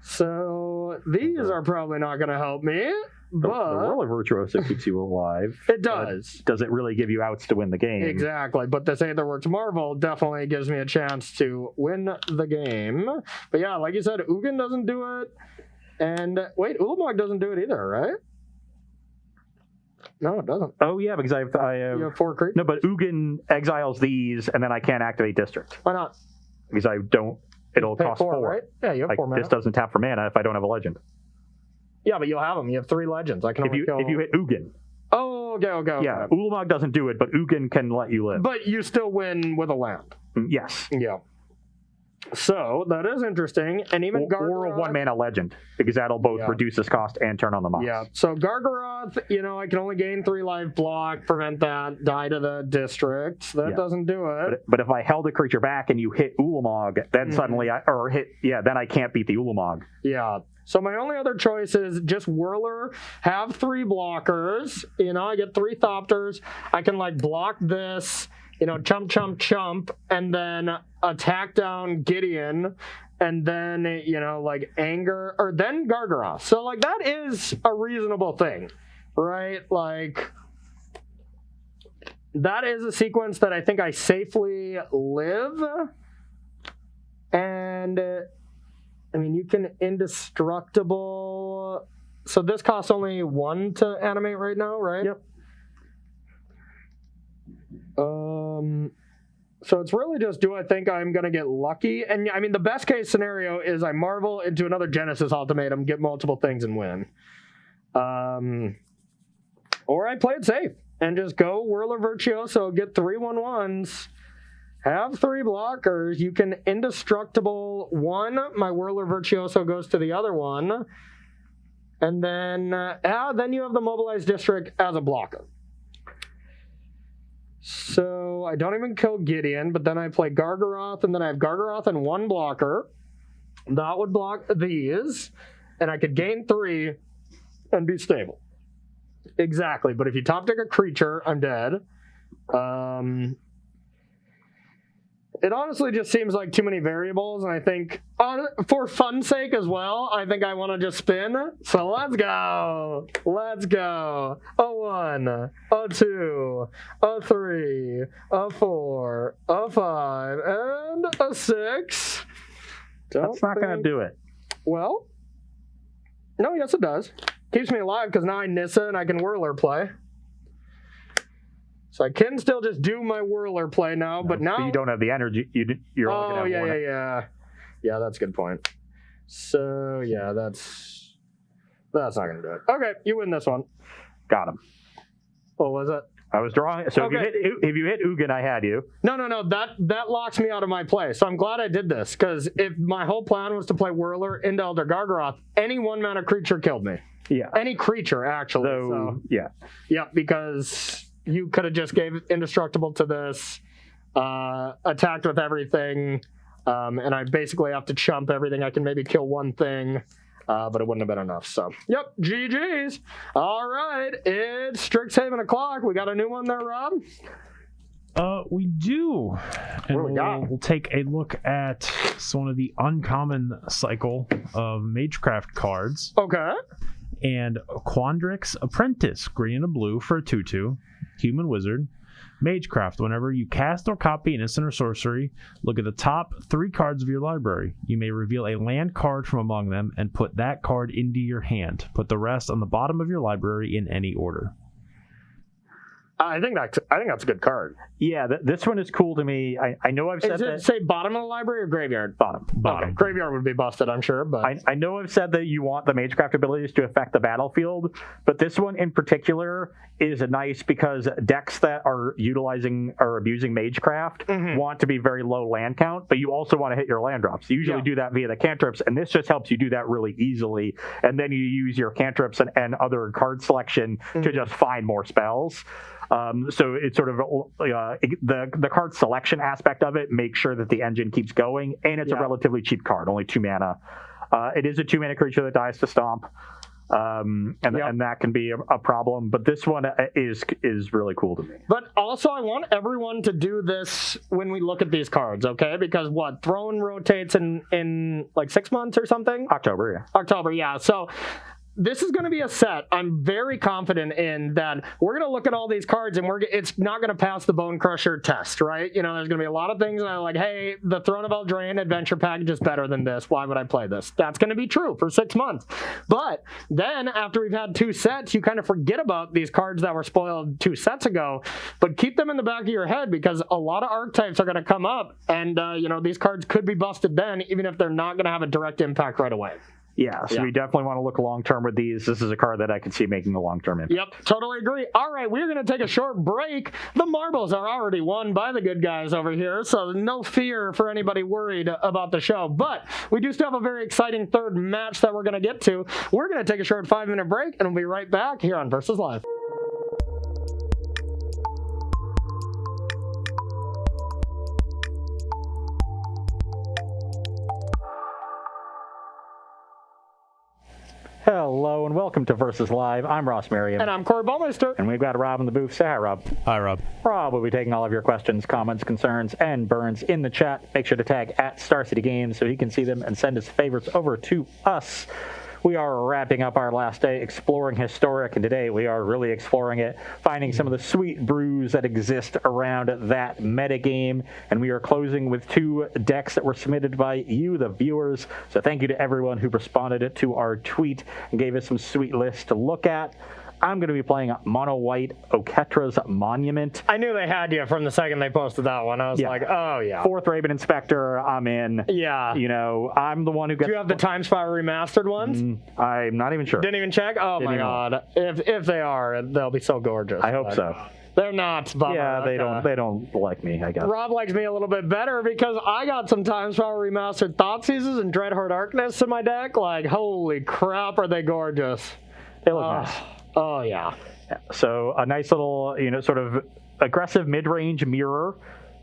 So these are probably not going to help me. The But Whirl of Virtuoso keeps you alive. it does. Does it really give you outs to win the game? Exactly. But this Aetherworks Marvel definitely gives me a chance to win the game. But yeah, like you said, Ugin doesn't do it. And wait, Ulamog doesn't do it either, right? No, it doesn't. Oh yeah, because I You have 4 creatures? no, but Ugin exiles these, and then I can't activate District Why not? because I don't. It'll Pay cost 4, 4. right? Yeah, you have 4 mana. This doesn't tap for mana if I don't have a legend. Yeah, but you'll have them. You have 3 legends. I can If only you kill... hit Ugin, Oh, okay. yeah, Ulamog doesn't do it, but Ugin can let you live. But you still win with a land. Yes, Yeah. So that is interesting. And even or a 1-mana legend because that'll both reduce this cost and turn on the mox. Yeah, so Gargaroth, I can only gain 3 life block, prevent that, die to the district. That doesn't do it. But if I held a creature back and you hit Ulamog, then suddenly then I can't beat the Ulamog. Yeah. So my only other choice is just Whirler, have 3 blockers. I get 3 Thopters. I can like block this, chump, chump, chump, and then attack down Gideon, and then, like Anger, or then Gargaroth. So like that is a reasonable thing, right? Like that is a sequence that I think I safely live. And you can indestructible. So this costs only 1 to animate right now, right? Yep. So it's really just, do I think I'm going to get lucky? And the best case scenario is I marvel into another Genesis Ultimatum, get multiple things, and win. Or I play it safe and just go Whirler Virtuoso, get 3 1/1s. Have 3 blockers. You can indestructible 1. My Whirler Virtuoso goes to the other one. And then you have the Mobilized District as a blocker. So I don't even kill Gideon, but then I play Gargaroth, and then I have Gargaroth and 1 blocker. That would block these, and I could gain 3 and be stable. Exactly, but if you top deck a creature, I'm dead. It honestly just seems like too many variables, and I think, for fun's sake as well, I think I want to just spin. So let's go. Let's go. A 1, a 2, a 3, a 4, a 5, and a 6. That's not going to do it. Well, no, yes it does. Keeps me alive because now I Nissa and I can Whirler play. So I can still just do my Whirler play now, but now... But you don't have the energy. You're only going to have one. Yeah, that's a good point. So, yeah, that's not going to do it. Okay, you win this one. Got him. What was it? I was drawing. So Okay. if you hit Ugin, I had you. No. That locks me out of my play. So I'm glad I did this, because if my whole plan was to play Whirler into Elder Gargaroth, any 1-mana creature killed me. Yeah. Any creature, actually. So yeah. Yeah, because... You could have just gave Indestructible to this, attacked with everything, and I basically have to chump everything. I can maybe kill 1 thing, but it wouldn't have been enough. So, yep, GG's. All right, it's Strixhaven o'clock. We got a new one there, Rob? We do. And What do we got? We'll take a look at one of the uncommon cycle of Magecraft cards. Okay. And Quandrix Apprentice, green and a blue for a 2/2. Human Wizard. Magecraft, whenever you cast or copy an instant or sorcery, look at the top 3 cards of your library. You may reveal a land card from among them and put that card into your hand. Put the rest on the bottom of your library in any order. I think that's a good card. Yeah, this one is cool to me. I know I've said Is that. it say bottom of the library or graveyard? Bottom. Okay. Graveyard would be busted, I'm sure. But I know I've said that you want the Magecraft abilities to affect the battlefield, but this one in particular is nice because decks that are utilizing or abusing Magecraft want to be very low land count, but you also want to hit your land drops. You usually do that via the cantrips, and this just helps you do that really easily. And then you use your cantrips and other card selection to just find more spells. So it's sort of the card selection aspect of it makes sure that the engine keeps going, and it's a relatively cheap card, only 2 mana. It is a 2-mana creature that dies to stomp, and that can be a problem. But this one is really cool to me. But also, I want everyone to do this when we look at these cards, okay? Because Throne rotates in like 6 months or something? October, yeah. So this is going to be a set I'm very confident in that we're going to look at all these cards and it's not going to pass the Bone Crusher test, right? There's going to be a lot of things that are like, hey, the Throne of Eldraine adventure package is better than this. Why would I play this? That's going to be true for 6 months. But then after we've had 2 sets, you kind of forget about these cards that were spoiled 2 sets ago, but keep them in the back of your head because a lot of archetypes are going to come up and, these cards could be busted then, even if they're not going to have a direct impact right away. Yeah, so we definitely want to look long-term with these. This is a card that I could see making a long-term impact. Yep, totally agree. All right, we're going to take a short break. The marbles are already won by the good guys over here, so no fear for anybody worried about the show. But we do still have a very exciting third match that we're going to get to. We're going to take a short 5-minute break, and we'll be right back here on Versus Live. Hello and welcome to Versus Live. I'm Ross Merriam. And I'm Corey Baumeister. And we've got Rob in the booth. Say hi, Rob. Hi, Rob. Rob will be taking all of your questions, comments, concerns, and burns in the chat. Make sure to tag at Star City Games so he can see them and send his favorites over to us. We are wrapping up our last day exploring Historic, and today we are really exploring it, finding some of the sweet brews that exist around that metagame, and we are closing with 2 decks that were submitted by you, the viewers. So thank you to everyone who responded to our tweet and gave us some sweet lists to look at. I'm going to be playing Mono White Oketra's Monument. I knew they had you from the second they posted that one. I was like, oh, yeah. 4th Raven Inspector, I'm in. Yeah. You know, I'm the one who gets... Do you have the Time Spire remastered ones? I'm not even sure. Didn't even check? Oh, my God. If they are, they'll be so gorgeous. I hope so. They're not. Bummer. Yeah, they don't like me, I guess. Rob likes me a little bit better because I got some Time Spire Remastered Thoughtseizes and Dreadheart Arcanists in my deck. Like, holy crap, are they gorgeous. They look nice. Oh, yeah. So a nice little, sort of aggressive mid-range mirror.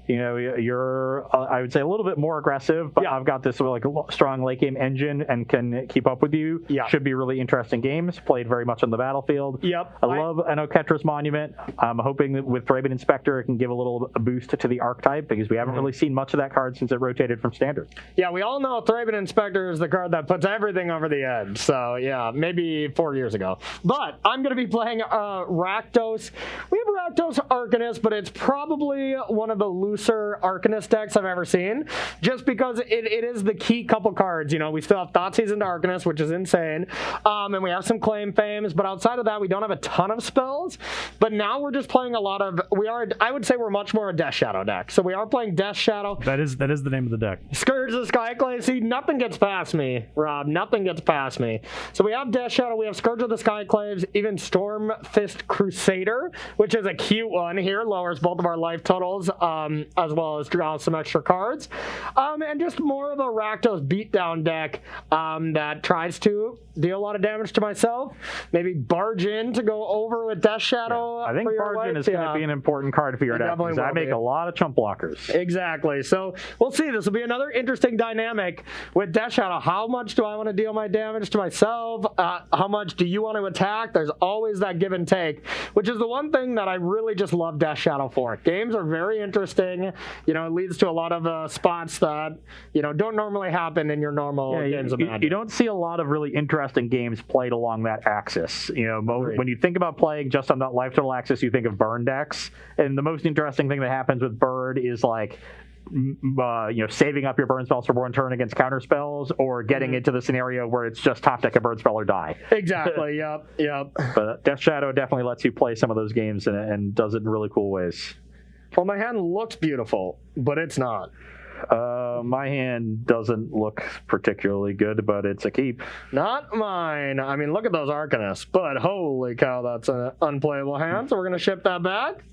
You're I would say a little bit more aggressive, but I've got this like strong late game engine and can keep up with you. Yeah. Should be really interesting games, played very much on the battlefield. Yep. I love an Oketra's Monument. I'm hoping that with Raven Inspector it can give a little boost to the archetype because we haven't really seen much of that card since it rotated from Standard. Yeah, we all know Raven Inspector is the card that puts everything over the edge. So yeah, maybe 4 years ago. But I'm going to be playing Rakdos. We have Rakdos Arcanist, but it's probably one of the looser Arcanist decks I've ever seen, just because it is the key couple cards. We still have Thoughtseize into Arcanist, which is insane, and we have some Claim Fames, but outside of that, we don't have a ton of spells. But now we're just playing a lot of. I would say we're much more a Death Shadow deck. So we are playing Death Shadow. That is the name of the deck. Scourge of the Skyclave. See, nothing gets past me, Rob. Nothing gets past me. So we have Death Shadow. We have Scourge of the Skyclaves. Even Storm Fist Crusader, which is a cute one here, lowers both of our life totals, as well as draw some extra cards, and just more of a Rakdos beatdown deck that tries to deal a lot of damage to myself. Maybe barge in to go over with Death Shadow. I think barge in is going to be an important card for your deck because I make a lot of chump blockers. Exactly. So we'll see. This will be another interesting dynamic with Death Shadow. How much do I want to deal my damage to myself? How much do you want to attack? There's always that give and take, which is the one thing that I really just love Death Shadow for. Games are very interesting. It leads to a lot of spots that, don't normally happen in your normal games of Magic. You don't see a lot of really interesting games played along that axis. When you think about playing just on that life total axis, you think of burn decks. And the most interesting thing that happens with burn is like, saving up your burn spells for one turn against counter spells, or getting into the scenario where it's just top deck a burn spell or die. Exactly. Yep. But Death Shadow definitely lets you play some of those games and does it in really cool ways. Well, my hand looks beautiful, but it's not. My hand doesn't look particularly good, but it's a keep. Not mine. I mean, look at those Arcanists, but holy cow, that's an unplayable hand, so we're going to ship that back.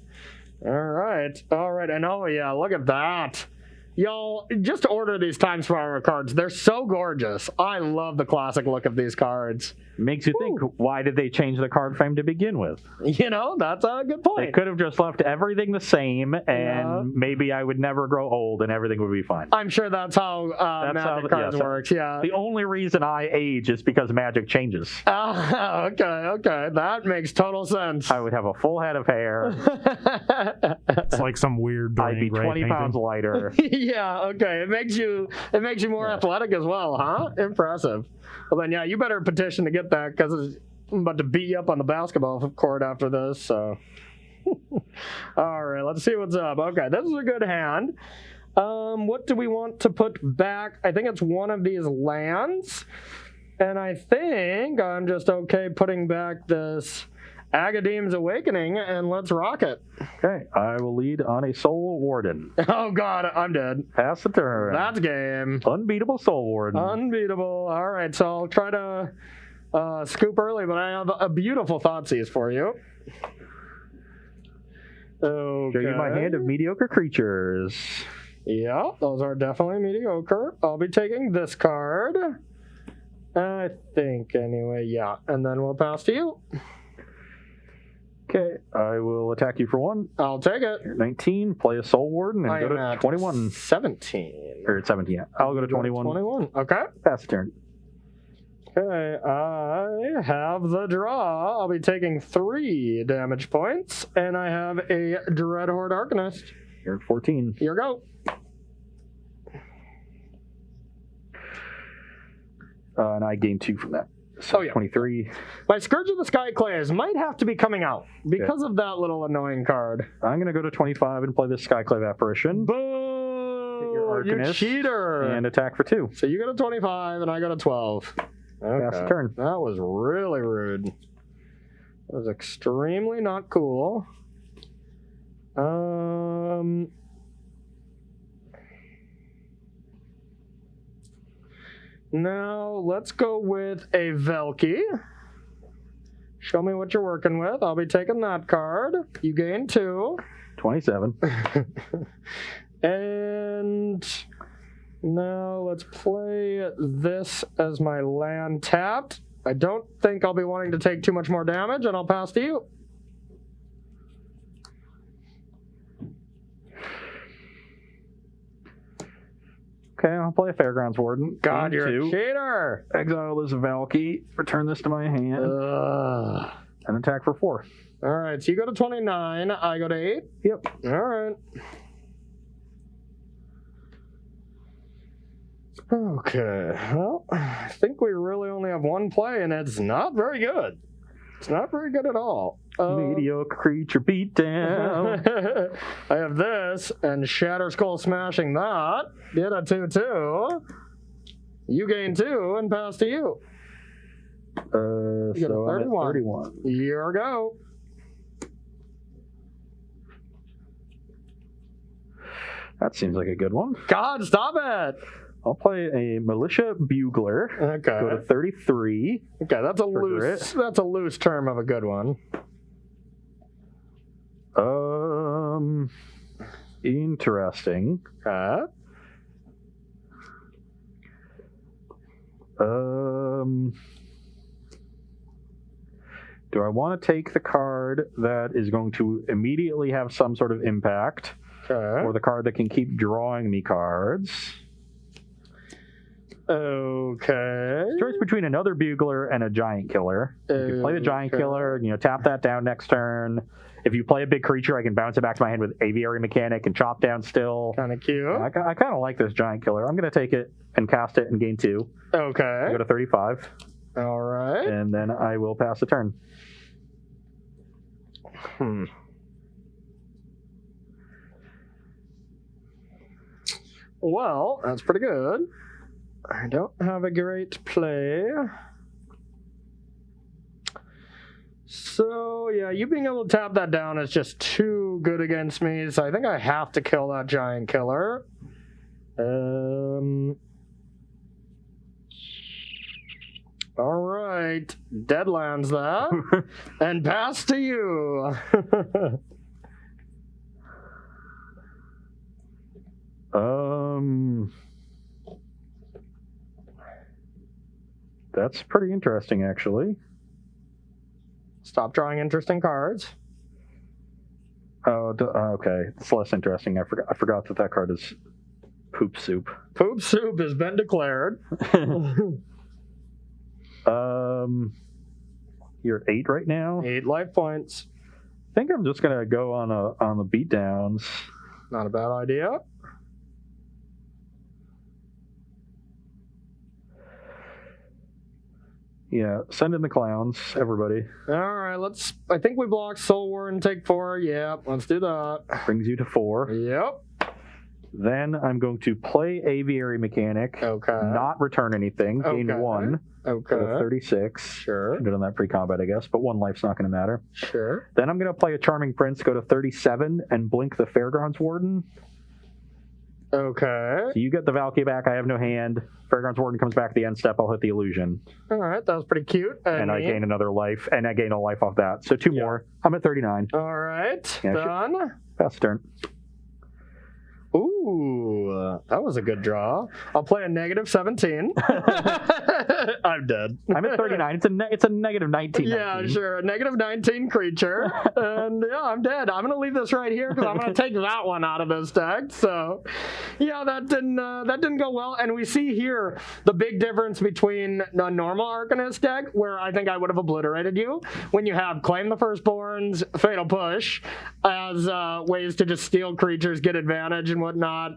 All right. And oh, yeah, look at that. Y'all, just order these Time Spire cards. They're so gorgeous. I love the classic look of these cards. Makes you think, why did they change the card frame to begin with? That's a good point. They could have just left everything the same, and maybe I would never grow old and everything would be fine. I'm sure that's how Magic cards works, yeah. The only reason I age is because Magic changes. Okay. That makes total sense. I would have a full head of hair. It's like some weird I'd be 20 pounds lighter. Yeah, okay. It makes you more athletic as well, huh? Impressive. Well, then, yeah, you better petition to get that because I'm about to beat you up on the basketball court after this. So, all right, let's see what's up. Okay, this is a good hand. What do we want to put back? I think it's one of these lands, and I think I'm just okay putting back this Agadeem's Awakening, and let's rock it. Okay, I will lead on a Soul Warden. Oh, God, I'm dead. Pass the turn. That's game. Unbeatable Soul Warden. Unbeatable. All right, so I'll try to scoop early, but I have a beautiful Thoughtseize for you. Okay. Show you my hand of mediocre creatures. Yeah, those are definitely mediocre. I'll be taking this card. I think, anyway, yeah. And then we'll pass to you. Okay, I will attack you for 1. I'll take it. You're 19, play a Soul Warden, and go to 21. 17. Or 17, yeah. I'll go to 21. 21, okay. Pass the turn. Okay, I have the draw. I'll be taking 3 damage points, and I have a Dreadhorde Arcanist. You're at 14. Here you go. And I gain 2 from that. So 23. My Scourge of the Skyclays might have to be coming out because of that little annoying card. I'm going to go to 25 and play this Skyclave Apparition. Boo! Your You Arcanist, cheater! And attack for 2. So you got a 25 and I got a 12. Okay. Pass the turn. That was really rude. That was extremely not cool. Now let's go with a Velky. Show me what you're working with. I'll be taking that card. You gain 2. 27. And now let's play this as my land tapped. I don't think I'll be wanting to take too much more damage, and I'll pass to you. Okay, I'll play a Fairgrounds Warden. God, Gain you're 2. a cheater. Exile this Valky. Return this to my hand. And attack for 4. All right, so you go to 29. I go to 8. Yep. All right. Okay, well, I think we really only have one play, and it's not very good. It's not very good at all. Mediocre creature beat down. I have this, and Shatter Skull smashing that. Get a 2/2. You gain 2, and pass to you. So get a I'm at 31. 31. Here we go. That seems like a good one. God, stop it! I'll play a Militia Bugler. Okay. Go to 33. Okay, that's a For loose. That's a loose term of a good one. Interesting. Okay. Do I want to take the card that is going to immediately have some sort of impact, Okay. or the card that can keep drawing me cards? Okay. Choice between another Bugler and a Giant Killer. You can play the Giant Killer, tap that down next turn. If you play a big creature, I can bounce it back to my hand with Aviary Mechanic and chop down still. Kind of cute. I kind of like this Giant Killer. I'm going to take it and cast it and gain 2. Okay. Go to 35. All right. And then I will pass the turn. Well, that's pretty good. I don't have a great play. So, yeah, you being able to tap that down is just too good against me, so I think I have to kill that Giant Killer. Alright, Deadlands that, and pass to you. That's pretty interesting, actually. Stop drawing interesting cards. Oh, okay. It's less interesting. I forgot that card is Poop Soup. Poop Soup has been declared. You're at 8 right now. 8 life points. I think I'm just gonna go on the beatdowns. Not a bad idea. Yeah, send in the clowns, everybody. All right, I think we block Soul War and take 4. Yep, let's do that. Brings you to 4. Yep. Then I'm going to play Aviary Mechanic. Okay. Not return anything. Gain Okay. 1. Okay. Go to 36. Sure. Should have done that pre-combat, I guess, but 1 life's not going to matter. Sure. Then I'm going to play a Charming Prince, go to 37, and blink the Fairgrounds Warden. Okay. So you get the Valky back, I have no hand. Fairgrounds Warden comes back at the end step, I'll hit the illusion. All right, that was pretty cute. And I gain another life, and I gain a life off that. So 2 more. I'm at 39. All right, Yeah, done. Pass the turn. Ooh. Ooh, that was a good draw. I'll play a negative 17. I'm dead. I'm at 39. It's a negative 19. Yeah, 19. sure. A negative 19 creature. And yeah, I'm dead. I'm going to leave this right here because I'm going to take that one out of this deck. So yeah, that didn't go well. And we see here the big difference between a normal Arcanist deck, where I think I would have obliterated you, when you have Claim the Firstborns, Fatal Push as ways to just steal creatures, get advantage and whatnot,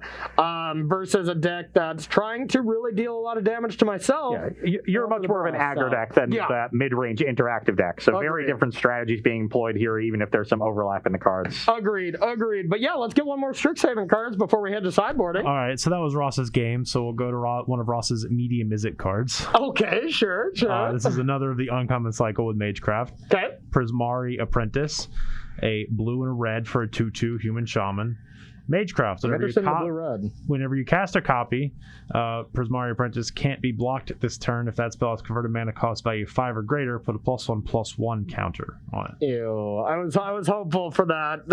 versus a deck that's trying to really deal a lot of damage to myself. Yeah, you're much more of an aggro deck than that mid-range interactive deck. So very different strategies being employed here, even if there's some overlap in the cards. Agreed. But yeah, let's get one more Strixhaven cards before we head to sideboarding. All right, so that was Ross's game. So we'll go to one of Ross's medium Izzet cards. Okay, sure. This is another of the uncommon cycle with Magecraft. Okay. Prismari Apprentice, a blue and a red for a 2/2 human shaman. Magecraft, whenever you cast a copy, Prismari Apprentice can't be blocked at this turn. If that spell has converted mana cost value 5 or greater, put a +1/+1 counter on it. Ew, I was hopeful for that.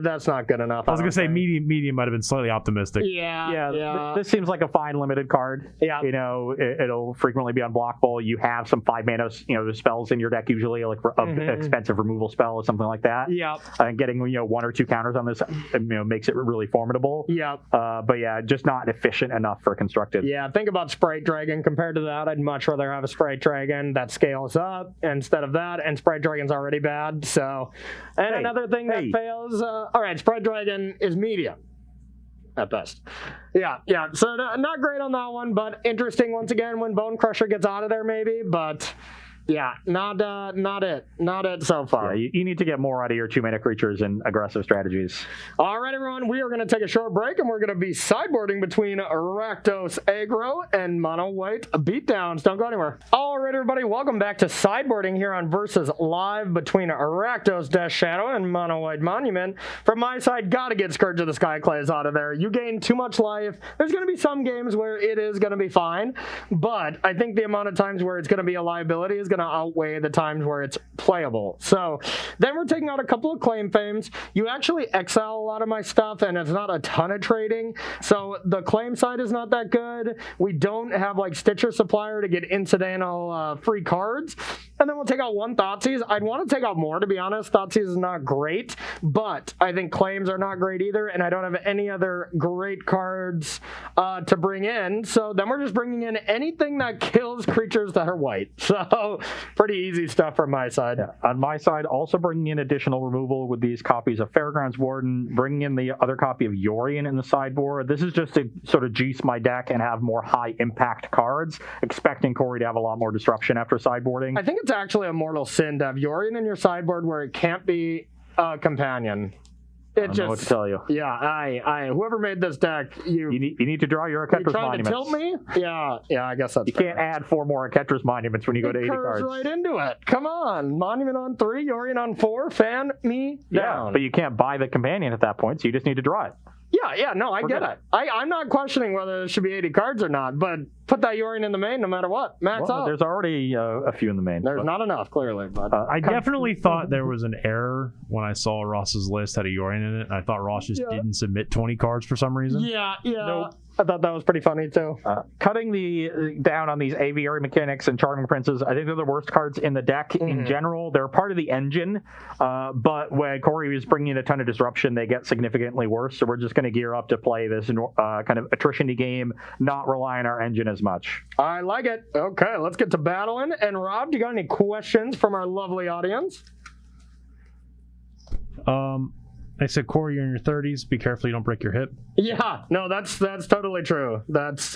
That's not good enough. I was gonna say medium might have been slightly optimistic. Yeah. This seems like a fine limited card. Yeah. You know, it'll frequently be unblockable. You have some 5 mana, spells in your deck usually, like expensive removal spell or something like that. Yeah. And getting 1 or 2 counters on this, makes it really formidable. Yeah. But yeah, just not efficient enough for constructed. Yeah, think about Sprite Dragon compared to that. I'd much rather have a Sprite Dragon that scales up instead of that, and Sprite Dragon's already bad. So, and another thing that fails. All right, Sprite Dragon is medium at best. Yeah. So not great on that one, but interesting once again when Bone Crusher gets out of there, maybe. But yeah, not it so far. Yeah, you need to get more out of your 2-mana creatures and aggressive strategies. All right, everyone, we are going to take a short break, and we're going to be sideboarding between Rakdos Aggro and Mono White Beatdowns. Don't go anywhere. All right, everybody, welcome back to sideboarding here on Versus Live between Rakdos Death Shadow and Mono White Monument. From my side, gotta get Scourge of the Skyclays out of there. You gain too much life. There's going to be some games where it is going to be fine, but I think the amount of times where it's going to be a liability is going to outweigh the times where it's playable. So then we're taking out a couple of Claim Fames. You actually exile a lot of my stuff, and it's not a ton of trading, so the claim side is not that good. We don't have like Stitcher Supplier to get incidental free cards. And then we'll take out 1 Thoughtseize. I'd want to take out more, to be honest. Thoughtseize is not great, but I think claims are not great either, and I don't have any other great cards to bring in. So then we're just bringing in anything that kills creatures that are white. So pretty easy stuff from my side. Yeah. On my side, also bringing in additional removal with these copies of Fairgrounds Warden, bringing in the other copy of Yorion in the sideboard. This is just to sort of juice my deck and have more high impact cards, expecting Corey to have a lot more disruption after sideboarding. I think it's actually a mortal sin to have Yorion in your sideboard where it can't be a companion. I don't know what to tell you. Yeah, I whoever made this deck, you need to draw your Arketra's Monuments. You trying to tilt me? Yeah, I guess that's You can't add 4 more Arketra's Monuments when you go to 80 cards. Right into it. Come on. Monument on 3, Yorion on 4, fan me down. Yeah, but you can't buy the companion at that point, so you just need to draw it. Yeah, no, I get it. I'm not questioning whether there should be 80 cards or not, but put that Yorion in the main no matter what. Max out. There's already a few in the main. There's not enough, clearly. But I definitely thought there was an error when I saw Ross's list had a Yorion in it, and I thought Ross just didn't submit 20 cards for some reason. Yeah. Nope. I thought that was pretty funny, too. Cutting down on these Aviary Mechanics and Charming Princes, I think they're the worst cards in the deck in general. They're part of the engine, but when Corey was bringing in a ton of disruption, they get significantly worse, so we're just going to gear up to play this kind of attrition-y game, not rely on our engine as much. I like it. Okay, let's get to battling. And Rob, do you got any questions from our lovely audience? I said, Corey, you're in your 30s. Be careful you don't break your hip. Yeah, no, that's totally true.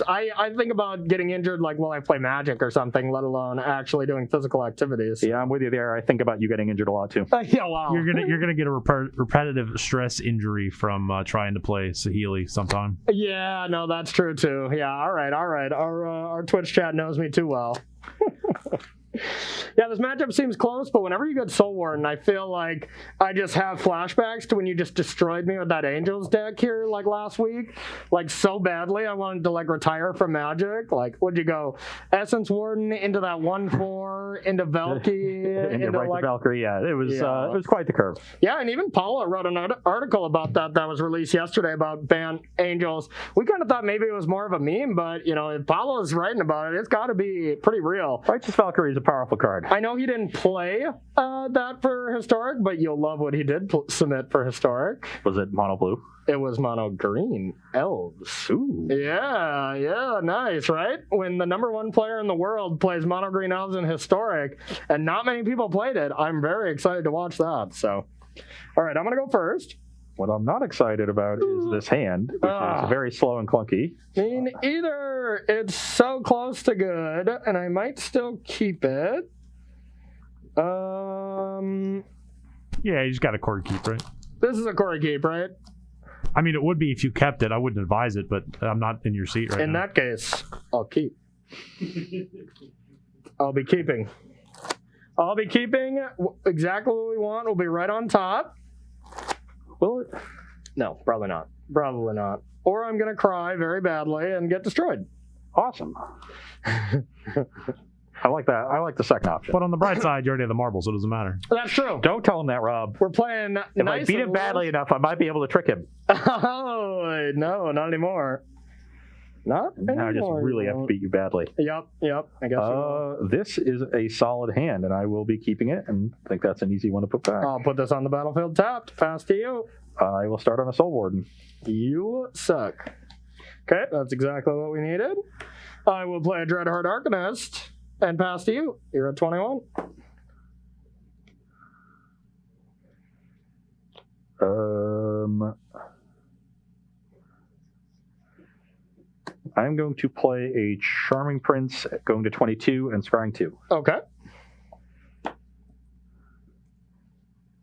I think about getting injured like while I play Magic or something, let alone actually doing physical activities. Yeah, I'm with you there. I think about you getting injured a lot too. Yeah, wow. You're gonna get a repetitive stress injury from trying to play Saheeli sometime. Yeah, no, that's true too. Yeah, all right. Our Twitch chat knows me too well. Yeah, this matchup seems close, but whenever you get Soul Warden, I feel like I just have flashbacks to when you just destroyed me with that Angels deck here, like last week, like so badly. I wanted to like retire from Magic. Like, would you go Essence Warden into that 1/4 into Valky into right like to Valkyrie? Yeah, it was quite the curve. Yeah, and even Paula wrote an article about that was released yesterday about ban Angels. We kind of thought maybe it was more of a meme, but you know, if Paula's writing about it, it's got to be pretty real. Righteous Valkyrie is a powerful card. I know he didn't play that for Historic, but you'll love what he did submit for Historic. Was it mono blue? It was mono green elves. Ooh. Yeah, nice, right? When the #1 player in the world plays mono green elves in Historic, and not many people played it, I'm very excited to watch that. So, all right, I'm gonna go first. What I'm not excited about is this hand, which is very slow and clunky. Me either. It's so close to good, and I might still keep it. Yeah, you just got a cord keep, right? This is a cord keep, right? I mean, it would be if you kept it. I wouldn't advise it, but I'm not in your seat right now. In that case, I'll keep. I'll be keeping. I'll be keeping exactly what we want. We'll be right on top. Will it? No, probably not. Probably not. Or I'm going to cry very badly and get destroyed. Awesome. I like that. I like the second option. But on the bright side, you already have the marble, so it doesn't matter. That's true. Don't tell him that, Rob. We're playing If I beat him badly enough, I might be able to trick him. Oh, no, not anymore. Not anymore. Now I just really have to beat you badly. Yep. I guess this is a solid hand, and I will be keeping it, and I think that's an easy one to put back. I'll put this on the battlefield tapped. Pass to you. I will start on a Soul Warden. You suck. Okay, that's exactly what we needed. I will play a Dreadheart Arcanist and pass to you. You're at 21. I'm going to play a Charming Prince going to 22 and scrying 2. Okay.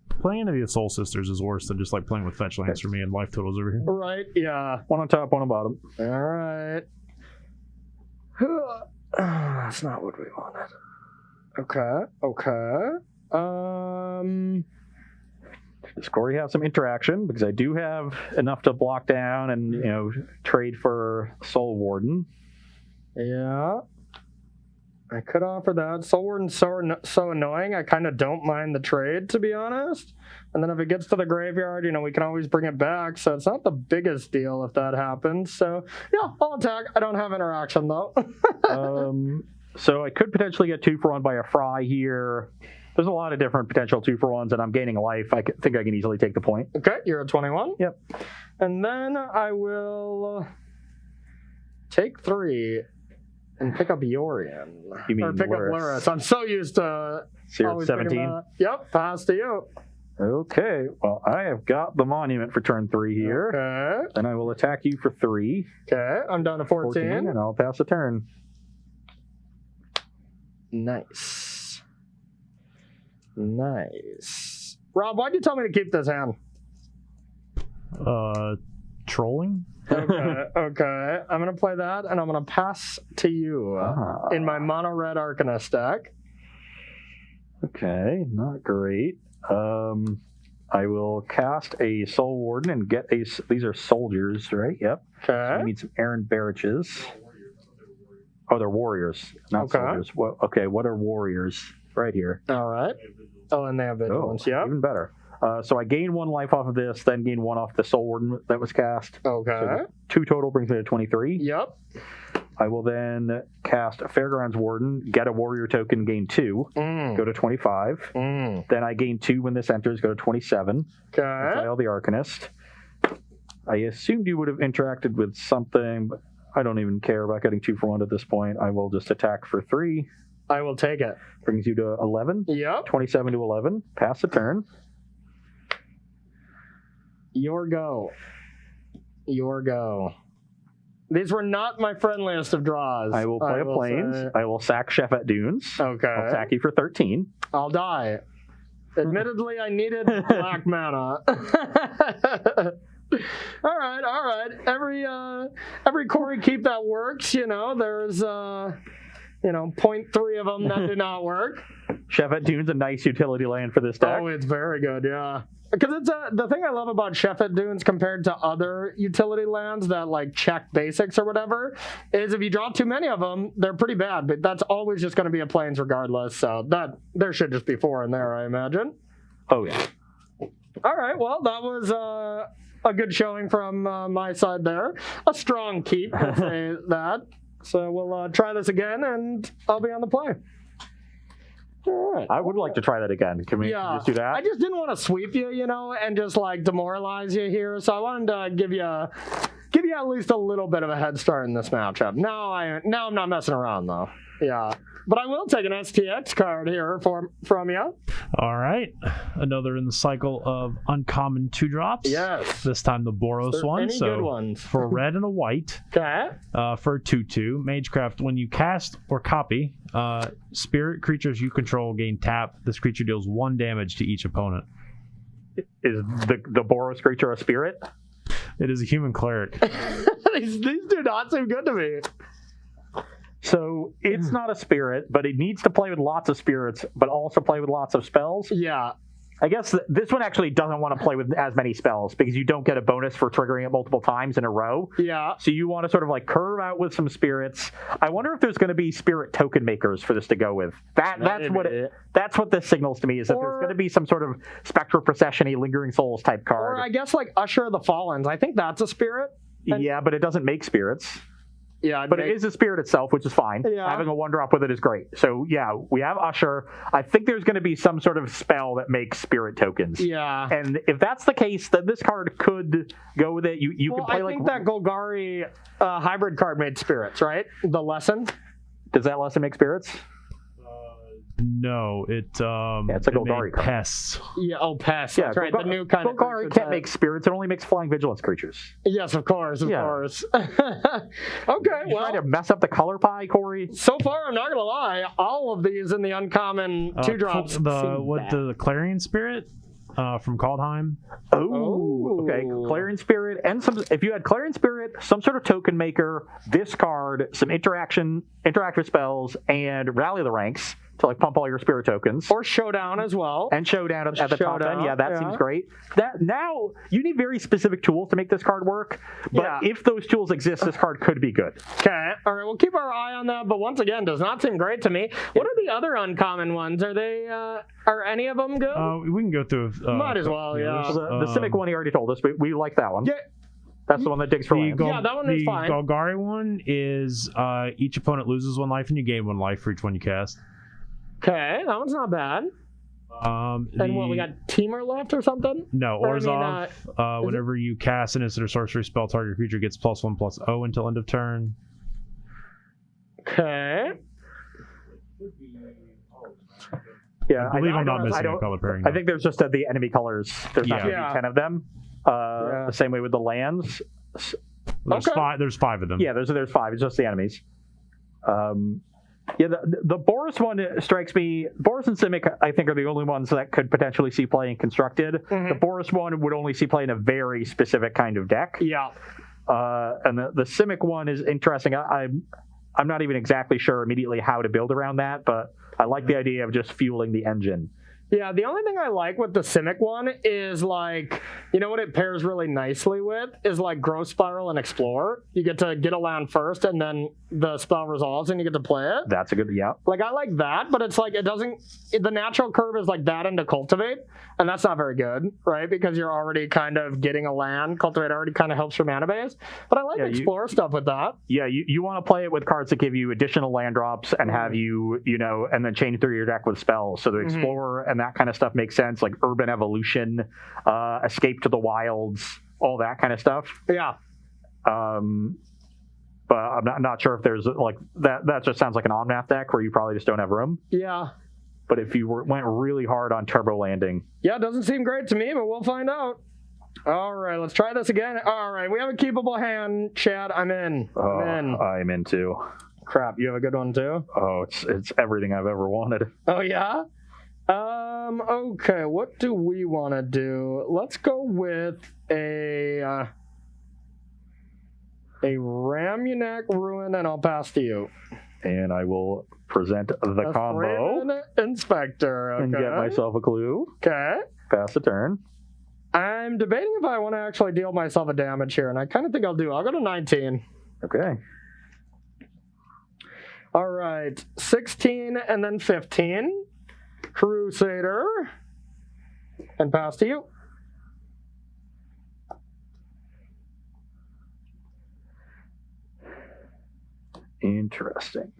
Playing into the Soul Sisters is worse than just like playing with fetch lands for me and life totals over here. Right, yeah. One on top, one on bottom. All right. That's not what we wanted. Okay. Does Corey have some interaction? Because I do have enough to block down and, trade for Soul Warden. Yeah. I could offer that. Soul Warden's so annoying, I kind of don't mind the trade, to be honest. And then if it gets to the graveyard, we can always bring it back, so it's not the biggest deal if that happens. So, yeah, I'll attack. I don't have interaction, though. So I could potentially get 2-for-1 by a Fry here. There's a lot of different potential 2-for-1s, and I'm gaining a life. I think I can easily take the point. Okay, you're at 21. Yep. And then I will take 3 and pick up Yorian. You mean or pick Luris. up Luris. I'm so used to... So you're at 17? Yep, pass to you. Okay, well, I have got the Monument for turn 3 here. Okay. Then I will attack you for 3. Okay, I'm down to 14. And I'll pass a turn. Nice. Rob, why'd you tell me to keep this hand? Trolling? Okay. I'm going to play that, and I'm going to pass to you in my mono-red Arcanist deck. Okay, not great. I will cast a Soul Warden and get these are soldiers, right? Yep. Okay. So I need some Aaron Barraches. Oh, they're warriors, not soldiers. Well, okay, what are warriors? Right here. All right. Oh, and they have vigilance, yeah. Even better. So I gain 1 life off of this, then gain 1 off the Soul Warden that was cast. Okay. So 2 total brings me to 23. Yep. I will then cast a Fairgrounds Warden, get a warrior token, gain 2, go to 25. Then I gain 2 when this enters, go to 27. Okay. Play all the Arcanist. I assumed you would have interacted with something, but I don't even care about getting 2-for-1 at this point. I will just attack for 3. I will take it. Brings you to 11. Yep. 27 to 11. Pass the turn. Your go. These were not my friendliest of draws. I will play a Plains. I will sack Chef at Dunes. Okay. I'll attack you for 13. I'll die. Admittedly, I needed black mana. All right. Every Corey keep that works. There's 0.3 of them that did not work. Chefette Dune's a nice utility land for this deck. Oh, it's very good, yeah. Because it's the thing I love about Chefette Dunes compared to other utility lands that like check basics or whatever is if you draw too many of them, they're pretty bad. But that's always just going to be a plains regardless. So there should just be 4 in there, I imagine. Oh yeah. All right. Well, that was a good showing from my side there. A strong keep, I'll say that. So we'll try this again, and I'll be on the play. All right. I would like to try that again. Can we just do that? I just didn't want to sweep you, and just like demoralize you here. So I wanted to give you at least a little bit of a head start in this matchup. Now I'm not messing around though. Yeah. But I will take an STX card here from you. All right. Another in the cycle of uncommon 2-drops. Yes. This time the Boros one. Any good ones? For red and a white. Okay. For a 2/2, Magecraft, when you cast or copy spirit creatures you control gain tap, this creature deals 1 damage to each opponent. Is the Boros creature a spirit? It is a human cleric. these do not seem good to me. So it's not a spirit, but it needs to play with lots of spirits, but also play with lots of spells. Yeah. I guess this one actually doesn't want to play with as many spells because you don't get a bonus for triggering it multiple times in a row. Yeah. So you want to sort of like curve out with some spirits. I wonder if there's going to be spirit token makers for this to go with. That's what this signals to me is that there's going to be some sort of Spectral Procession-y Lingering Souls type card. Or I guess like Usher of the Fallens. I think that's a spirit. Yeah, but it doesn't make spirits. Yeah, but it is a spirit itself, which is fine. Yeah. Having a 1-drop with it is great. So yeah, we have Usher. I think there's going to be some sort of spell that makes spirit tokens. Yeah. And if that's the case, then this card could go with it. You can play I think that Golgari hybrid card made spirits, right? The lesson. Does that lesson make spirits? No, it's a Golgari card. Pests. Yeah, pests. Yeah, that's right. The new kind Golgari of can't make spirits. It only makes flying vigilance creatures. Yes, of course, of course. Okay, You're trying to mess up the color pie, Corey. So far, I'm not gonna lie. All of these in the uncommon 2-drops. The Clarion Spirit from Kaldheim. Oh, okay. Clarion Spirit and if you had Clarion Spirit, some sort of token maker, this card, some interactive spells, and Rally the Ranks to like pump all your spirit tokens. Or Showdown as well. And Showdown at the top end. Yeah, that seems great. Now you need very specific tools to make this card work. But if those tools exist, this card could be good. Okay. All right, we'll keep our eye on that, but once again, does not seem great to me. What are the other uncommon ones? Are they are any of them good? We can go through might as well, yeah. The Simic one he already told us, but we like that one. Yeah. That's the one that digs for lands. Yeah, that one is fine. The Golgari one is each opponent loses 1 life and you gain 1 life for each one you cast. Okay, that one's not bad. And what, we got Teamer left or something? No, Orzhov. Whenever you cast an instant or sorcery spell, target creature gets +1/+0 until end of turn. Okay. Yeah, I believe I'm not missing a color pairing. I think there's just the enemy colors. There's not going to be 10 of them. The same way with the lands. There's 5 of them. Yeah, there's 5. It's just the enemies. The Boros one strikes me. Boros and Simic, I think, are the only ones that could potentially see play in Constructed. Mm-hmm. The Boros one would only see play in a very specific kind of deck. Yeah. And the Simic one is interesting. I'm not even exactly sure immediately how to build around that, but I like the idea of just fueling the engine. Yeah, the only thing I like with the Simic one is like, you know what it pairs really nicely with is like Growth Spiral and Explore. You get to get a land first and then the spell resolves and you get to play it. That's a good, yeah. Like I like that, but it's like the natural curve is like that into Cultivate, and that's not very good, right? Because you're already kind of getting a land. Cultivate already kind of helps your mana base. But I like Explore stuff with that. Yeah, you want to play it with cards that give you additional land drops and have you and then chain through your deck with spells. So the Explorer and that kind of stuff makes sense, like Urban Evolution, Escape to the Wilds, all that kind of stuff. Yeah. But I'm not sure if there's like that. That just sounds like an Omnath deck where you probably just don't have room. Yeah. But if you went really hard on Turbo Landing. Yeah, it doesn't seem great to me, but we'll find out. All right, let's try this again. All right, we have a keepable hand, Chad. I'm in. I'm in too. Crap, you have a good one too? Oh, it's everything I've ever wanted. Oh, yeah? Okay, what do we want to do? Let's go with a Ramunek Ruin, and I'll pass to you. And I will present the combo. Freeman Inspector. Okay. And get myself a clue. Okay. Pass the turn. I'm debating if I want to actually deal myself a damage here, and I kind of think I'll do. I'll go to 19. Okay. All right. 16 and then 15. Crusader. And pass to you. Interesting.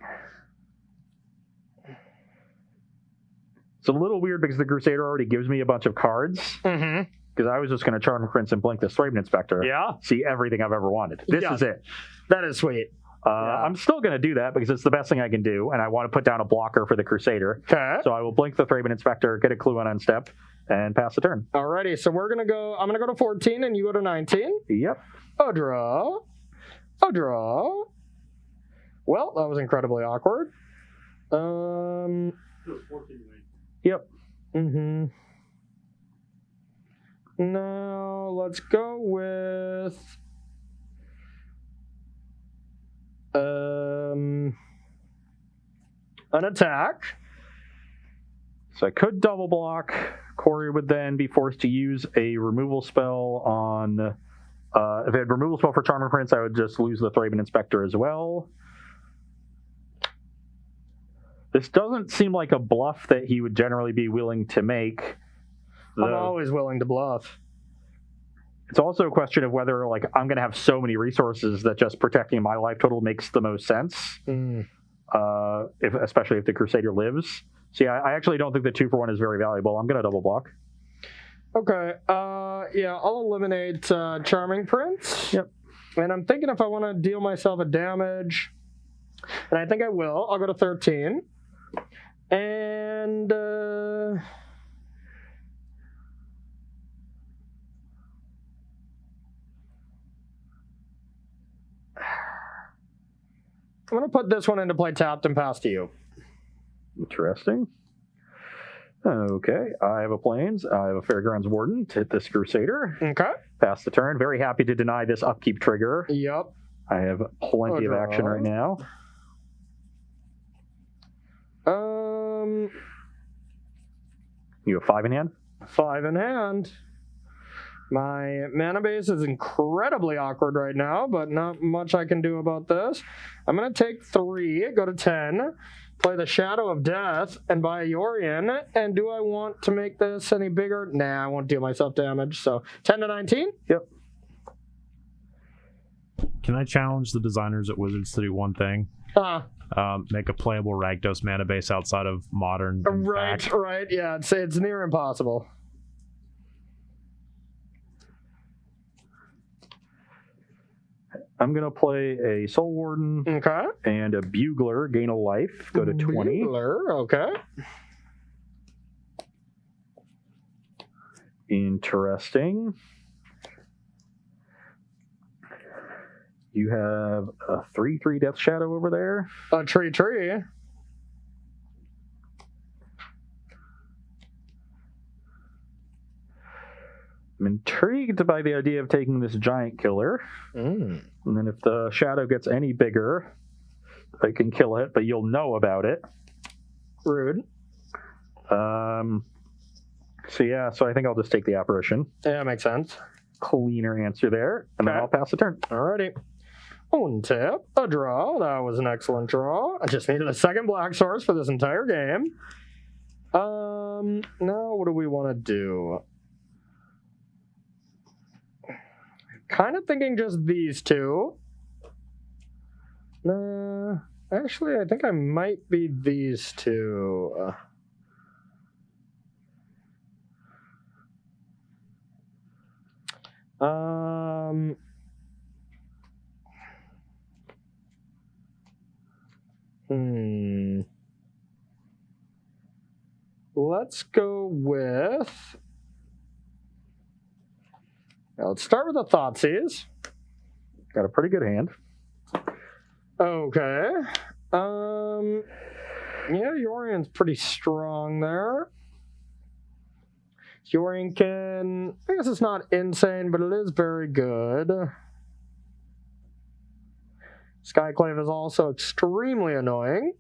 It's a little weird because the Crusader already gives me a bunch of cards. Mm-hmm. Because I was just going to Charm Prince and blink this Thraben Inspector. Yeah. See everything I've ever wanted. This is it. That is sweet. I'm still going to do that because it's the best thing I can do, and I want to put down a blocker for the Crusader. Okay. So I will blink the Thraben Inspector, get a clue on unstep, and pass the turn. Alrighty, so we're gonna go. I'm gonna go to 14, and you go to 19. Yep. A draw. A draw. Well, that was incredibly awkward. Yep. Mm-hmm. Now let's go with an attack. So I could double block. Corey would then be forced to use a removal spell on... if I had removal spell for Charmer Prince, I would just lose the Thraben Inspector as well. This doesn't seem like a bluff that he would generally be willing to make. I'm always willing to bluff. It's also a question of whether, like, I'm going to have so many resources that just protecting my life total makes the most sense. Especially if the Crusader lives. See, I actually don't think the 2-for-1 is very valuable. I'm going to double block. Okay. Yeah, I'll eliminate Charming Prince. Yep. And I'm thinking if I want to deal myself a damage, and I think I will, I'll go to 13. And I'm going to put this one into play tapped and pass to you. Interesting. Okay, I have a Plains. I have a Fairgrounds Warden to hit this Crusader. Okay. Pass the turn. Very happy to deny this upkeep trigger. Yep. I have plenty of action right now. You have 5 in hand? 5 in hand. My mana base is incredibly awkward right now, but not much I can do about this. I'm going to take 3, go to 10, play the Shadow of Death, and buy a Yorion. And do I want to make this any bigger? Nah, I won't deal myself damage. So 10 to 19? Yep. Can I challenge the designers at Wizards to do one thing? Make a playable Rakdos mana base outside of Modern. Right. Yeah, it's near impossible. I'm going to play a Soul Warden and a Bugler, gain a life, go to 20. Bugler, okay. Interesting. You have a 3/3 Death Shadow over there. A tree. I'm intrigued by the idea of taking this giant killer. And then if the shadow gets any bigger, I can kill it, but you'll know about it. Rude. So I think I'll just take the apparition. Yeah, makes sense. Cleaner answer there, and then I'll pass the turn. Alrighty. Untap, a draw. That was an excellent draw. I just needed a second black source for this entire game. Now what do we want to do? Kind of thinking just these two. Actually, I think I might be these two. Let's go with... Now let's start with the Thoughtseize. Got a pretty good hand. Okay. Yeah, Yorion's pretty strong there. Yorion can... I guess it's not insane, but it is very good. Skyclave is also extremely annoying.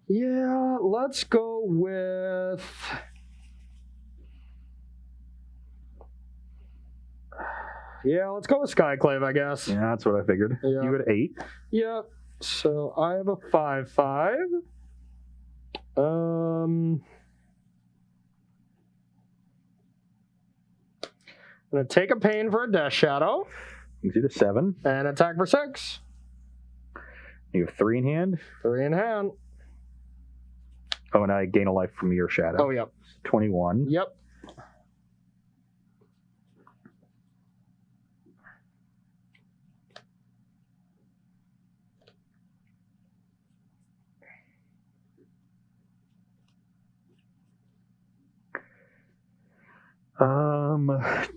Yeah, let's go with... Yeah, let's go with Skyclave, I guess. Yeah, that's what I figured. Yeah. You at 8. Yep. So I have a 5/5. I'm gonna take a pain for a Death Shadow. You can see the 7. And attack for 6. You have 3 in hand. 3 in hand. Oh, and I gain a life from your shadow. Oh, yep. 21. Yep.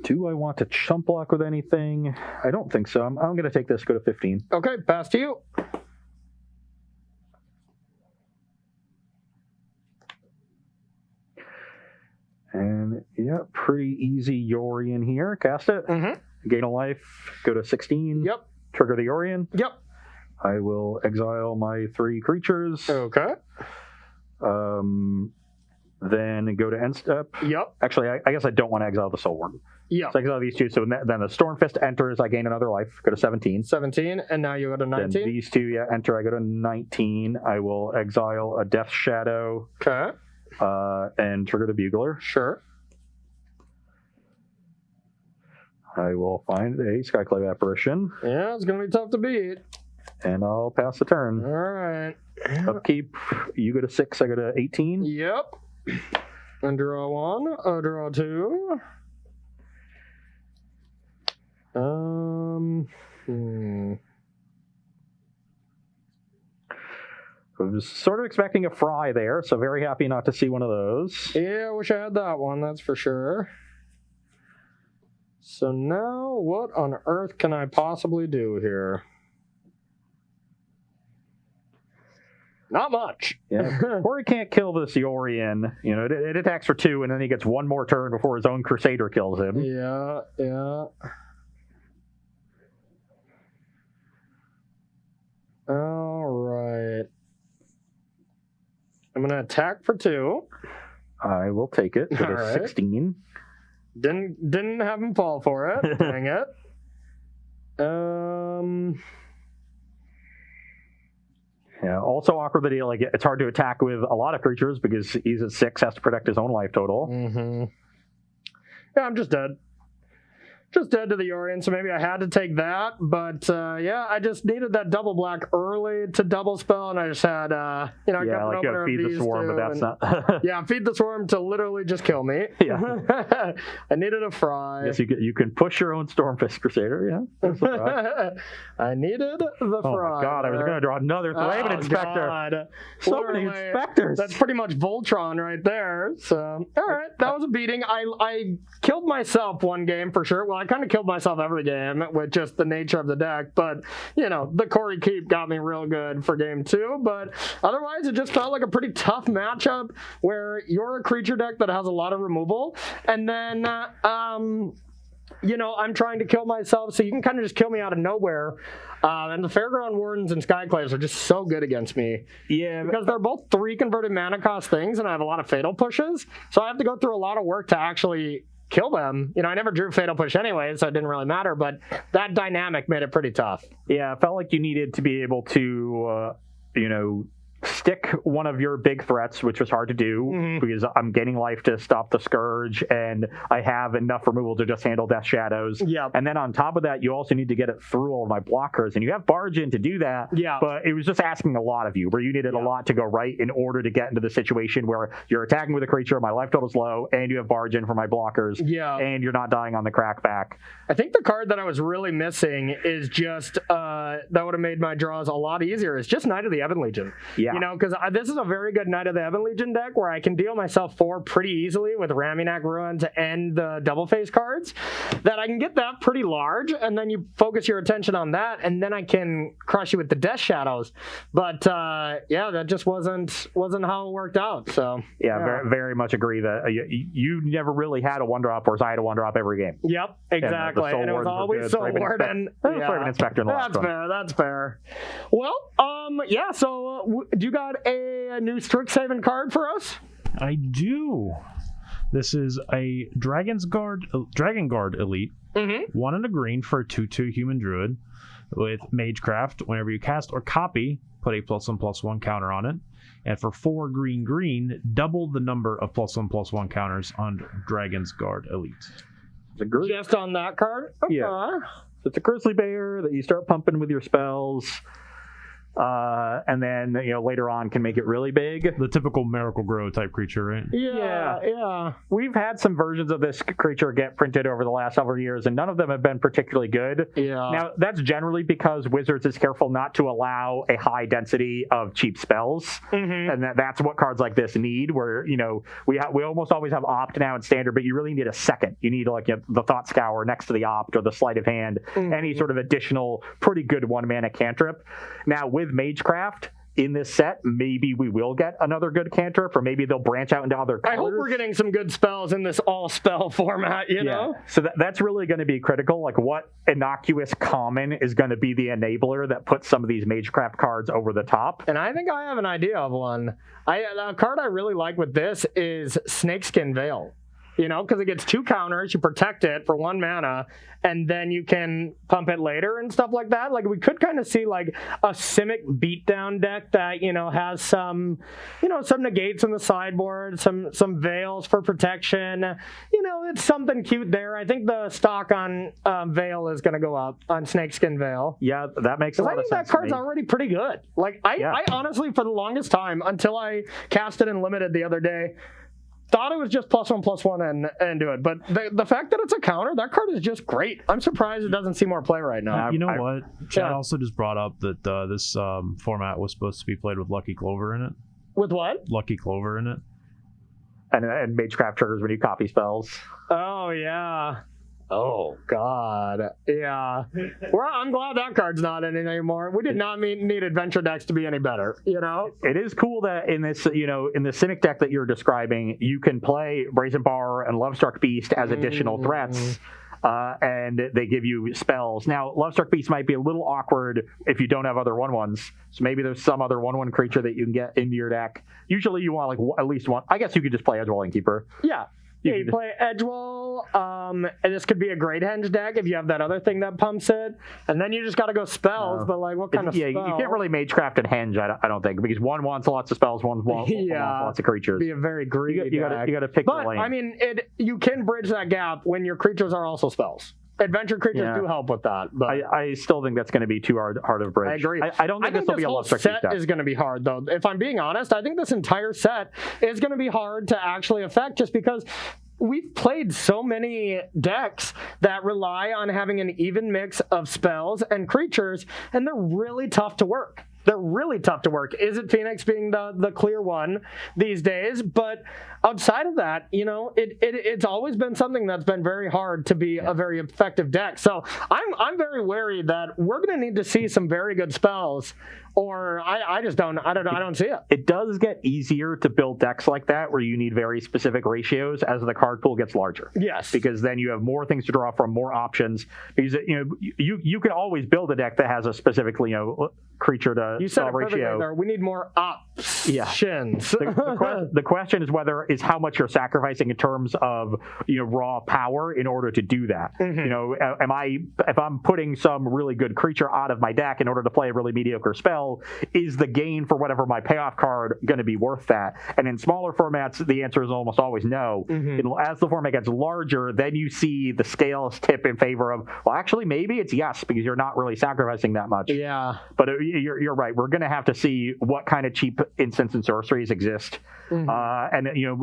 Do I want to chump block with anything? I don't think so. I'm going to take this, go to 15. Okay, pass to you. And yeah, pretty easy Yorion here. Cast it. Mm-hmm. Gain a life, go to 16. Yep. Trigger the Yorion. Yep. I will exile my 3 creatures. Okay. Then go to end step. Yep. Actually, I guess I don't want to exile the Soul Worm. Yep. So I exile these 2. So then the Stormfist enters. I gain another life. Go to 17. 17, and now you go to 19. Then these 2 enter. I go to 19. I will exile a Death Shadow. Okay. And trigger the Bugler. Sure. I will find a Skyclave Apparition. Yeah, it's gonna be tough to beat. And I'll pass the turn. All right. Upkeep. You go to 6. I go to 18. Yep. And draw 1. Draw 2. I was sort of expecting a Fry there, so very happy not to see one of those. Yeah, I wish I had that one, that's for sure. So now, what on earth can I possibly do here? Not much. Yeah. Corey can't kill this Yorion. You know, it attacks for 2, and then he gets one more turn before his own Crusader kills him. Yeah, yeah. All right. I'm gonna attack for 2. I will take it. Go to All right. 16. Didn't have him fall for it. Dang it. Yeah. Also awkward that like it's hard to attack with a lot of creatures because he's at 6, has to protect his own life total. Mm-hmm. Yeah, I'm just dead. Just dead to the Yorion, so maybe I had to take that. But yeah, I just needed that double black early to double spell, and I just had, I Yeah, kept like an opener feed of the these swarm, two, but that's and- not. Yeah, feed the swarm to literally just kill me. Yeah. I needed a fry. Yes, you can push your own Stormfist Crusader. Yeah. That's a fry. I needed the Oh fry. my god! I was going to draw another Thraben Inspector. God. So many Literally, inspectors. That's pretty much Voltron right there. So, all right, that was a beating. I killed myself one game for sure. Well, I kind of killed myself every game with just the nature of the deck. But, the Corey Keep got me real good for game 2. But otherwise, it just felt like a pretty tough matchup where you're a creature deck that has a lot of removal. And then, I'm trying to kill myself, so you can kind of just kill me out of nowhere. And the Fairground Wardens and Skyclaves are just so good against me. Yeah, Because they're both 3 converted mana cost things, and I have a lot of Fatal Pushes. So I have to go through a lot of work to actually kill them. I never drew Fatal Push anyway, so it didn't really matter, but that dynamic made it pretty tough. Yeah, it felt like you needed to be able to, stick one of your big threats, which was hard to do because I'm gaining life to stop the Scourge, and I have enough removal to just handle Death Shadows. Yeah. And then on top of that, you also need to get it through all of my blockers, and you have Barge in to do that. Yeah. But it was just asking a lot of you, where you needed a lot to go right in order to get into the situation where you're attacking with a creature, my life total's low, and you have Barge in for my blockers. Yeah. And you're not dying on the crackback. I think the card that I was really missing is just that would have made my draws a lot easier. It's just Knight of the Ebon Legion. Yeah. know, because this is a very good Knight of the Ebon Legion deck where I can deal myself 4 pretty easily with Raminac Ruins and the double face cards. That I can get that pretty large, and then you focus your attention on that, and then I can crush you with the Death Shadows. But yeah, that just wasn't how it worked out. So yeah. Very, very much agree that you never really had a 1-drop, whereas I had a 1-drop every game. Yep, exactly. And it was always Soul Warden. Raven Inspector in the last one. That's fair. Well, yeah, so do you got a new Strixhaven card for us? I do. This is a Dragon Guard Elite. 1 and a green for a 2/2 human druid with Magecraft. Whenever you cast or copy, put a +1/+1 counter on it. And for 4 green, double the number of +1/+1 counters on Dragon's Guard Elite. Just on that card? Okay. Yeah. So it's a Grizzly Bear that you start pumping with your spells. And then later on can make it really big. The typical Miracle Grow type creature, right? Yeah. We've had some versions of this creature get printed over the last several years, and none of them have been particularly good. Yeah. Now, that's generally because Wizards is careful not to allow a high density of cheap spells, and that's what cards like this need, where, we almost always have Opt now in Standard, but you really need a second. You need, like, the Thought Scour next to the Opt or the Sleight of Hand, any sort of additional pretty good 1-mana cantrip. Now, with Magecraft in this set, maybe we will get another good cantrip, or maybe they'll branch out into other colors. I hope we're getting some good spells in this all-spell format, you know? So that's really going to be critical. Like, what innocuous common is going to be the enabler that puts some of these Magecraft cards over the top? And I think I have an idea of one. A card I really like with this is Snakeskin Veil. Because it gets 2 counters, you protect it for 1 mana, and then you can pump it later and stuff like that. Like, we could kind of see, like, a Simic beatdown deck that, has some negates on the sideboard, some veils for protection. It's something cute there. I think the stock on Veil is going to go up, on Snakeskin Veil. Yeah, that makes a lot of sense. I think that card's already pretty good. Like, I honestly, for the longest time, until I cast it in Limited the other day, thought it was just +1/+1 and do it. But the fact that it's a counter, that card is just great. I'm surprised it doesn't see more play right now. You know what? Chad also just brought up that this format was supposed to be played with Lucky Clover in it. With what? Lucky Clover in it. And Magecraft triggers when you copy spells. Oh, yeah. Oh, God. Yeah. Well, I'm glad that card's not in it anymore. We did not need adventure decks to be any better, It is cool that in this, in the Simic deck that you're describing, you can play Brazen Borrower and Lovestruck Beast as additional threats. And they give you spells. Now, Lovestruck Beast might be a little awkward if you don't have other 1/1s. So maybe there's some other 1/1 creature that you can get into your deck. Usually you want at least one. I guess you could just play Edgewall Innkeeper. Yeah. You play Edgewall, and this could be a Great Henge deck if you have that other thing that pumps it, and then you just got to go spells. But what kind of spell? You can't really Magecraft and Henge. I don't think, because one wants lots of spells, one wants lots of creatures. Be a very greedy. You got to pick the lane. I mean, you can bridge that gap when your creatures are also spells. Adventure creatures do help with that, but I still think that's going to be too hard of bridge. I agree. I don't think this will be a Lovestruck Beast set is going to be hard, though. If I'm being honest, I think this entire set is going to be hard to actually affect, just because we've played so many decks that rely on having an even mix of spells and creatures, and they're really tough to work. Is it Phoenix being the clear one these days? But outside of that, it's always been something that's been very hard to be a very effective deck. So I'm very wary that we're going to need to see some very good spells, or I don't see it. It does get easier to build decks like that, where you need very specific ratios as the card pool gets larger. Yes, because then you have more things to draw from, more options. Because you can always build a deck that has a specifically creature to spell ratio. There. We need more options. Yeah. The question is how much you're sacrificing in terms of raw power in order to do that. If I'm putting some really good creature out of my deck in order to play a really mediocre spell, is the gain for whatever my payoff card going to be worth that? And in smaller formats, the answer is almost always no. As the format gets larger, then you see the scales tip in favor of, well, actually maybe it's yes, because you're not really sacrificing that much. Yeah. But you're right. We're going to have to see what kind of cheap instants and sorceries exist. Another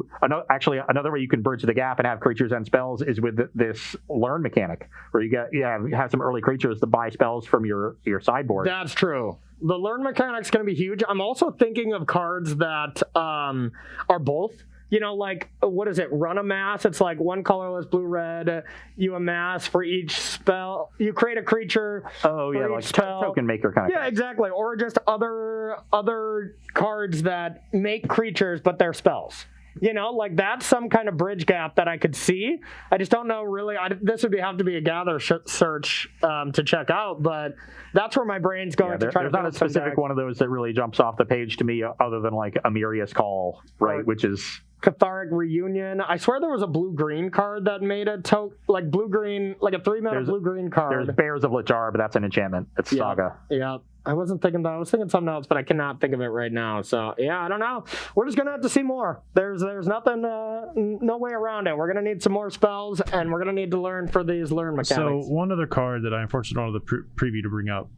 way you can bridge the gap and have creatures and spells is with this learn mechanic, where you have some early creatures to buy spells from your sideboard. That's true. The learn mechanic's going to be huge. I'm also thinking of cards that are both. You know, like, what is it? Run amass. It's like one colorless blue-red. You amass for each spell. You create a creature. Oh, yeah, like token maker kind of. Yeah, exactly. Or just other cards that make creatures, but they're spells. You know, like that's some kind of bridge gap that I could see. I just don't know really. This would have to be a gather search to check out, but that's where my brain's going to try to. There's not a specific one of those that really jumps off the page to me, other than like Amiria's Call, right? Which is Catharic Reunion. I swear there was a blue-green card that made a like blue-green, like a 3-mana blue-green card. There's Bears of Lijar, but that's an enchantment. It's Saga. Yeah. I wasn't thinking that. I was thinking something else, but I cannot think of it right now. So, yeah, I don't know. We're just going to have to see more. There's nothing, no way around it. We're going to need some more spells, and we're going to need to learn for these learn mechanics. So, one other card that I unfortunately don't have the preview to bring up,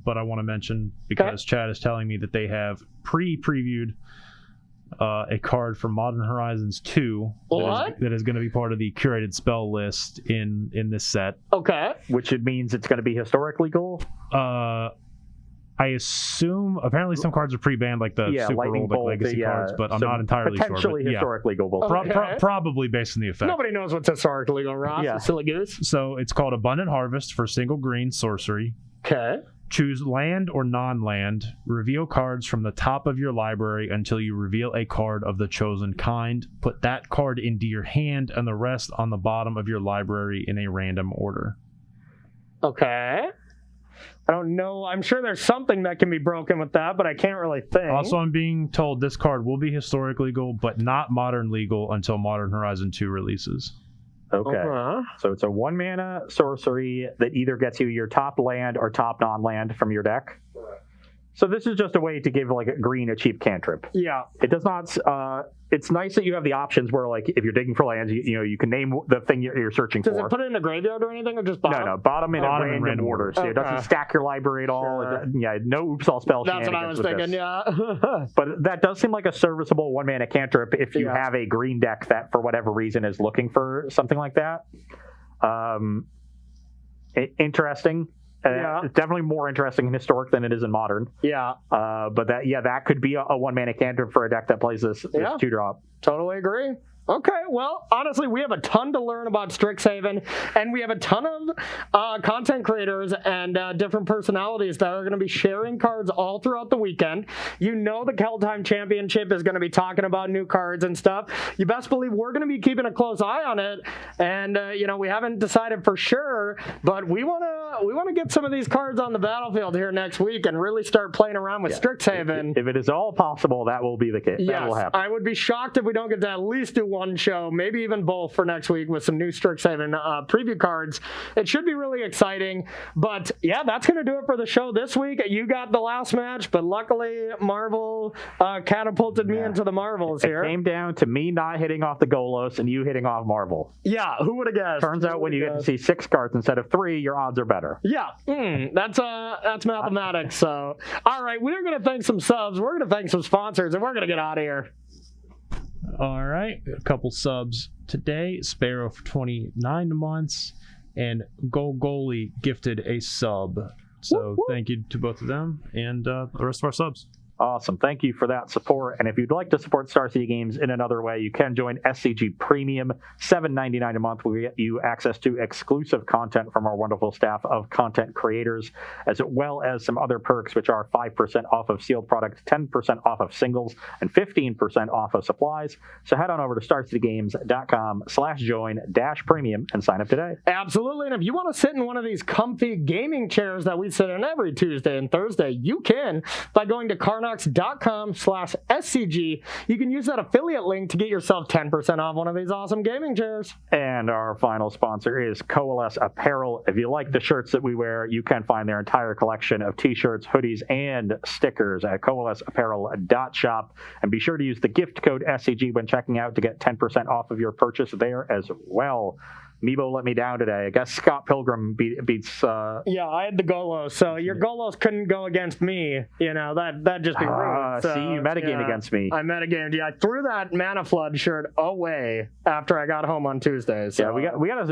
but I want to mention because Chad is telling me that they have previewed a card from Modern Horizons 2 that is going to be part of the curated spell list in this set. Okay. Which it means it's going to be historic legal? I assume apparently some cards are pre-banned, like the Super Old Legacy cards, but I'm not entirely sure. Potentially historic legal. Probably based on the effect. Nobody knows what's historic legal, Ross. Yeah. Silly goose. So it's called Abundant Harvest for single green sorcery. Okay. Choose land or non-land. Reveal cards from the top of your library until you reveal a card of the chosen kind. Put that card into your hand and the rest on the bottom of your library in a random order. Okay. I don't know. I'm sure there's something that can be broken with that, but I can't really think. Also, I'm being told this card will be historic legal, but not modern legal until Modern Horizon 2 releases. Okay. So it's a 1-mana sorcery that either gets you your top land or top non-land from your deck. So this is just a way to give like a green a cheap cantrip. Yeah. It does not. It's nice that you have the options where, like, if you're digging for lands, you can name the thing you're searching for. Does it put it in the graveyard or anything, or just bottom? No, bottom in a random order. So it doesn't stack your library at all. Sure. No oops all spell That's shenanigans. That's what I was thinking. Yeah. But that does seem like a serviceable 1-mana cantrip if you have a green deck that, for whatever reason, is looking for something like that. Interesting. It's definitely more interesting in historic than it is in modern. Yeah. But that could be a 1-mana cantrip for a deck that plays this 2-drop. Totally agree. Okay, well, honestly, we have a ton to learn about Strixhaven, and we have a ton of content creators and different personalities that are going to be sharing cards all throughout the weekend. You know the Keldheim Championship is going to be talking about new cards and stuff. You best believe we're going to be keeping a close eye on it, and we haven't decided for sure, but we want to get some of these cards on the battlefield here next week and really start playing around with Strixhaven. If it is all possible, that will be the case. Yes, that will happen. I would be shocked if we don't get to at least do one show, maybe even both for next week with some new Strixhaven preview cards. It should be really exciting. But yeah, that's going to do it for the show this week. You got the last match, but luckily Marvel catapulted me into the Marvels here. It came down to me not hitting off the Golos and you hitting off Marvel. Yeah, who would have guessed? Turns out when you get to see 6 cards instead of 3, your odds are better. Yeah, that's mathematics. So, all right, we're going to thank some subs, we're going to thank some sponsors, and we're going to get out of here. All right, a couple subs today. Sparrow for 29 months, and Goalie gifted a sub. So thank you to both of them and the rest of our subs. Awesome. Thank you for that support. And if you'd like to support Star City Games in another way, you can join SCG Premium, $7.99 a month. We get you access to exclusive content from our wonderful staff of content creators, as well as some other perks, which are 5% off of sealed products, 10% off of singles, and 15% off of supplies. So head on over to starcitygames.com/join-premium and sign up today. Absolutely. And if you want to sit in one of these comfy gaming chairs that we sit in every Tuesday and Thursday, you can by going to Carnox.com/SCG. You can use that affiliate link to get yourself 10% off one of these awesome gaming chairs. And our final sponsor is Coalesce Apparel. If you like the shirts that we wear, you can find their entire collection of t-shirts, hoodies, and stickers at coalesceapparel.shop. And be sure to use the gift code SCG when checking out to get 10% off of your purchase there as well. Meebo let me down today. I guess Scott Pilgrim beats. Yeah, I had the Golos, so your Golos couldn't go against me. That'd just be rude. So, see, you metagamed against me. I metagamed. Yeah, I threw that Mana Flood shirt away after I got home on Tuesday. So. Yeah, we got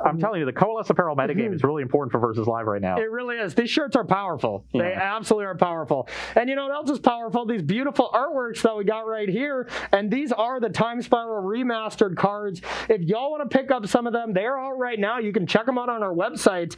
I'm telling you, the Coalesce Apparel metagame is really important for Versus Live right now. It really is. These shirts are powerful. Yeah. They absolutely are powerful. And you know what else is powerful? These beautiful artworks that we got right here. And these are the Time Spiral remastered cards. If y'all want to pick up some of them, they're out right now. You can check them out on our website.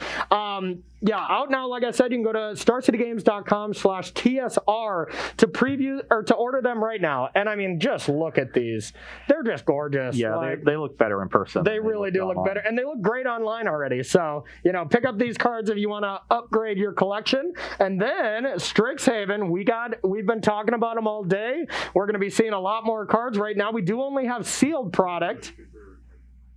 Out now, like I said, you can go to starcitygames.com/TSR to preview or to order them right now. And I mean, just look at these. They're just gorgeous. Yeah, they look better in person. They really do look better. And they look great online already. So, pick up these cards if you want to upgrade your collection. And then Strixhaven, we've been talking about them all day. We're going to be seeing a lot more cards right now. We do only have sealed product.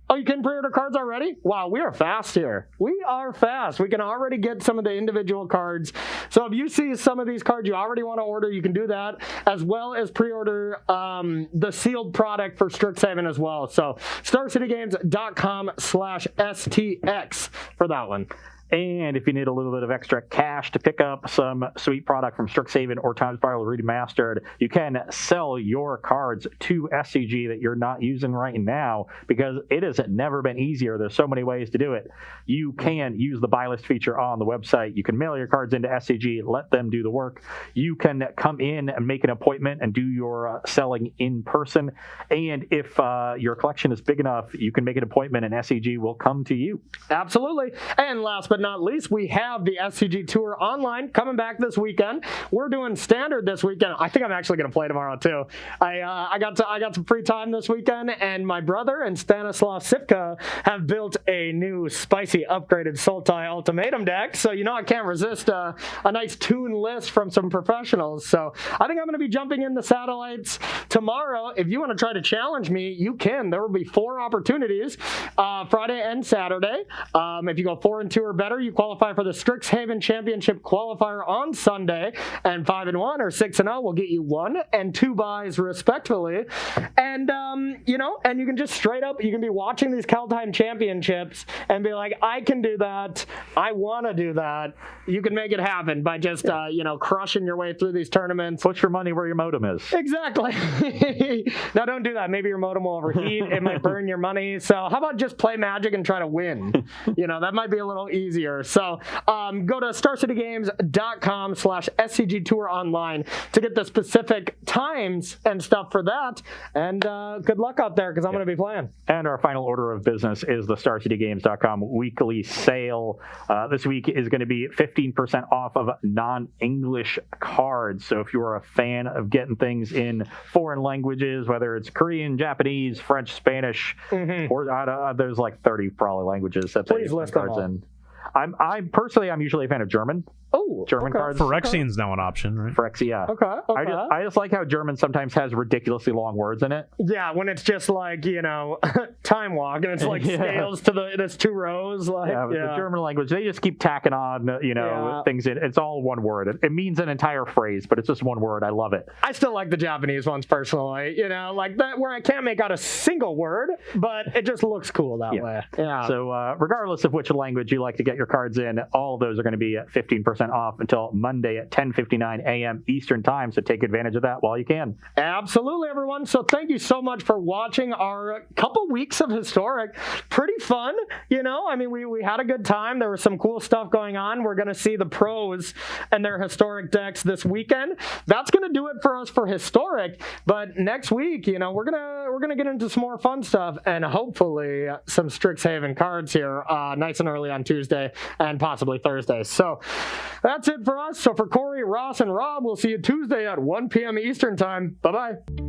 Oh, you can pre-order cards already? Wow, we are fast here. We are fast. We can already get some of the individual cards. So if you see some of these cards you already want to order, you can do that, as well as pre-order the sealed product for Strixhaven as well. So starcitygames.com/STX for that one. And if you need a little bit of extra cash to pick up some sweet product from Strixhaven or Time Spiral Remastered, you can sell your cards to SCG that you're not using right now, because it has never been easier. There's so many ways to do it. You can use the buy list feature on the website. You can mail your cards into SCG, let them do the work. You can come in and make an appointment and do your selling in person. And if your collection is big enough, you can make an appointment and SCG will come to you. Absolutely. And last but not least, we have the SCG Tour online coming back this weekend. We're doing standard this weekend. I think I'm actually going to play tomorrow too. I got some free time this weekend, and my brother and Stanislav Sipka have built a new spicy upgraded Sultai Ultimatum deck. So I can't resist a nice tune list from some professionals. So I think I'm going to be jumping in the satellites tomorrow. If you want to try to challenge me, you can. There will be 4 opportunities, Friday and Saturday. If you go 4 and 2 or better, you qualify for the Strixhaven Championship qualifier on Sunday, and 5 and 1 or 6 and 0 will get you 1 and 2 buys respectively. And and you can just straight up, you can be watching these Kaldheim Championships and be like, I can do that. I want to do that. You can make it happen by just crushing your way through these tournaments. Put your money where your modem is. Exactly. Now don't do that. Maybe your modem will overheat. It might burn your money. So how about just play Magic and try to win? That might be a little easier. So go to starcitygames.com/SCG Tour online to get the specific times and stuff for that. And good luck out there, because I'm going to be playing. And our final order of business is the StarCityGames.com weekly sale. This week is going to be 15% off of non-English cards. So if you're a fan of getting things in foreign languages, whether it's Korean, Japanese, French, Spanish, or there's like 30 probably languages that please list cards in. I'm usually a fan of German. Oh, German cards. Phyrexian's now an option, right? Phyrexia. Okay. I just like how German sometimes has ridiculously long words in it. Yeah, when it's just like, time walk, and it's like scales to it's 2 rows. The German language, they just keep tacking on, things in. It's all one word. It means an entire phrase, but it's just one word. I love it. I still like the Japanese ones personally, like that, where I can't make out a single word, but it just looks cool that way. Yeah. So regardless of which language you like to get your cards in, all of those are going to be at 15% off until Monday at 10:59 a.m. Eastern time. So take advantage of that while you can. Absolutely, everyone. So thank you so much for watching our couple weeks of Historic. Pretty fun, we had a good time. There was some cool stuff going on. We're going to see the pros and their Historic decks this weekend. That's going to do it for us for Historic. But next week, we're gonna get into some more fun stuff, and hopefully some Strixhaven cards here nice and early on Tuesday and possibly Thursday. So that's it for us. So for Corey, Ross, and Rob, we'll see you Tuesday at 1 p.m. Eastern time. Bye-bye.